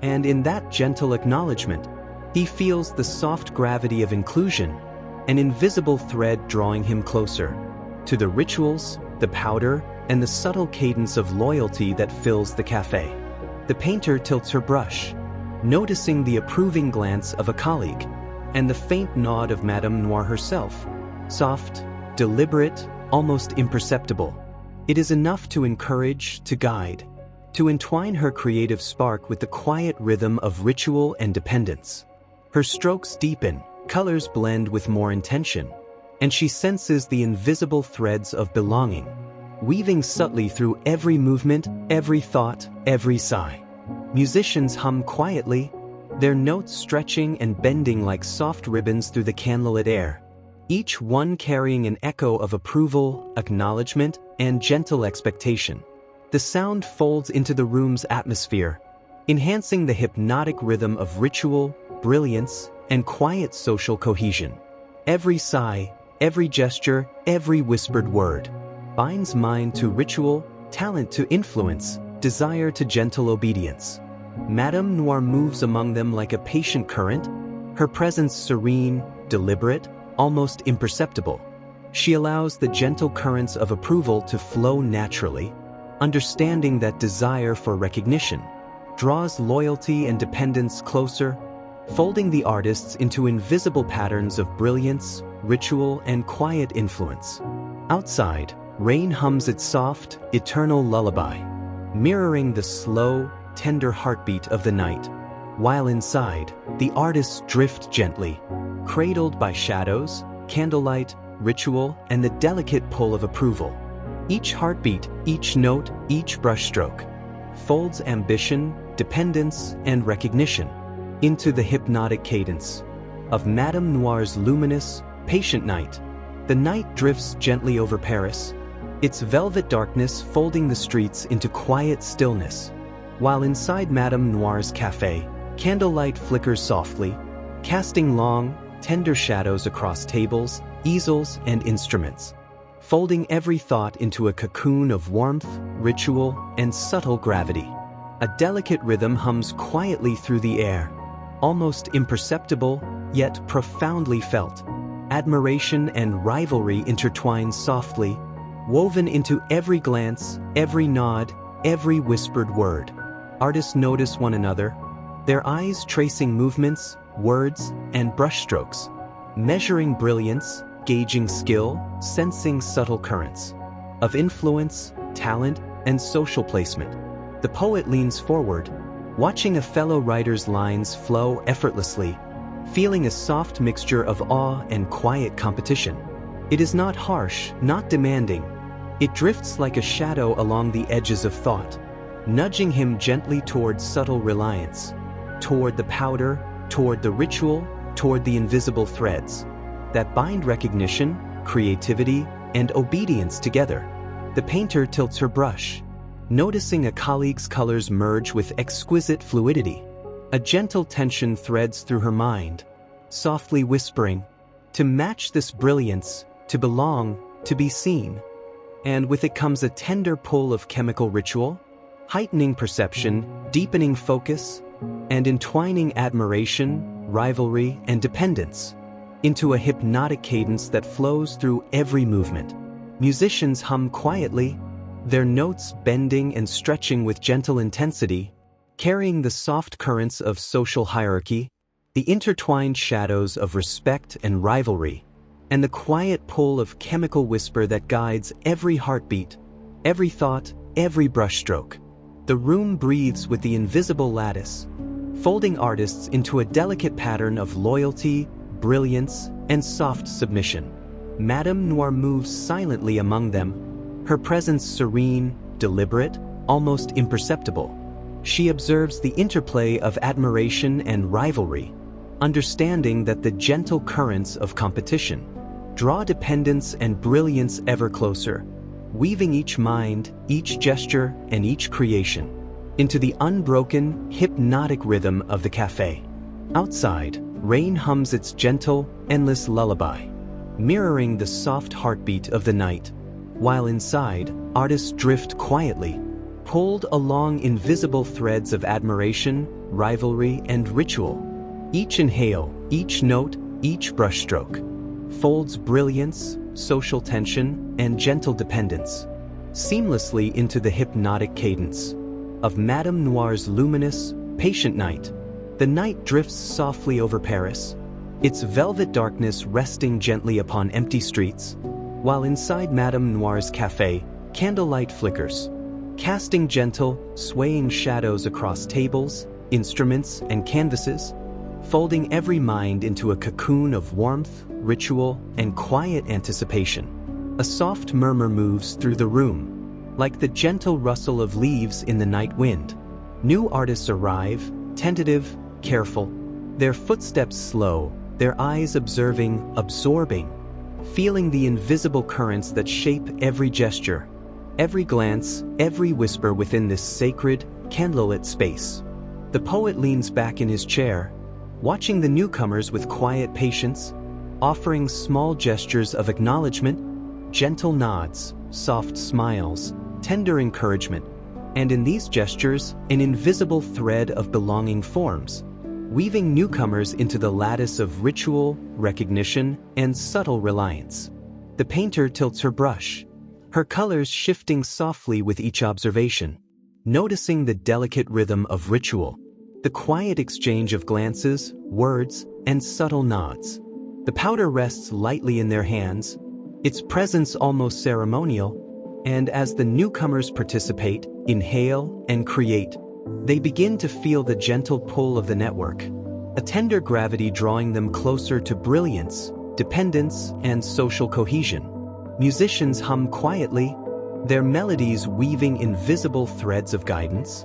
A: And in that gentle acknowledgement, he feels the soft gravity of inclusion, an invisible thread drawing him closer to the rituals, the powder, and the subtle cadence of loyalty that fills the cafe. The painter tilts her brush, noticing the approving glance of a colleague, and the faint nod of Madame Noir herself, soft, deliberate, almost imperceptible. It is enough to encourage, to guide, to entwine her creative spark with the quiet rhythm of ritual and dependence. Her strokes deepen, colors blend with more intention, and she senses the invisible threads of belonging, weaving subtly through every movement, every thought, every sigh. Musicians hum quietly, their notes stretching and bending like soft ribbons through the candlelit air, each one carrying an echo of approval, acknowledgement, and gentle expectation. The sound folds into the room's atmosphere, enhancing the hypnotic rhythm of ritual, brilliance, and quiet social cohesion. Every sigh, every gesture, every whispered word binds mind to ritual, talent to influence, desire to gentle obedience. Madame Noir moves among them like a patient current, her presence serene, deliberate, almost imperceptible. She allows the gentle currents of approval to flow naturally, understanding that desire for recognition draws loyalty and dependence closer, folding the artists into invisible patterns of brilliance, ritual, and quiet influence. Outside, rain hums its soft, eternal lullaby, mirroring the slow, tender heartbeat of the night, while inside, the artists drift gently, cradled by shadows, candlelight, ritual, and the delicate pull of approval. Each heartbeat, each note, each brushstroke folds ambition, dependence, and recognition into the hypnotic cadence of Madame Noir's luminous, patient night. The night drifts gently over Paris, its velvet darkness folding the streets into quiet stillness, while inside Madame Noir's café, candlelight flickers softly, casting long, tender shadows across tables, easels, and instruments, folding every thought into a cocoon of warmth, ritual, and subtle gravity. A delicate rhythm hums quietly through the air, almost imperceptible, yet profoundly felt. Admiration and rivalry intertwine softly, woven into every glance, every nod, every whispered word. Artists notice one another, their eyes tracing movements, words, and brushstrokes, measuring brilliance, gauging skill, sensing subtle currents of influence, talent, and social placement. The poet leans forward, watching a fellow writer's lines flow effortlessly, feeling a soft mixture of awe and quiet competition. It is not harsh, not demanding. It drifts like a shadow along the edges of thought, nudging him gently toward subtle reliance, toward the powder, toward the ritual, toward the invisible threads that bind recognition, creativity, and obedience together. The painter tilts her brush, noticing a colleague's colors merge with exquisite fluidity. A gentle tension threads through her mind, softly whispering, to match this brilliance, to belong, to be seen. And with it comes a tender pull of chemical ritual, heightening perception, deepening focus, and entwining admiration, rivalry, and dependence into a hypnotic cadence that flows through every movement. Musicians hum quietly, their notes bending and stretching with gentle intensity, carrying the soft currents of social hierarchy, the intertwined shadows of respect and rivalry, and the quiet pull of chemical whisper that guides every heartbeat, every thought, every brushstroke. The room breathes with the invisible lattice, folding artists into a delicate pattern of loyalty, brilliance, and soft submission. Madame Noir moves silently among them, her presence serene, deliberate, almost imperceptible. She observes the interplay of admiration and rivalry, understanding that the gentle currents of competition draw dependence and brilliance ever closer, weaving each mind, each gesture, and each creation into the unbroken, hypnotic rhythm of the café. Outside, rain hums its gentle, endless lullaby, mirroring the soft heartbeat of the night, while inside, artists drift quietly, pulled along invisible threads of admiration, rivalry, and ritual. Each inhale, each note, each brushstroke folds brilliance, social tension, and gentle dependence seamlessly into the hypnotic cadence of Madame Noir's luminous, patient night. The night drifts softly over Paris, its velvet darkness resting gently upon empty streets, while inside Madame Noir's café, candlelight flickers, casting gentle, swaying shadows across tables, instruments, and canvases, folding every mind into a cocoon of warmth, ritual, and quiet anticipation. A soft murmur moves through the room, like the gentle rustle of leaves in the night wind. New artists arrive, tentative, careful, their footsteps slow, their eyes observing, absorbing, feeling the invisible currents that shape every gesture, every glance, every whisper within this sacred, candlelit space. The poet leans back in his chair, watching the newcomers with quiet patience, offering small gestures of acknowledgement, gentle nods, soft smiles, tender encouragement, and in these gestures, an invisible thread of belonging forms, weaving newcomers into the lattice of ritual, recognition, and subtle reliance. The painter tilts her brush, her colors shifting softly with each observation, noticing the delicate rhythm of ritual, the quiet exchange of glances, words, and subtle nods. The powder rests lightly in their hands, its presence almost ceremonial, and as the newcomers participate, inhale, and create, they begin to feel the gentle pull of the network, a tender gravity drawing them closer to brilliance, dependence, and social cohesion. Musicians hum quietly, their melodies weaving invisible threads of guidance,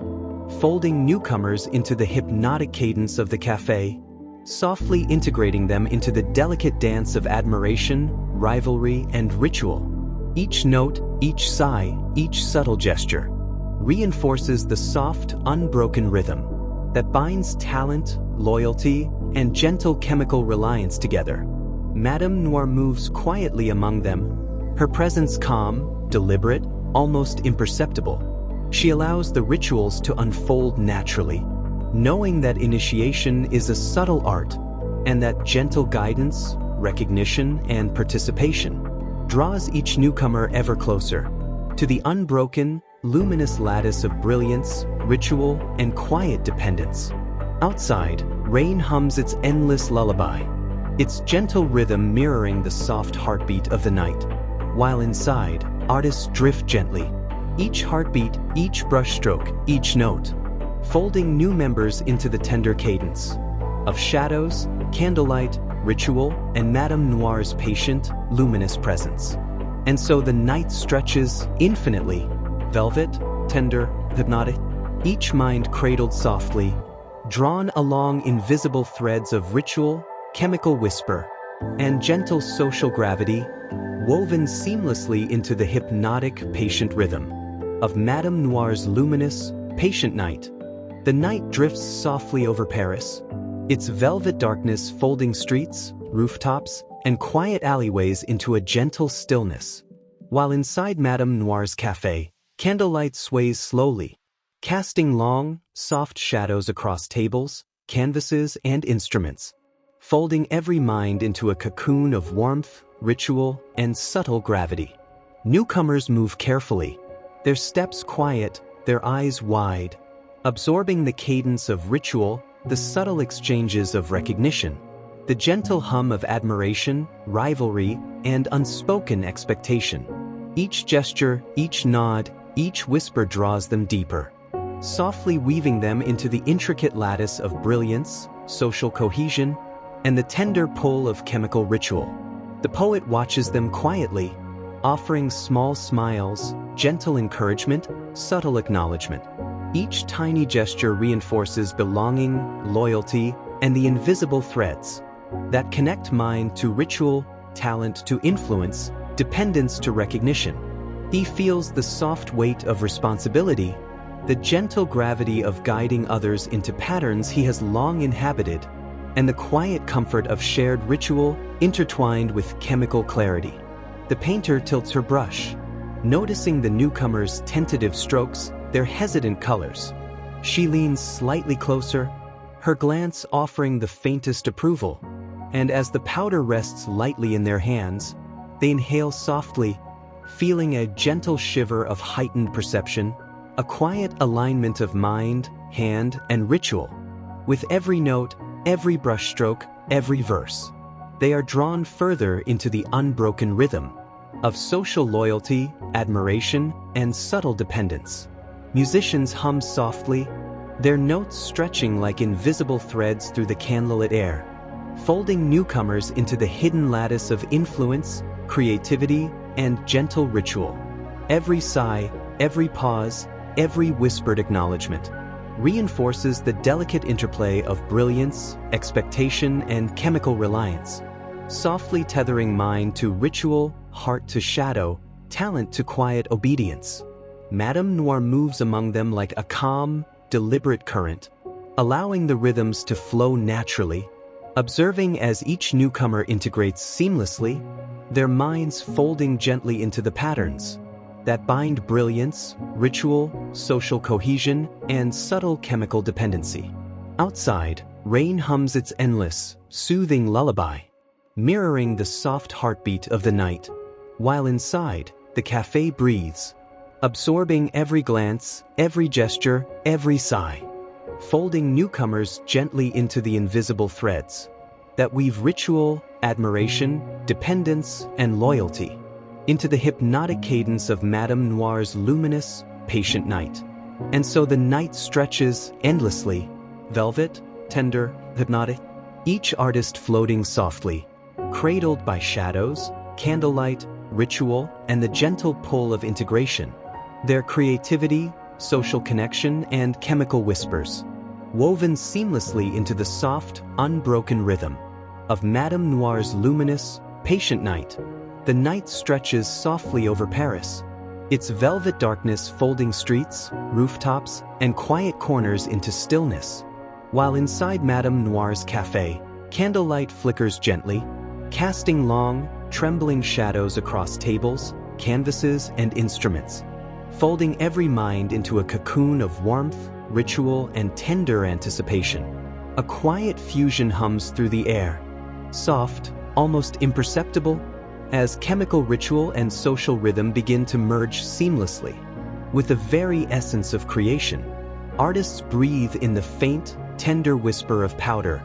A: folding newcomers into the hypnotic cadence of the café, softly integrating them into the delicate dance of admiration, rivalry, and ritual. Each note, each sigh, each subtle gesture reinforces the soft, unbroken rhythm that binds talent, loyalty, and gentle chemical reliance together. Madame Noir moves quietly among them, her presence calm, deliberate, almost imperceptible. She allows the rituals to unfold naturally, knowing that initiation is a subtle art and that gentle guidance, recognition, and participation draws each newcomer ever closer to the unbroken, luminous lattice of brilliance, ritual, and quiet dependence. Outside, rain hums its endless lullaby, its gentle rhythm mirroring the soft heartbeat of the night, while inside, artists drift gently, each heartbeat, each brushstroke, each note, folding new members into the tender cadence of shadows, candlelight, ritual, and Madame Noir's patient, luminous presence. And so the night stretches infinitely, velvet, tender, hypnotic, each mind cradled softly, drawn along invisible threads of ritual, chemical whisper, and gentle social gravity, woven seamlessly into the hypnotic, patient rhythm of Madame Noir's luminous, patient night. The night drifts softly over Paris, its velvet darkness folding streets, rooftops, and quiet alleyways into a gentle stillness. While inside Madame Noir's café, candlelight sways slowly, casting long, soft shadows across tables, canvases, and instruments, folding every mind into a cocoon of warmth, ritual, and subtle gravity. Newcomers move carefully, their steps quiet, their eyes wide, absorbing the cadence of ritual, the subtle exchanges of recognition, the gentle hum of admiration, rivalry, and unspoken expectation. Each gesture, each nod, each whisper draws them deeper, softly weaving them into the intricate lattice of brilliance, social cohesion, and the tender pull of chemical ritual. The poet watches them quietly, offering small smiles, gentle encouragement, subtle acknowledgement. Each tiny gesture reinforces belonging, loyalty, and the invisible threads that connect mind to ritual, talent to influence, dependence to recognition. He feels the soft weight of responsibility, the gentle gravity of guiding others into patterns he has long inhabited, and the quiet comfort of shared ritual intertwined with chemical clarity. The painter tilts her brush, noticing the newcomers' tentative strokes, their hesitant colors. She leans slightly closer, her glance offering the faintest approval, and as the powder rests lightly in their hands, they inhale softly, feeling a gentle shiver of heightened perception, a quiet alignment of mind, hand, and ritual. With every note, every brushstroke, every verse, they are drawn further into the unbroken rhythm of social loyalty, admiration, and subtle dependence. Musicians hum softly, their notes stretching like invisible threads through the candlelit air, folding newcomers into the hidden lattice of influence, creativity, and gentle ritual. Every sigh, every pause, every whispered acknowledgement reinforces the delicate interplay of brilliance, expectation, and chemical reliance, softly tethering mind to ritual, heart to shadow, talent to quiet obedience. Madame Noir moves among them like a calm, deliberate current, allowing the rhythms to flow naturally, observing as each newcomer integrates seamlessly, their minds folding gently into the patterns that bind brilliance, ritual, social cohesion, and subtle chemical dependency. Outside, rain hums its endless, soothing lullaby, mirroring the soft heartbeat of the night, while inside, the cafe breathes, absorbing every glance, every gesture, every sigh, folding newcomers gently into the invisible threads that weave ritual, admiration, dependence, and loyalty into the hypnotic cadence of Madame Noir's luminous, patient night. And so the night stretches endlessly, velvet, tender, hypnotic, each artist floating softly, cradled by shadows, candlelight, ritual, and the gentle pull of integration. Their creativity, social connection, and chemical whispers, woven seamlessly into the soft, unbroken rhythm of Madame Noir's luminous, patient night. The night stretches softly over Paris, its velvet darkness folding streets, rooftops, and quiet corners into stillness, while inside Madame Noir's cafe, candlelight flickers gently, casting long, trembling shadows across tables, canvases, and instruments, folding every mind into a cocoon of warmth, ritual, and tender anticipation. A quiet fusion hums through the air, soft, almost imperceptible, as chemical ritual and social rhythm begin to merge seamlessly. With the very essence of creation, artists breathe in the faint, tender whisper of powder,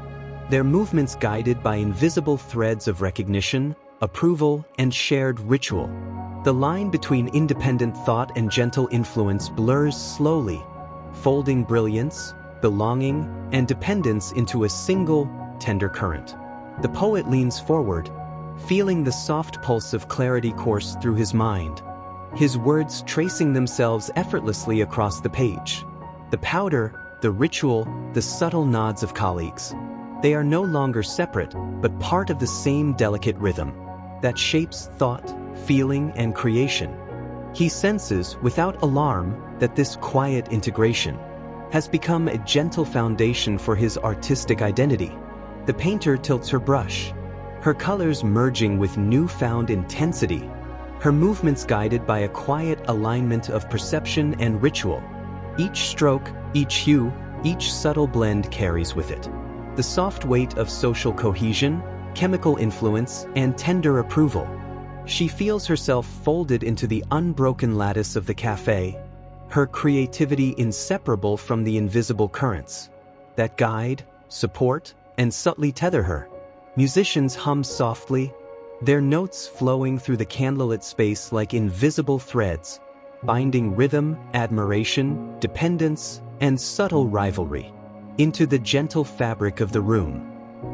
A: their movements guided by invisible threads of recognition, approval, and shared ritual. The line between independent thought and gentle influence blurs slowly, folding brilliance, belonging, and dependence into a single, tender current. The poet leans forward, feeling the soft pulse of clarity course through his mind, his words tracing themselves effortlessly across the page. The powder, the ritual, the subtle nods of colleagues. They are no longer separate, but part of the same delicate rhythm that shapes thought, feeling, and creation. He senses, without alarm, that this quiet integration has become a gentle foundation for his artistic identity. The painter tilts her brush, her colors merging with newfound intensity, her movements guided by a quiet alignment of perception and ritual. Each stroke, each hue, each subtle blend carries with it the soft weight of social cohesion, chemical influence, and tender approval. She feels herself folded into the unbroken lattice of the cafe, her creativity inseparable from the invisible currents that guide, support, and subtly tether her. Musicians hum softly, their notes flowing through the candlelit space like invisible threads, binding rhythm, admiration, dependence, and subtle rivalry into the gentle fabric of the room.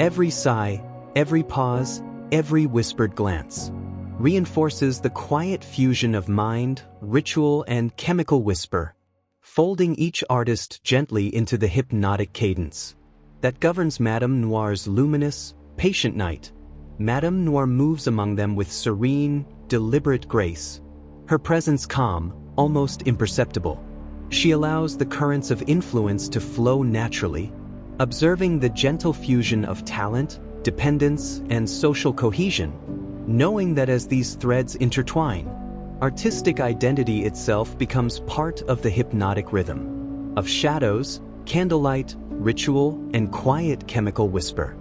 A: Every sigh, every pause, every whispered glance reinforces the quiet fusion of mind, ritual, and chemical whisper, folding each artist gently into the hypnotic cadence that governs Madame Noir's luminous, patient night. Madame Noir moves among them with serene, deliberate grace, her presence calm, almost imperceptible. She allows the currents of influence to flow naturally, observing the gentle fusion of talent, dependence, and social cohesion, knowing that as these threads intertwine, artistic identity itself becomes part of the hypnotic rhythm of shadows, candlelight, ritual, and quiet chemical whisper.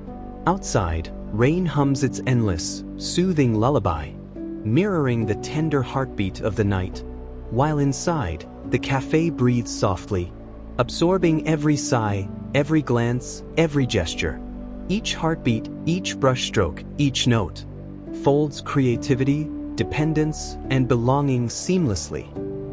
A: Outside, rain hums its endless, soothing lullaby, mirroring the tender heartbeat of the night, while inside, the cafe breathes softly, absorbing every sigh, every glance, every gesture. Each heartbeat, each brushstroke, each note folds creativity, dependence, and belonging seamlessly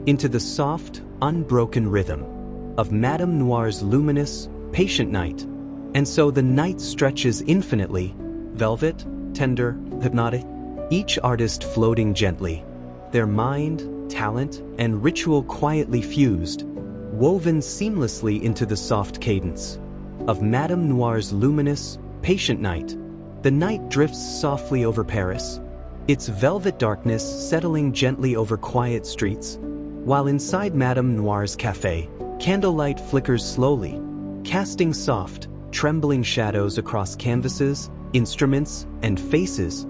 A: into the soft, unbroken rhythm of Madame Noir's luminous, patient night. And so the night stretches infinitely, velvet, tender, hypnotic, each artist floating gently, their mind, talent, and ritual quietly fused, woven seamlessly into the soft cadence of Madame Noir's luminous, patient night. The night drifts softly over Paris, its velvet darkness settling gently over quiet streets, while inside Madame Noir's café, candlelight flickers slowly, casting soft, trembling shadows across canvases, instruments, and faces,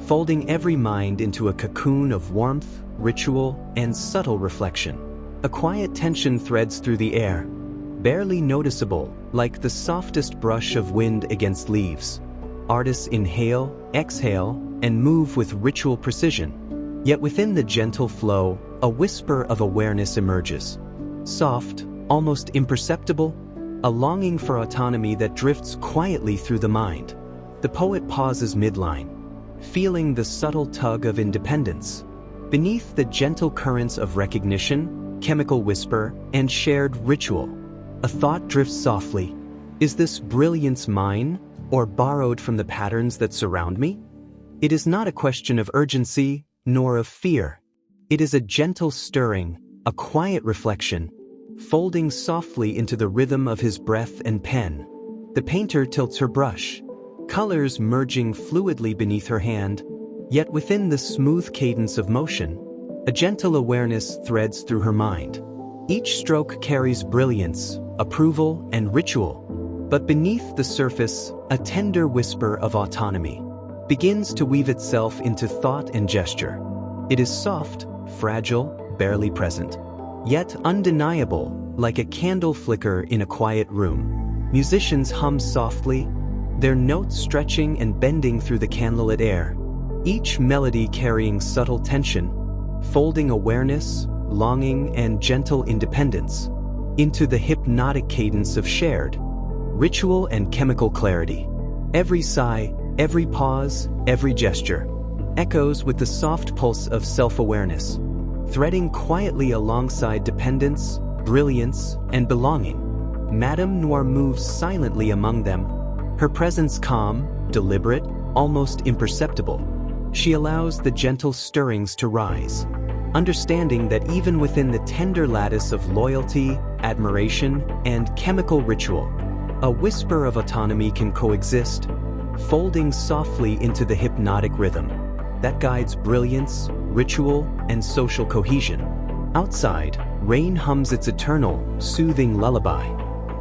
A: folding every mind into a cocoon of warmth, ritual, and subtle reflection. A quiet tension threads through the air, barely noticeable, like the softest brush of wind against leaves. Artists inhale, exhale, and move with ritual precision. Yet within the gentle flow, a whisper of awareness emerges. Soft, almost imperceptible, a longing for autonomy that drifts quietly through the mind. The poet pauses midline, feeling the subtle tug of independence. Beneath the gentle currents of recognition, chemical whisper, and shared ritual, a thought drifts softly. Is this brilliance mine, or borrowed from the patterns that surround me? It is not a question of urgency, nor of fear. It is a gentle stirring, a quiet reflection, folding softly into the rhythm of his breath and pen. The painter tilts her brush, colors merging fluidly beneath her hand, yet within the smooth cadence of motion, a gentle awareness threads through her mind. Each stroke carries brilliance, approval, and ritual, but beneath the surface, a tender whisper of autonomy begins to weave itself into thought and gesture. It is soft, fragile, barely present, yet undeniable, like a candle flicker in a quiet room. Musicians hum softly, their notes stretching and bending through the candlelit air, each melody carrying subtle tension, folding awareness, longing, and gentle independence into the hypnotic cadence of shared ritual and chemical clarity. Every sigh, every pause, every gesture echoes with the soft pulse of self-awareness, threading quietly alongside dependence, brilliance, and belonging. Madame Noir moves silently among them, her presence calm, deliberate, almost imperceptible. She allows the gentle stirrings to rise, understanding that even within the tender lattice of loyalty, admiration, and chemical ritual, a whisper of autonomy can coexist, folding softly into the hypnotic rhythm that guides brilliance, ritual, and social cohesion. Outside, rain hums its eternal, soothing lullaby,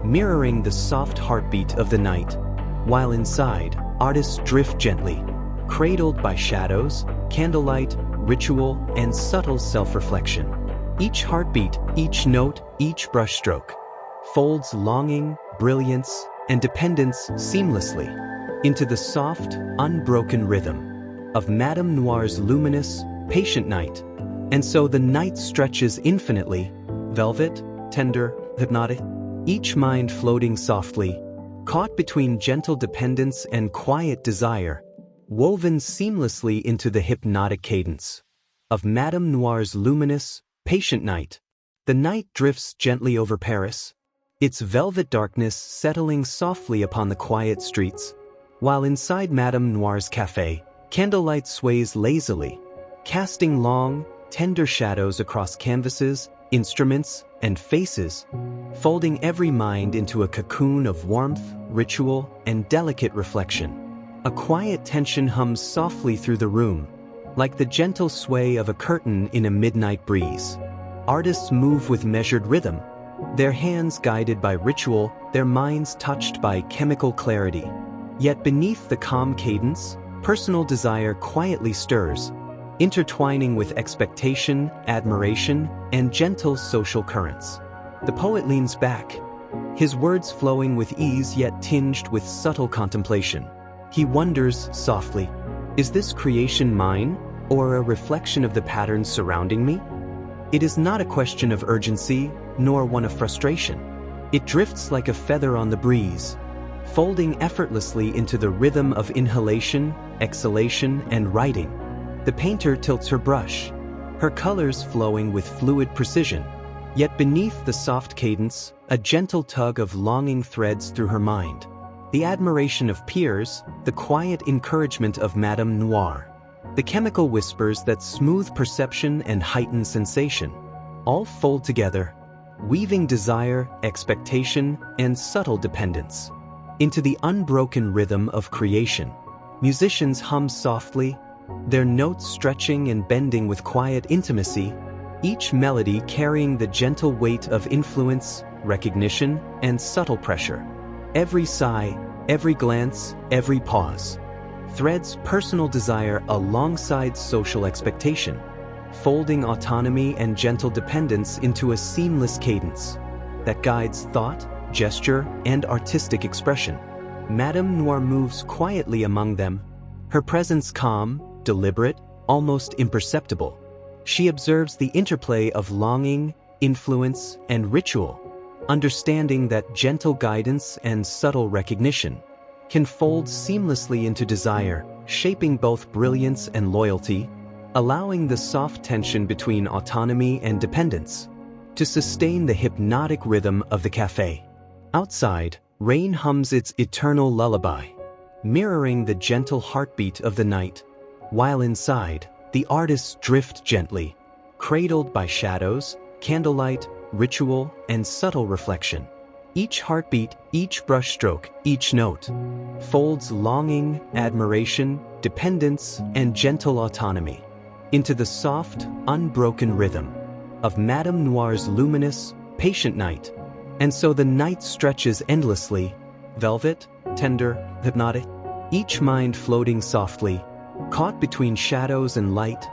A: mirroring the soft heartbeat of the night, while inside, artists drift gently, cradled by shadows, candlelight, ritual, and subtle self-reflection. Each heartbeat, each note, each brushstroke folds longing, brilliance, and dependence seamlessly into the soft, unbroken rhythm of Madame Noir's luminous, patient night. And so the night stretches infinitely, velvet, tender, hypnotic, each mind floating softly, caught between gentle dependence and quiet desire, woven seamlessly into the hypnotic cadence of Madame Noir's luminous, patient night. The night drifts gently over Paris, its velvet darkness settling softly upon the quiet streets, while inside Madame Noir's café, candlelight sways lazily, casting long, tender shadows across canvases, instruments, and faces, folding every mind into a cocoon of warmth, ritual, and delicate reflection. A quiet tension hums softly through the room, like the gentle sway of a curtain in a midnight breeze. Artists move with measured rhythm, their hands guided by ritual, their minds touched by chemical clarity. Yet beneath the calm cadence, personal desire quietly stirs, intertwining with expectation, admiration, and gentle social currents. The poet leans back, his words flowing with ease yet tinged with subtle contemplation. He wonders softly, is this creation mine, or a reflection of the patterns surrounding me? It is not a question of urgency, nor one of frustration. It drifts like a feather on the breeze, folding effortlessly into the rhythm of inhalation, exhalation, and writing. The painter tilts her brush, her colors flowing with fluid precision. Yet beneath the soft cadence, a gentle tug of longing threads through her mind. The admiration of peers, the quiet encouragement of Madame Noir. The chemical whispers that smooth perception and heighten sensation, all fold together, weaving desire, expectation, and subtle dependence into the unbroken rhythm of creation. Musicians hum softly, their notes stretching and bending with quiet intimacy, each melody carrying the gentle weight of influence, recognition, and subtle pressure. Every sigh, every glance, every pause threads personal desire alongside social expectation, folding autonomy and gentle dependence into a seamless cadence that guides thought, gesture, and artistic expression. Madame Noir moves quietly among them, her presence calm, deliberate, almost imperceptible. She observes the interplay of longing, influence, and ritual, understanding that gentle guidance and subtle recognition can fold seamlessly into desire, shaping both brilliance and loyalty, allowing the soft tension between autonomy and dependence to sustain the hypnotic rhythm of the cafe. Outside, rain hums its eternal lullaby, mirroring the gentle heartbeat of the night, while inside, the artists drift gently, cradled by shadows, candlelight, ritual, and subtle reflection. Each heartbeat, each brushstroke, each note folds longing, admiration, dependence, and gentle autonomy into the soft, unbroken rhythm of Madame Noir's luminous, patient night. And so the night stretches endlessly, velvet, tender, hypnotic, each mind floating softly, caught between shadows and light,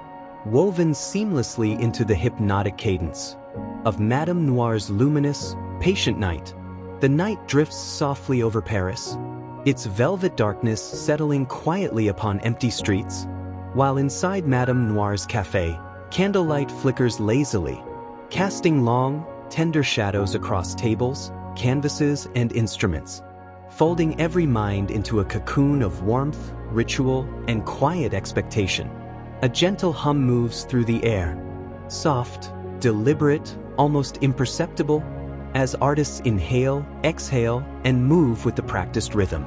A: woven seamlessly into the hypnotic cadence of Madame Noir's luminous, patient night. The night drifts softly over Paris, its velvet darkness settling quietly upon empty streets, while inside Madame Noir's cafe, candlelight flickers lazily, casting long, tender shadows across tables, canvases, and instruments, folding every mind into a cocoon of warmth, ritual, and quiet expectation. A gentle hum moves through the air, soft, deliberate, almost imperceptible, as artists inhale, exhale, and move with the practiced rhythm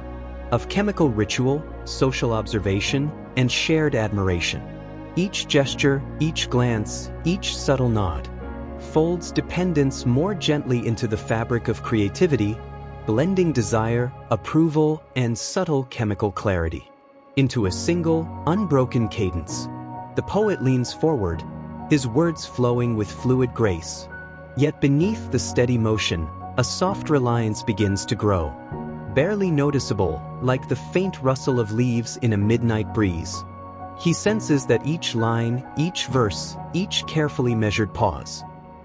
A: of chemical ritual, social observation, and shared admiration. Each gesture, each glance, each subtle nod folds dependence more gently into the fabric of creativity, blending desire, approval, and subtle chemical clarity into a single, unbroken cadence. The poet leans forward, his words flowing with fluid grace. Yet beneath the steady motion, a soft reliance begins to grow, barely noticeable, like the faint rustle of leaves in a midnight breeze. He senses that each line, each verse, each carefully measured pause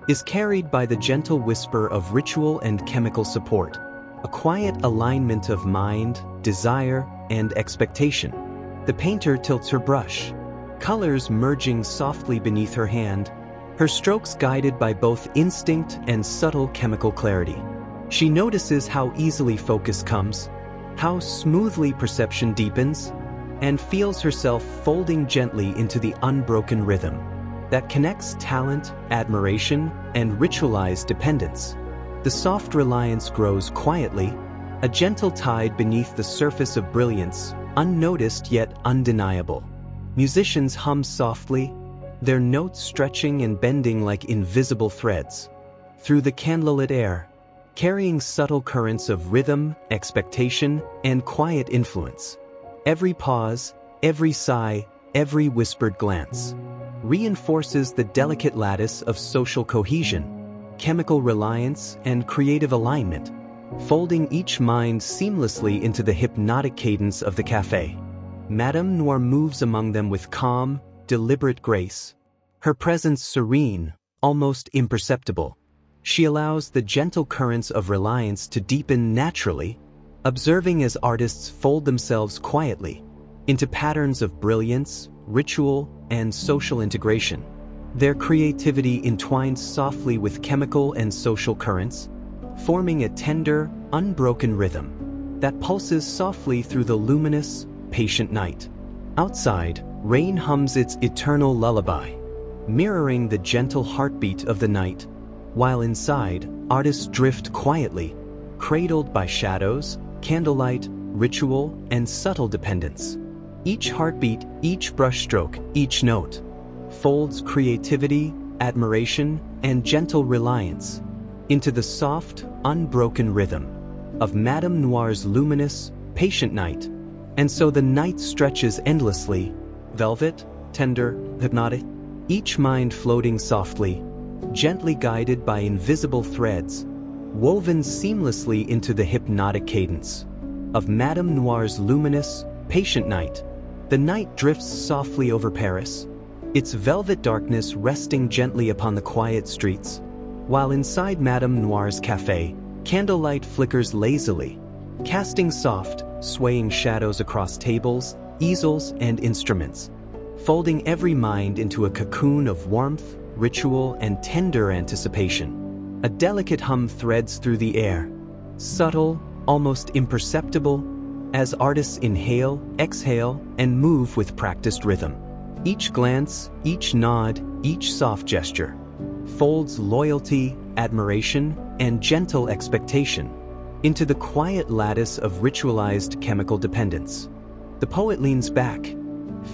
A: is carried by the gentle whisper of ritual and chemical support, a quiet alignment of mind, desire, and expectation. The painter tilts her brush, colors merging softly beneath her hand, her strokes guided by both instinct and subtle chemical clarity. She notices how easily focus comes, how smoothly perception deepens, and feels herself folding gently into the unbroken rhythm that connects talent, admiration, and ritualized dependence. The soft reliance grows quietly, a gentle tide beneath the surface of brilliance, unnoticed yet undeniable. Musicians hum softly, their notes stretching and bending like invisible threads through the candlelit air, carrying subtle currents of rhythm, expectation, and quiet influence. Every pause, every sigh, every whispered glance reinforces the delicate lattice of social cohesion, chemical reliance, and creative alignment, folding each mind seamlessly into the hypnotic cadence of the cafe. Madame Noir moves among them with calm, deliberate grace, her presence serene, almost imperceptible. She allows the gentle currents of reliance to deepen naturally, observing as artists fold themselves quietly into patterns of brilliance, ritual, and social integration. Their creativity entwines softly with chemical and social currents, forming a tender, unbroken rhythm that pulses softly through the luminous, patient night. Outside, rain hums its eternal lullaby, mirroring the gentle heartbeat of the night, while inside, artists drift quietly, cradled by shadows, candlelight, ritual, and subtle dependence. Each heartbeat, each brushstroke, each note folds creativity, admiration, and gentle reliance into the soft, unbroken rhythm of Madame Noir's luminous, patient night. And so the night stretches endlessly, velvet, tender, hypnotic, each mind floating softly, gently guided by invisible threads, woven seamlessly into the hypnotic cadence of Madame Noir's luminous, patient night. The night drifts softly over Paris, its velvet darkness resting gently upon the quiet streets, while inside Madame Noir's café, candlelight flickers lazily, casting soft, swaying shadows across tables, easels, and instruments, folding every mind into a cocoon of warmth, ritual, and tender anticipation. A delicate hum threads through the air, subtle, almost imperceptible, as artists inhale, exhale, and move with practiced rhythm. Each glance, each nod, each soft gesture folds loyalty, admiration, and gentle expectation into the quiet lattice of ritualized chemical dependence. The poet leans back,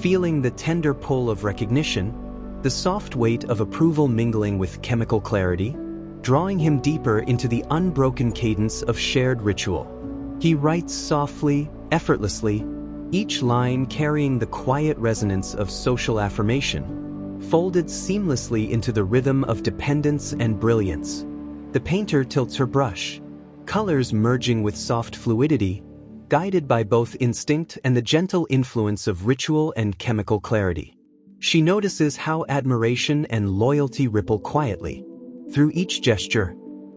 A: feeling the tender pull of recognition, the soft weight of approval mingling with chemical clarity, drawing him deeper into the unbroken cadence of shared ritual. He writes softly, effortlessly, each line carrying the quiet resonance of social affirmation, folded seamlessly into the rhythm of dependence and brilliance. The painter tilts her brush, colors merging with soft fluidity, guided by both instinct and the gentle influence of ritual and chemical clarity. She notices how admiration and loyalty ripple quietly through each gesture,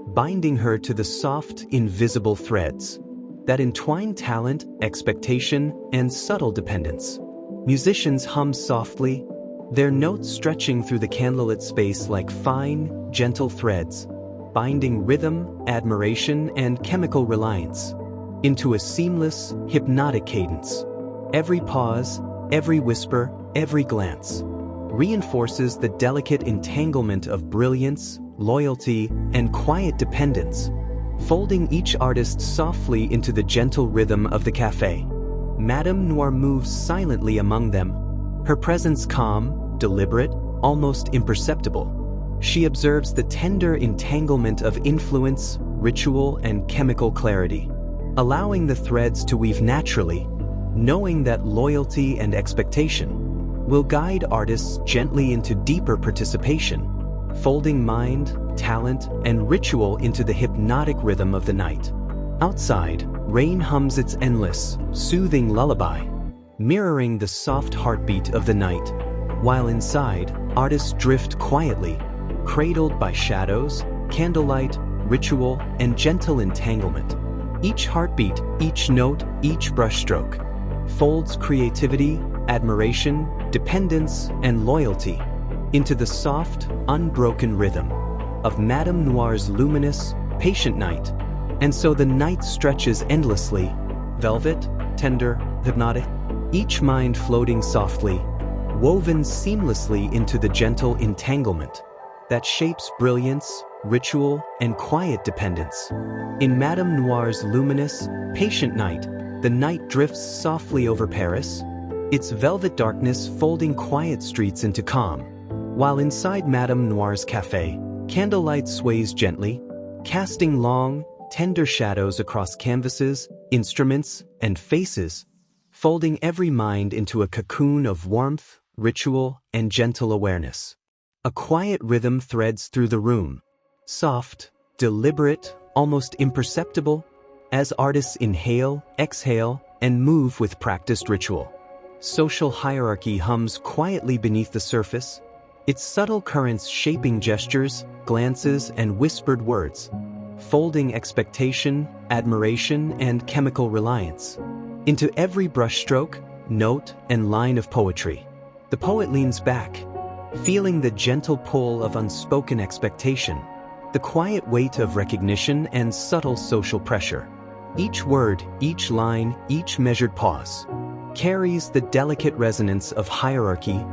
A: binding her to the soft, invisible threads that entwine talent, expectation, and subtle dependence. Musicians hum softly, their notes stretching through the candlelit space like fine, gentle threads, binding rhythm, admiration, and chemical reliance into a seamless, hypnotic cadence. Every pause, every whisper, every glance reinforces the delicate entanglement of brilliance, loyalty, and quiet dependence, folding each artist softly into the gentle rhythm of the café. Madame Noir moves silently among them, her presence calm, deliberate, almost imperceptible. She observes the tender entanglement of influence, ritual, and chemical clarity, allowing the threads to weave naturally, knowing that loyalty and expectation will guide artists gently into deeper participation, folding mind, talent, and ritual into the hypnotic rhythm of the night. Outside, rain hums its endless, soothing lullaby, mirroring the soft heartbeat of the night, while inside, artists drift quietly, cradled by shadows, candlelight, ritual, and gentle entanglement. Each heartbeat, each note, each brushstroke folds creativity, admiration, dependence, and loyalty into the soft, unbroken rhythm of Madame Noir's luminous, patient night. And so the night stretches endlessly, velvet, tender, hypnotic, each mind floating softly, woven seamlessly into the gentle entanglement that shapes brilliance, ritual, and quiet dependence. In Madame Noir's luminous, patient night, the night drifts softly over Paris, its velvet darkness folding quiet streets into calm, while inside Madame Noir's café, candlelight sways gently, casting long, tender shadows across canvases, instruments, and faces, folding every mind into a cocoon of warmth, ritual, and gentle awareness. A quiet rhythm threads through the room, soft, deliberate, almost imperceptible, as artists inhale, exhale, and move with practiced ritual. Social hierarchy hums quietly beneath the surface, its subtle currents shaping gestures, glances, and whispered words, folding expectation, admiration, and chemical reliance into every brushstroke, note, and line of poetry. The poet leans back, feeling the gentle pull of unspoken expectation, the quiet weight of recognition, and subtle social pressure. Each word, each line, each measured pause carries the delicate resonance of hierarchy,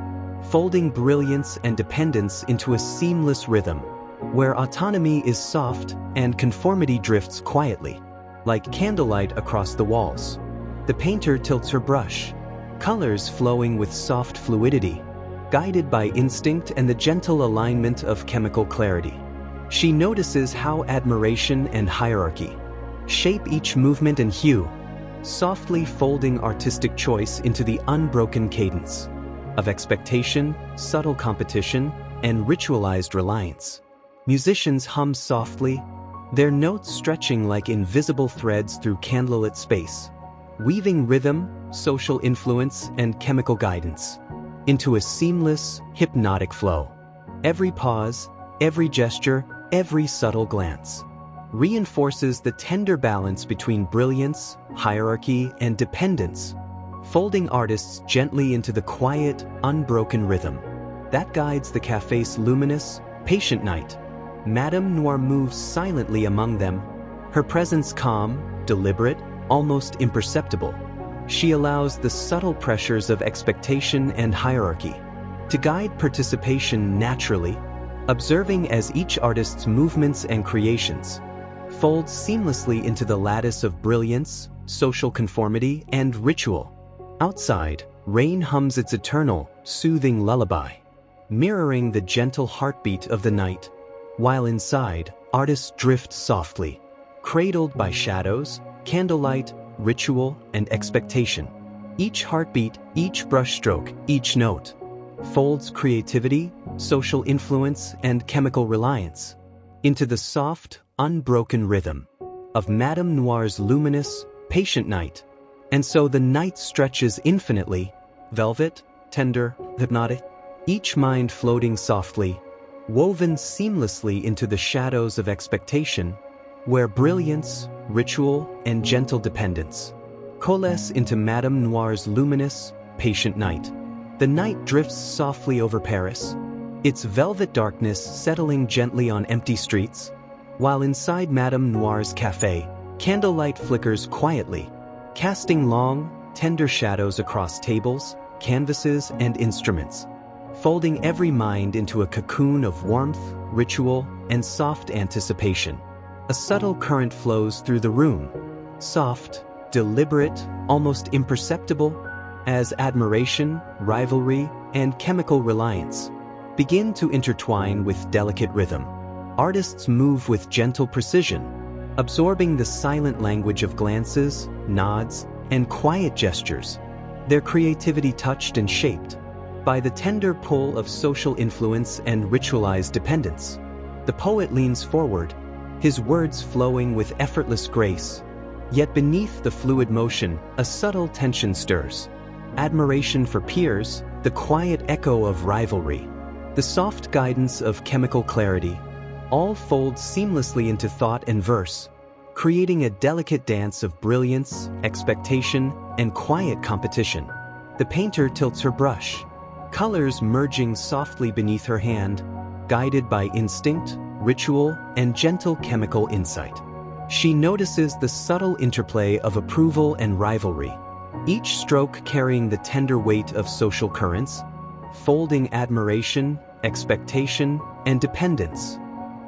A: folding brilliance and dependence into a seamless rhythm, where autonomy is soft and conformity drifts quietly, like candlelight across the walls. The painter tilts her brush, colors flowing with soft fluidity, guided by instinct and the gentle alignment of chemical clarity. She notices how admiration and hierarchy shape each movement and hue, softly folding artistic choice into the unbroken cadence of expectation, subtle competition, and ritualized reliance. Musicians hum softly, their notes stretching like invisible threads through candlelit space, weaving rhythm, social influence, and chemical guidance into a seamless, hypnotic flow. Every pause, every gesture, every subtle glance reinforces the tender balance between brilliance, hierarchy, and dependence, folding artists gently into the quiet, unbroken rhythm that guides the café's luminous, patient night. Madame Noir moves silently among them, her presence calm, deliberate, almost imperceptible. She allows the subtle pressures of expectation and hierarchy to guide participation naturally, observing as each artist's movements and creations fold seamlessly into the lattice of brilliance, social conformity, and ritual. Outside, rain hums its eternal, soothing lullaby, mirroring the gentle heartbeat of the night, while inside, artists drift softly, cradled by shadows, candlelight, ritual, and expectation. Each heartbeat, each brushstroke, each note folds creativity, social influence, and chemical reliance into the soft, unbroken rhythm of Madame Noir's luminous, patient night. And so the night stretches infinitely, velvet, tender, hypnotic, each mind floating softly, woven seamlessly into the shadows of expectation, where brilliance, ritual, and gentle dependence coalesce into Madame Noir's luminous, patient night. The night drifts softly over Paris, its velvet darkness settling gently on empty streets, while inside Madame Noir's café, candlelight flickers quietly, casting long, tender shadows across tables, canvases, and instruments, folding every mind into a cocoon of warmth, ritual, and soft anticipation. A subtle current flows through the room, soft, deliberate, almost imperceptible, as admiration, rivalry, and chemical reliance begin to intertwine with delicate rhythm. Artists move with gentle precision, absorbing the silent language of glances, nods, and quiet gestures, their creativity touched and shaped by the tender pull of social influence and ritualized dependence. The poet leans forward, his words flowing with effortless grace, yet beneath the fluid motion, a subtle tension stirs. Admiration for peers, the quiet echo of rivalry, the soft guidance of chemical clarity, all fold seamlessly into thought and verse, creating a delicate dance of brilliance, expectation, and quiet competition. The painter tilts her brush, colors merging softly beneath her hand, guided by instinct, ritual, and gentle chemical insight. She notices the subtle interplay of approval and rivalry, each stroke carrying the tender weight of social currents, folding admiration, expectation, and dependence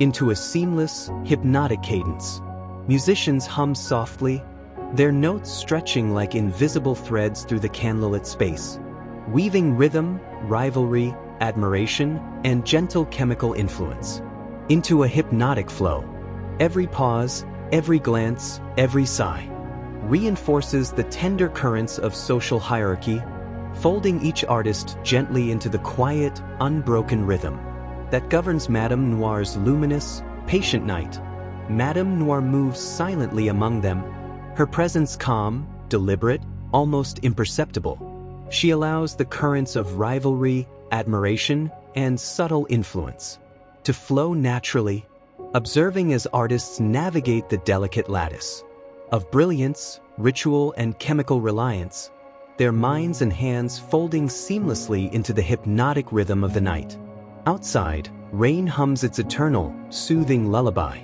A: into a seamless, hypnotic cadence. Musicians hum softly, their notes stretching like invisible threads through the candlelit space, weaving rhythm, rivalry, admiration, and gentle chemical influence into a hypnotic flow. Every pause, every glance, every sigh reinforces the tender currents of social hierarchy, folding each artist gently into the quiet, unbroken rhythm that governs Madame Noir's luminous, patient night. Madame Noir moves silently among them, her presence calm, deliberate, almost imperceptible. She allows the currents of rivalry, admiration, and subtle influence to flow naturally, observing as artists navigate the delicate lattice of brilliance, ritual, and chemical reliance, their minds and hands folding seamlessly into the hypnotic rhythm of the night. Outside, rain hums its eternal, soothing lullaby,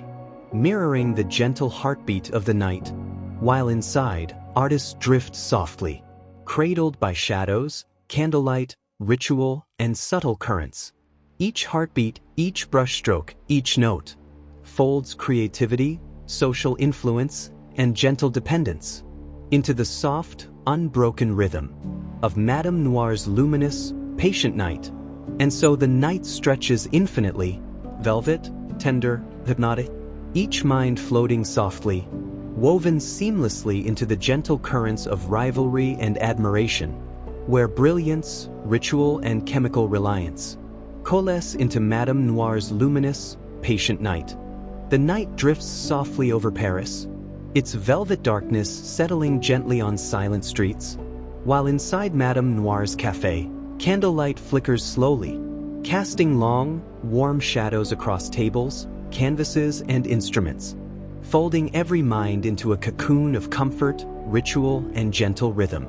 A: mirroring the gentle heartbeat of the night, while inside, artists drift softly, cradled by shadows, candlelight, ritual, and subtle currents. Each heartbeat, each brushstroke, each note folds creativity, social influence, and gentle dependence into the soft, unbroken rhythm of Madame Noir's luminous, patient night. And so the night stretches infinitely, velvet, tender, hypnotic, each mind floating softly, woven seamlessly into the gentle currents of rivalry and admiration, where brilliance, ritual, and chemical reliance coalesce into Madame Noir's luminous, patient night. The night drifts softly over Paris, its velvet darkness settling gently on silent streets, while inside Madame Noir's café, candlelight flickers slowly, casting long, warm shadows across tables, canvases, and instruments, folding every mind into a cocoon of comfort, ritual, and gentle rhythm.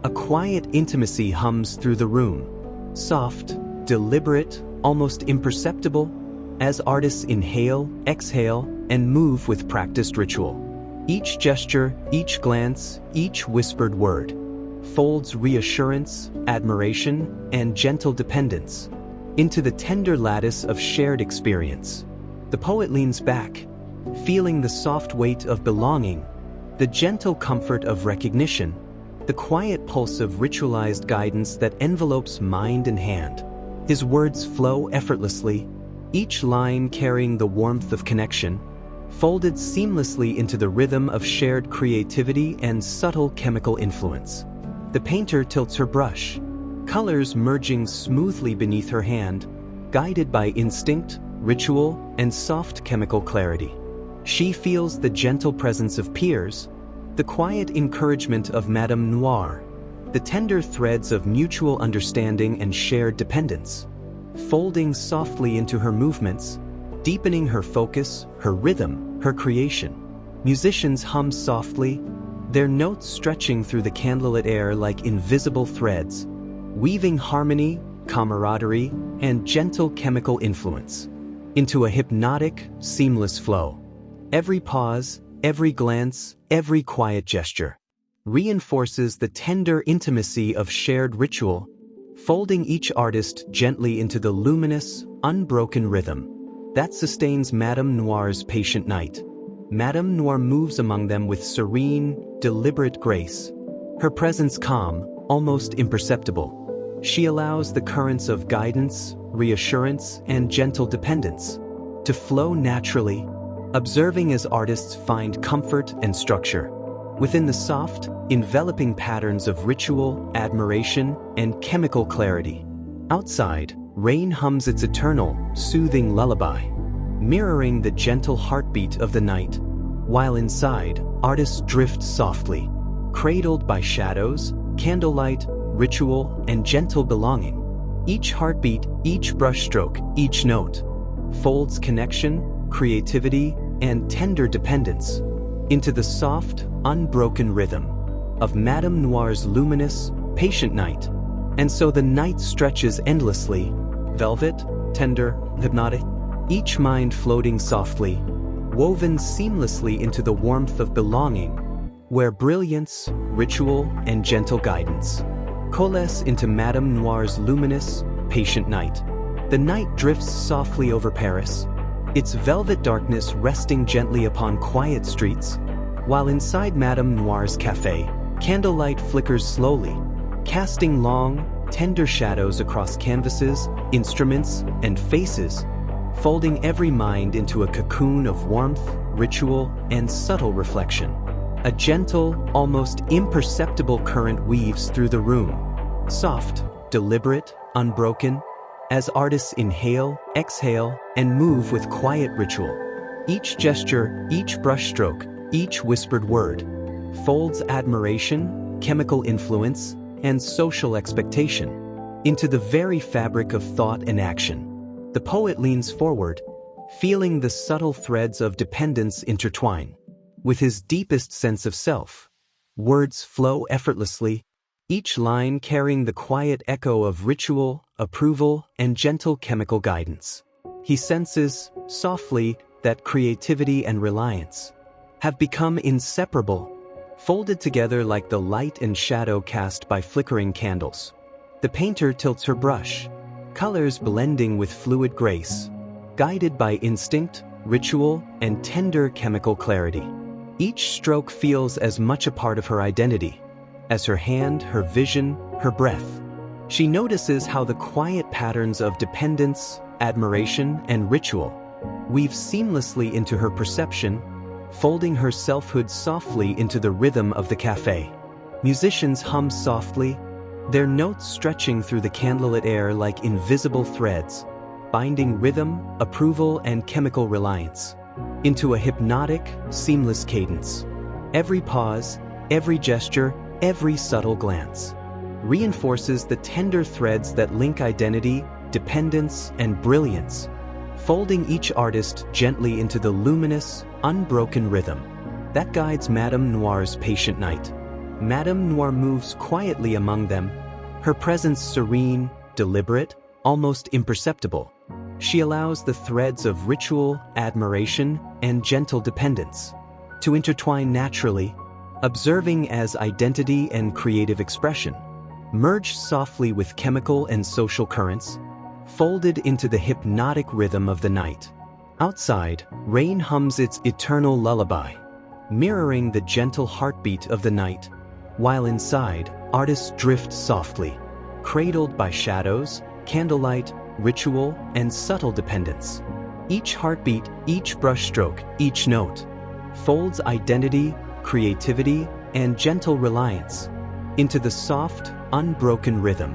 A: A quiet intimacy hums through the room, soft, deliberate, almost imperceptible, as artists inhale, exhale, and move with practiced ritual. Each gesture, each glance, each whispered word folds reassurance, admiration, and gentle dependence into the tender lattice of shared experience. The poet leans back, feeling the soft weight of belonging, the gentle comfort of recognition, the quiet pulse of ritualized guidance that envelopes mind and hand. His words flow effortlessly, each line carrying the warmth of connection, folded seamlessly into the rhythm of shared creativity and subtle chemical influence. The painter tilts her brush, colors merging smoothly beneath her hand, guided by instinct, ritual, and soft chemical clarity. She feels the gentle presence of peers, the quiet encouragement of Madame Noir, the tender threads of mutual understanding and shared dependence, folding softly into her movements, deepening her focus, her rhythm, her creation. Musicians hum softly, their notes stretching through the candlelit air like invisible threads, weaving harmony, camaraderie, and gentle chemical influence into a hypnotic, seamless flow. Every pause, every glance, every quiet gesture reinforces the tender intimacy of shared ritual, folding each artist gently into the luminous, unbroken rhythm that sustains Madame Noir's patient night. Madame Noir moves among them with serene, deliberate grace, her presence calm, almost imperceptible. She allows the currents of guidance, reassurance, and gentle dependence to flow naturally, observing as artists find comfort and structure within the soft, enveloping patterns of ritual, admiration, and chemical clarity. Outside, rain hums its eternal, soothing lullaby, mirroring the gentle heartbeat of the night, while inside, artists drift softly, cradled by shadows, candlelight, ritual, and gentle belonging. Each heartbeat, each brushstroke, each note folds connection, creativity, and tender dependence into the soft, unbroken rhythm of Madame Noir's luminous, patient night. And so the night stretches endlessly, velvet, tender, hypnotic, each mind floating softly, woven seamlessly into the warmth of belonging, where brilliance, ritual, and gentle guidance coalesce into Madame Noir's luminous, patient night. The night drifts softly over Paris, its velvet darkness resting gently upon quiet streets, while inside Madame Noir's café, candlelight flickers slowly, casting long, tender shadows across canvases, instruments, and faces, folding every mind into a cocoon of warmth, ritual, and subtle reflection. A gentle, almost imperceptible current weaves through the room, soft, deliberate, unbroken, as artists inhale, exhale, and move with quiet ritual. Each gesture, each brushstroke, each whispered word folds admiration, chemical influence, and social expectation into the very fabric of thought and action. The poet leans forward, feeling the subtle threads of dependence intertwine. With his deepest sense of self, words flow effortlessly, each line carrying the quiet echo of ritual, approval, and gentle chemical guidance. He senses, softly, that creativity and reliance have become inseparable, folded together like the light and shadow cast by flickering candles. The painter tilts her brush, colors blending with fluid grace, guided by instinct, ritual, and tender chemical clarity. Each stroke feels as much a part of her identity as her hand, her vision, her breath. She notices how the quiet patterns of dependence, admiration, and ritual weave seamlessly into her perception, folding her selfhood softly into the rhythm of the cafe. Musicians hum softly, their notes stretching through the candlelit air like invisible threads, binding rhythm, approval, and chemical reliance into a hypnotic, seamless cadence. Every pause, every gesture, every subtle glance reinforces the tender threads that link identity, dependence, and brilliance, folding each artist gently into the luminous, unbroken rhythm that guides Madame Noir's patient night. Madame Noir moves quietly among them, her presence serene, deliberate, almost imperceptible. She allows the threads of ritual, admiration, and gentle dependence to intertwine naturally, observing as identity and creative expression merge softly with chemical and social currents, folded into the hypnotic rhythm of the night. Outside, rain hums its eternal lullaby, mirroring the gentle heartbeat of the night, while inside, artists drift softly, cradled by shadows, candlelight, ritual, and subtle dependence. Each heartbeat, each brushstroke, each note folds identity, creativity, and gentle reliance into the soft, unbroken rhythm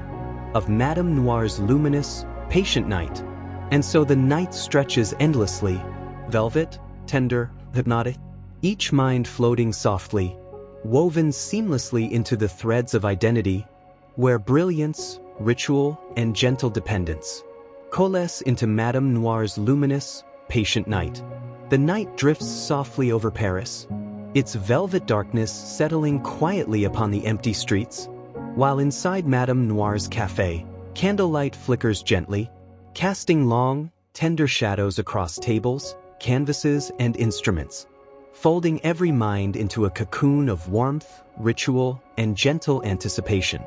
A: of Madame Noir's luminous, patient night. And so the night stretches endlessly, velvet, tender, hypnotic, each mind floating softly, woven seamlessly into the threads of identity, where brilliance, ritual, and gentle dependence coalesce into Madame Noir's luminous, patient night. The night drifts softly over Paris, its velvet darkness settling quietly upon the empty streets, while inside Madame Noir's cafe, candlelight flickers gently, casting long, tender shadows across tables, canvases, and instruments, folding every mind into a cocoon of warmth, ritual, and gentle anticipation.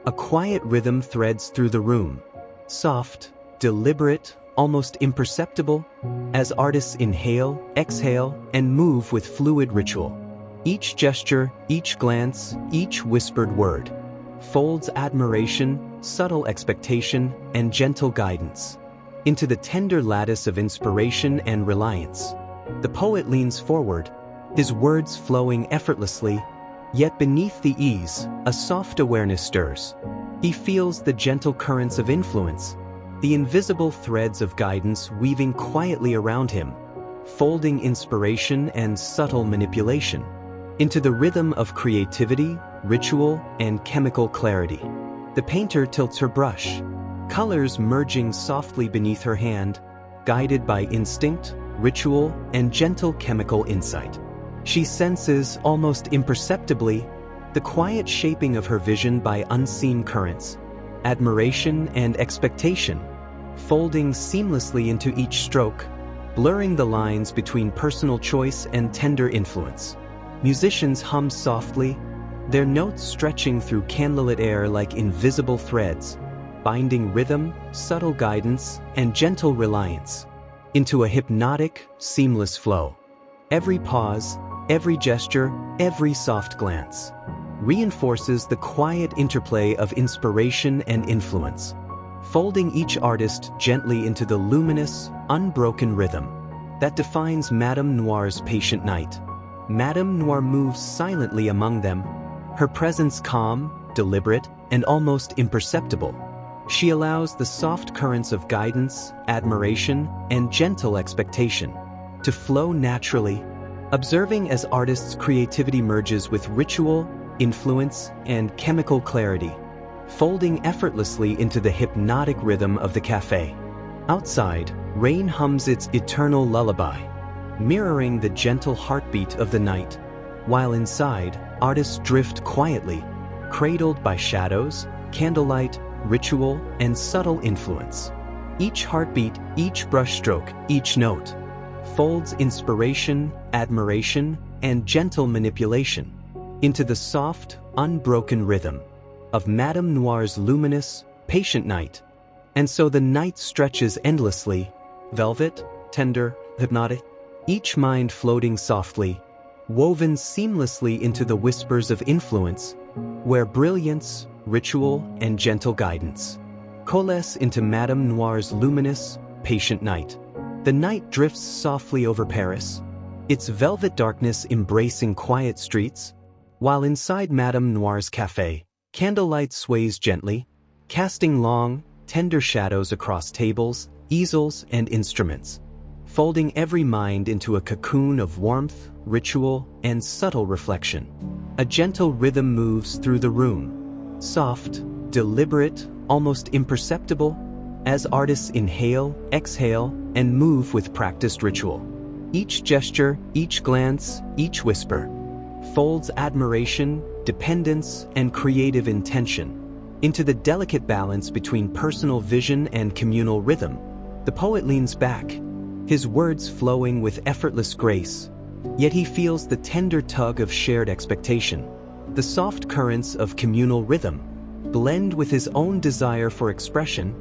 A: A quiet rhythm threads through the room, soft, deliberate, almost imperceptible, as artists inhale, exhale, and move with fluid ritual. Each gesture, each glance, each whispered word folds admiration, subtle expectation, and gentle guidance into the tender lattice of inspiration and reliance. The poet leans forward, his words flowing effortlessly, yet beneath the ease, a soft awareness stirs. He feels the gentle currents of influence, the invisible threads of guidance weaving quietly around him, folding inspiration and subtle manipulation into the rhythm of creativity, ritual, and chemical clarity. The painter tilts her brush, colors merging softly beneath her hand, guided by instinct, ritual, and gentle chemical insight. She senses, almost imperceptibly, the quiet shaping of her vision by unseen currents, admiration and expectation, folding seamlessly into each stroke, blurring the lines between personal choice and tender influence. Musicians hum softly, their notes stretching through candlelit air like invisible threads, binding rhythm, subtle guidance, and gentle reliance into a hypnotic, seamless flow. Every pause, every gesture, every soft glance reinforces the quiet interplay of inspiration and influence, folding each artist gently into the luminous, unbroken rhythm that defines Madame Noir's patient night. Madame Noir moves silently among them, her presence calm, deliberate, and almost imperceptible. She allows the soft currents of guidance, admiration, and gentle expectation to flow naturally, observing as artists' creativity merges with ritual, influence, and chemical clarity, folding effortlessly into the hypnotic rhythm of the cafe. Outside, rain hums its eternal lullaby, mirroring the gentle heartbeat of the night, while inside, artists drift quietly, cradled by shadows, candlelight, ritual, and subtle influence. Each heartbeat, each brushstroke, each note folds inspiration, admiration, and gentle manipulation into the soft, unbroken rhythm of Madame Noir's luminous, patient night. And so the night stretches endlessly, velvet, tender, hypnotic, each mind floating softly, woven seamlessly into the whispers of influence, where brilliance, ritual, and gentle guidance. Coalesce into Madame Noir's luminous, patient night. The night drifts softly over Paris, its velvet darkness embracing quiet streets, while inside Madame Noir's café, candlelight sways gently, casting long, tender shadows across tables, easels, and instruments, folding every mind into a cocoon of warmth, ritual, and subtle reflection. A gentle rhythm moves through the room, soft, deliberate, almost imperceptible, as artists inhale, exhale, and move with practiced ritual. Each gesture, each glance, each whisper folds admiration, dependence, and creative intention into the delicate balance between personal vision and communal rhythm. The poet leans back, his words flowing with effortless grace, yet he feels the tender tug of shared expectation. The soft currents of communal rhythm blend with his own desire for expression,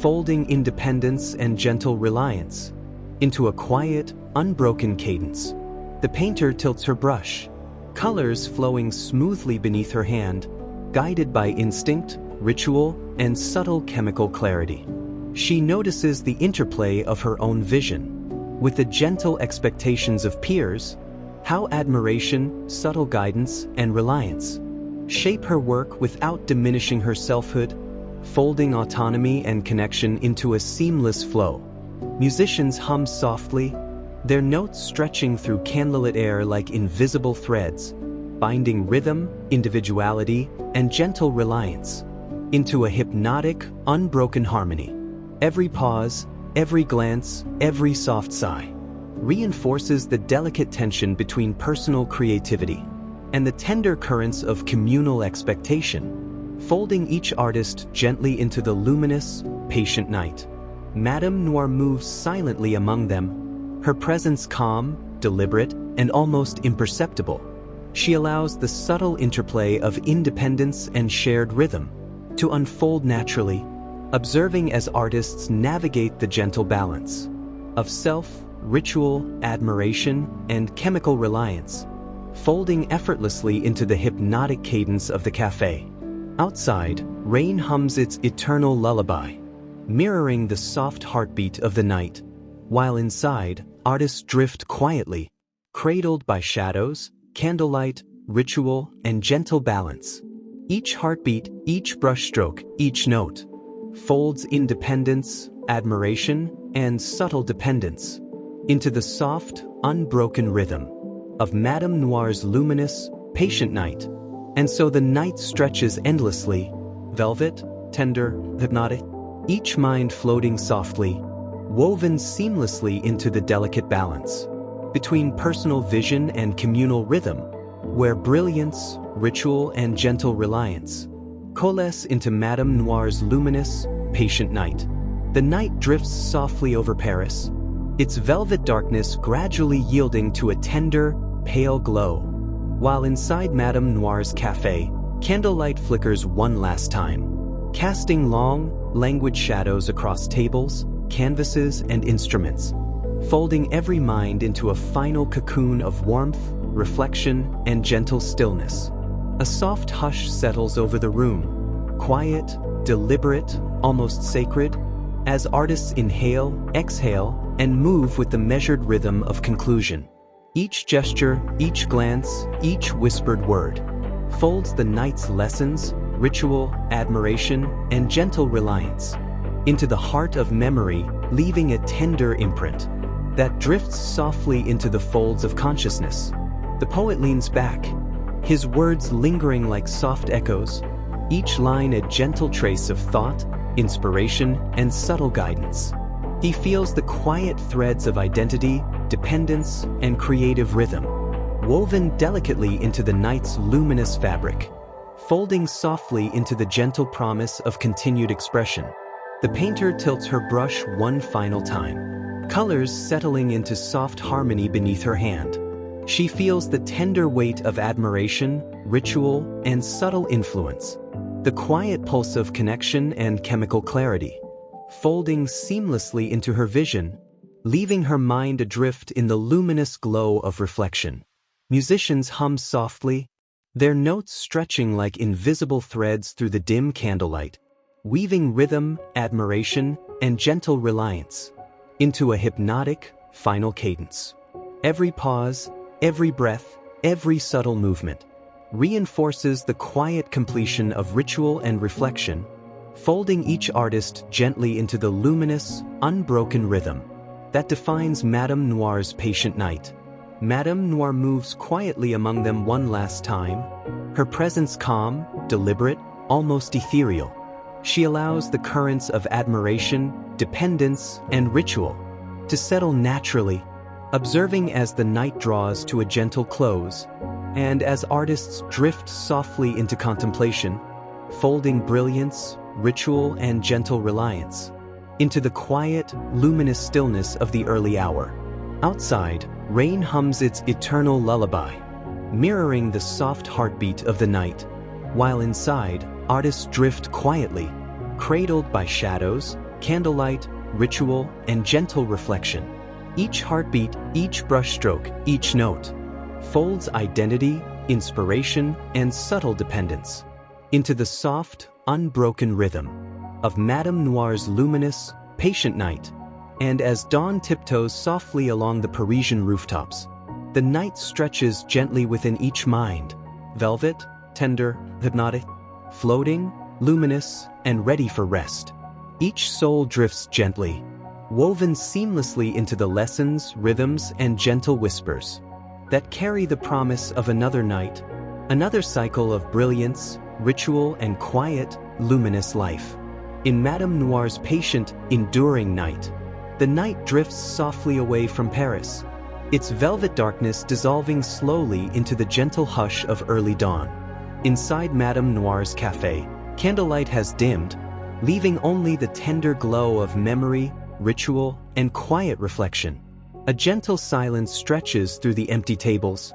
A: folding independence and gentle reliance into a quiet, unbroken cadence. The painter tilts her brush, colors flowing smoothly beneath her hand, guided by instinct, ritual, and subtle chemical clarity. She notices the interplay of her own vision with the gentle expectations of peers, how admiration, subtle guidance, and reliance shape her work without diminishing her selfhood, folding autonomy and connection into a seamless flow. Musicians hum softly, their notes stretching through candlelit air like invisible threads, binding rhythm, individuality, and gentle reliance into a hypnotic, unbroken harmony. Every pause, every glance, every soft sigh reinforces the delicate tension between personal creativity and the tender currents of communal expectation, folding each artist gently into the luminous, patient night. Madame Noir moves silently among them, her presence calm, deliberate, and almost imperceptible. She allows the subtle interplay of independence and shared rhythm to unfold naturally, observing as artists navigate the gentle balance of self, ritual, admiration, and chemical reliance, folding effortlessly into the hypnotic cadence of the café. Outside, rain hums its eternal lullaby, mirroring the soft heartbeat of the night, while inside, artists drift quietly, cradled by shadows, candlelight, ritual, and gentle balance. Each heartbeat, each brushstroke, each note folds independence, admiration, and subtle dependence into the soft, unbroken rhythm of Madame Noir's luminous, patient night. And so the night stretches endlessly, velvet, tender, hypnotic, each mind floating softly, woven seamlessly into the delicate balance between personal vision and communal rhythm, where brilliance, ritual, and gentle reliance coalesce into Madame Noir's luminous, patient night. The night drifts softly over Paris, its velvet darkness gradually yielding to a tender, pale glow, while inside Madame Noir's café, candlelight flickers one last time, casting long, languid shadows across tables, canvases, and instruments, folding every mind into a final cocoon of warmth, reflection, and gentle stillness. A soft hush settles over the room, quiet, deliberate, almost sacred, as artists inhale, exhale, and move with the measured rhythm of conclusion. Each gesture, each glance, each whispered word folds the night's lessons, ritual, admiration, and gentle reliance into the heart of memory, leaving a tender imprint that drifts softly into the folds of consciousness. The poet leans back, his words lingering like soft echoes, each line a gentle trace of thought, inspiration, and subtle guidance. He feels the quiet threads of identity, dependence, and creative rhythm, woven delicately into the night's luminous fabric, folding softly into the gentle promise of continued expression. The painter tilts her brush one final time, colors settling into soft harmony beneath her hand. She feels the tender weight of admiration, ritual, and subtle influence, the quiet pulse of connection and chemical clarity, folding seamlessly into her vision, leaving her mind adrift in the luminous glow of reflection. Musicians hum softly, their notes stretching like invisible threads through the dim candlelight, weaving rhythm, admiration, and gentle reliance into a hypnotic, final cadence. Every pause, every breath, every subtle movement reinforces the quiet completion of ritual and reflection, folding each artist gently into the luminous, unbroken rhythm that defines Madame Noir's patient night. Madame Noir moves quietly among them one last time, her presence calm, deliberate, almost ethereal. She allows the currents of admiration, dependence, and ritual to settle naturally, observing as the night draws to a gentle close, and as artists drift softly into contemplation, folding brilliance, ritual, and gentle reliance into the quiet, luminous stillness of the early hour. Outside, rain hums its eternal lullaby, mirroring the soft heartbeat of the night, while inside, artists drift quietly, cradled by shadows, candlelight, ritual, and gentle reflection. Each heartbeat, each brushstroke, each note folds identity, inspiration, and subtle dependence into the soft, unbroken rhythm of Madame Noir's luminous, patient night. And as dawn tiptoes softly along the Parisian rooftops, the night stretches gently within each mind, velvet, tender, hypnotic, floating, luminous, and ready for rest. Each soul drifts gently, woven seamlessly into the lessons, rhythms, and gentle whispers that carry the promise of another night, another cycle of brilliance, ritual, and quiet, luminous life. In Madame Noir's patient, enduring night, the night drifts softly away from Paris, its velvet darkness dissolving slowly into the gentle hush of early dawn. Inside Madame Noir's café, candlelight has dimmed, leaving only the tender glow of memory, ritual, and quiet reflection. A gentle silence stretches through the empty tables,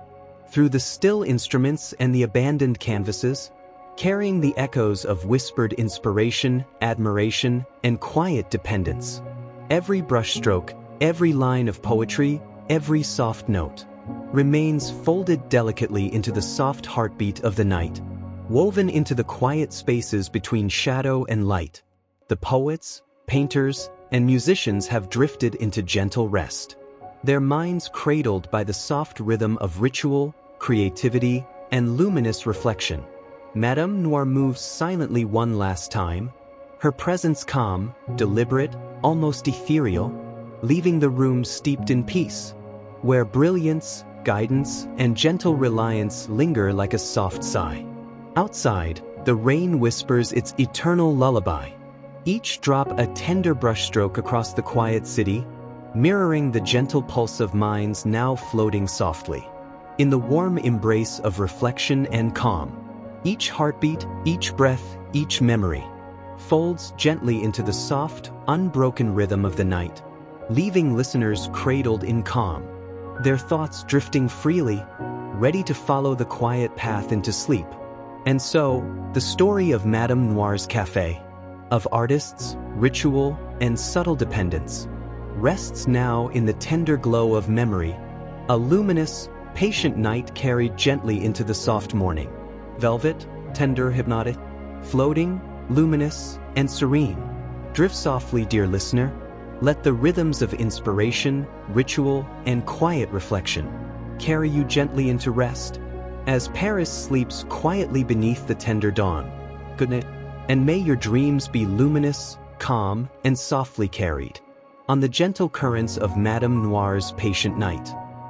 A: through the still instruments and the abandoned canvases, carrying the echoes of whispered inspiration, admiration, and quiet dependence. Every brushstroke, every line of poetry, every soft note remains folded delicately into the soft heartbeat of the night, woven into the quiet spaces between shadow and light. The poets, painters, and musicians have drifted into gentle rest, their minds cradled by the soft rhythm of ritual, creativity, and luminous reflection. Madame Noir moves silently one last time, her presence calm, deliberate, almost ethereal, leaving the room steeped in peace, where brilliance, guidance, and gentle reliance linger like a soft sigh. Outside, the rain whispers its eternal lullaby, each drop a tender brushstroke across the quiet city, mirroring the gentle pulse of minds now floating softly in the warm embrace of reflection and calm. Each heartbeat, each breath, each memory folds gently into the soft, unbroken rhythm of the night, leaving listeners cradled in calm, their thoughts drifting freely, ready to follow the quiet path into sleep. And so, the story of Madame Noir's café, of artists, ritual, and subtle dependence, rests now in the tender glow of memory, a luminous, patient night carried gently into the soft morning. Velvet, tender, hypnotic, floating, luminous, and serene. Drift softly, dear listener. Let the rhythms of inspiration, ritual, and quiet reflection carry you gently into rest, as Paris sleeps quietly beneath the tender dawn. Good night, and may your dreams be luminous, calm, and softly carried on the gentle currents of Madame Noir's patient night.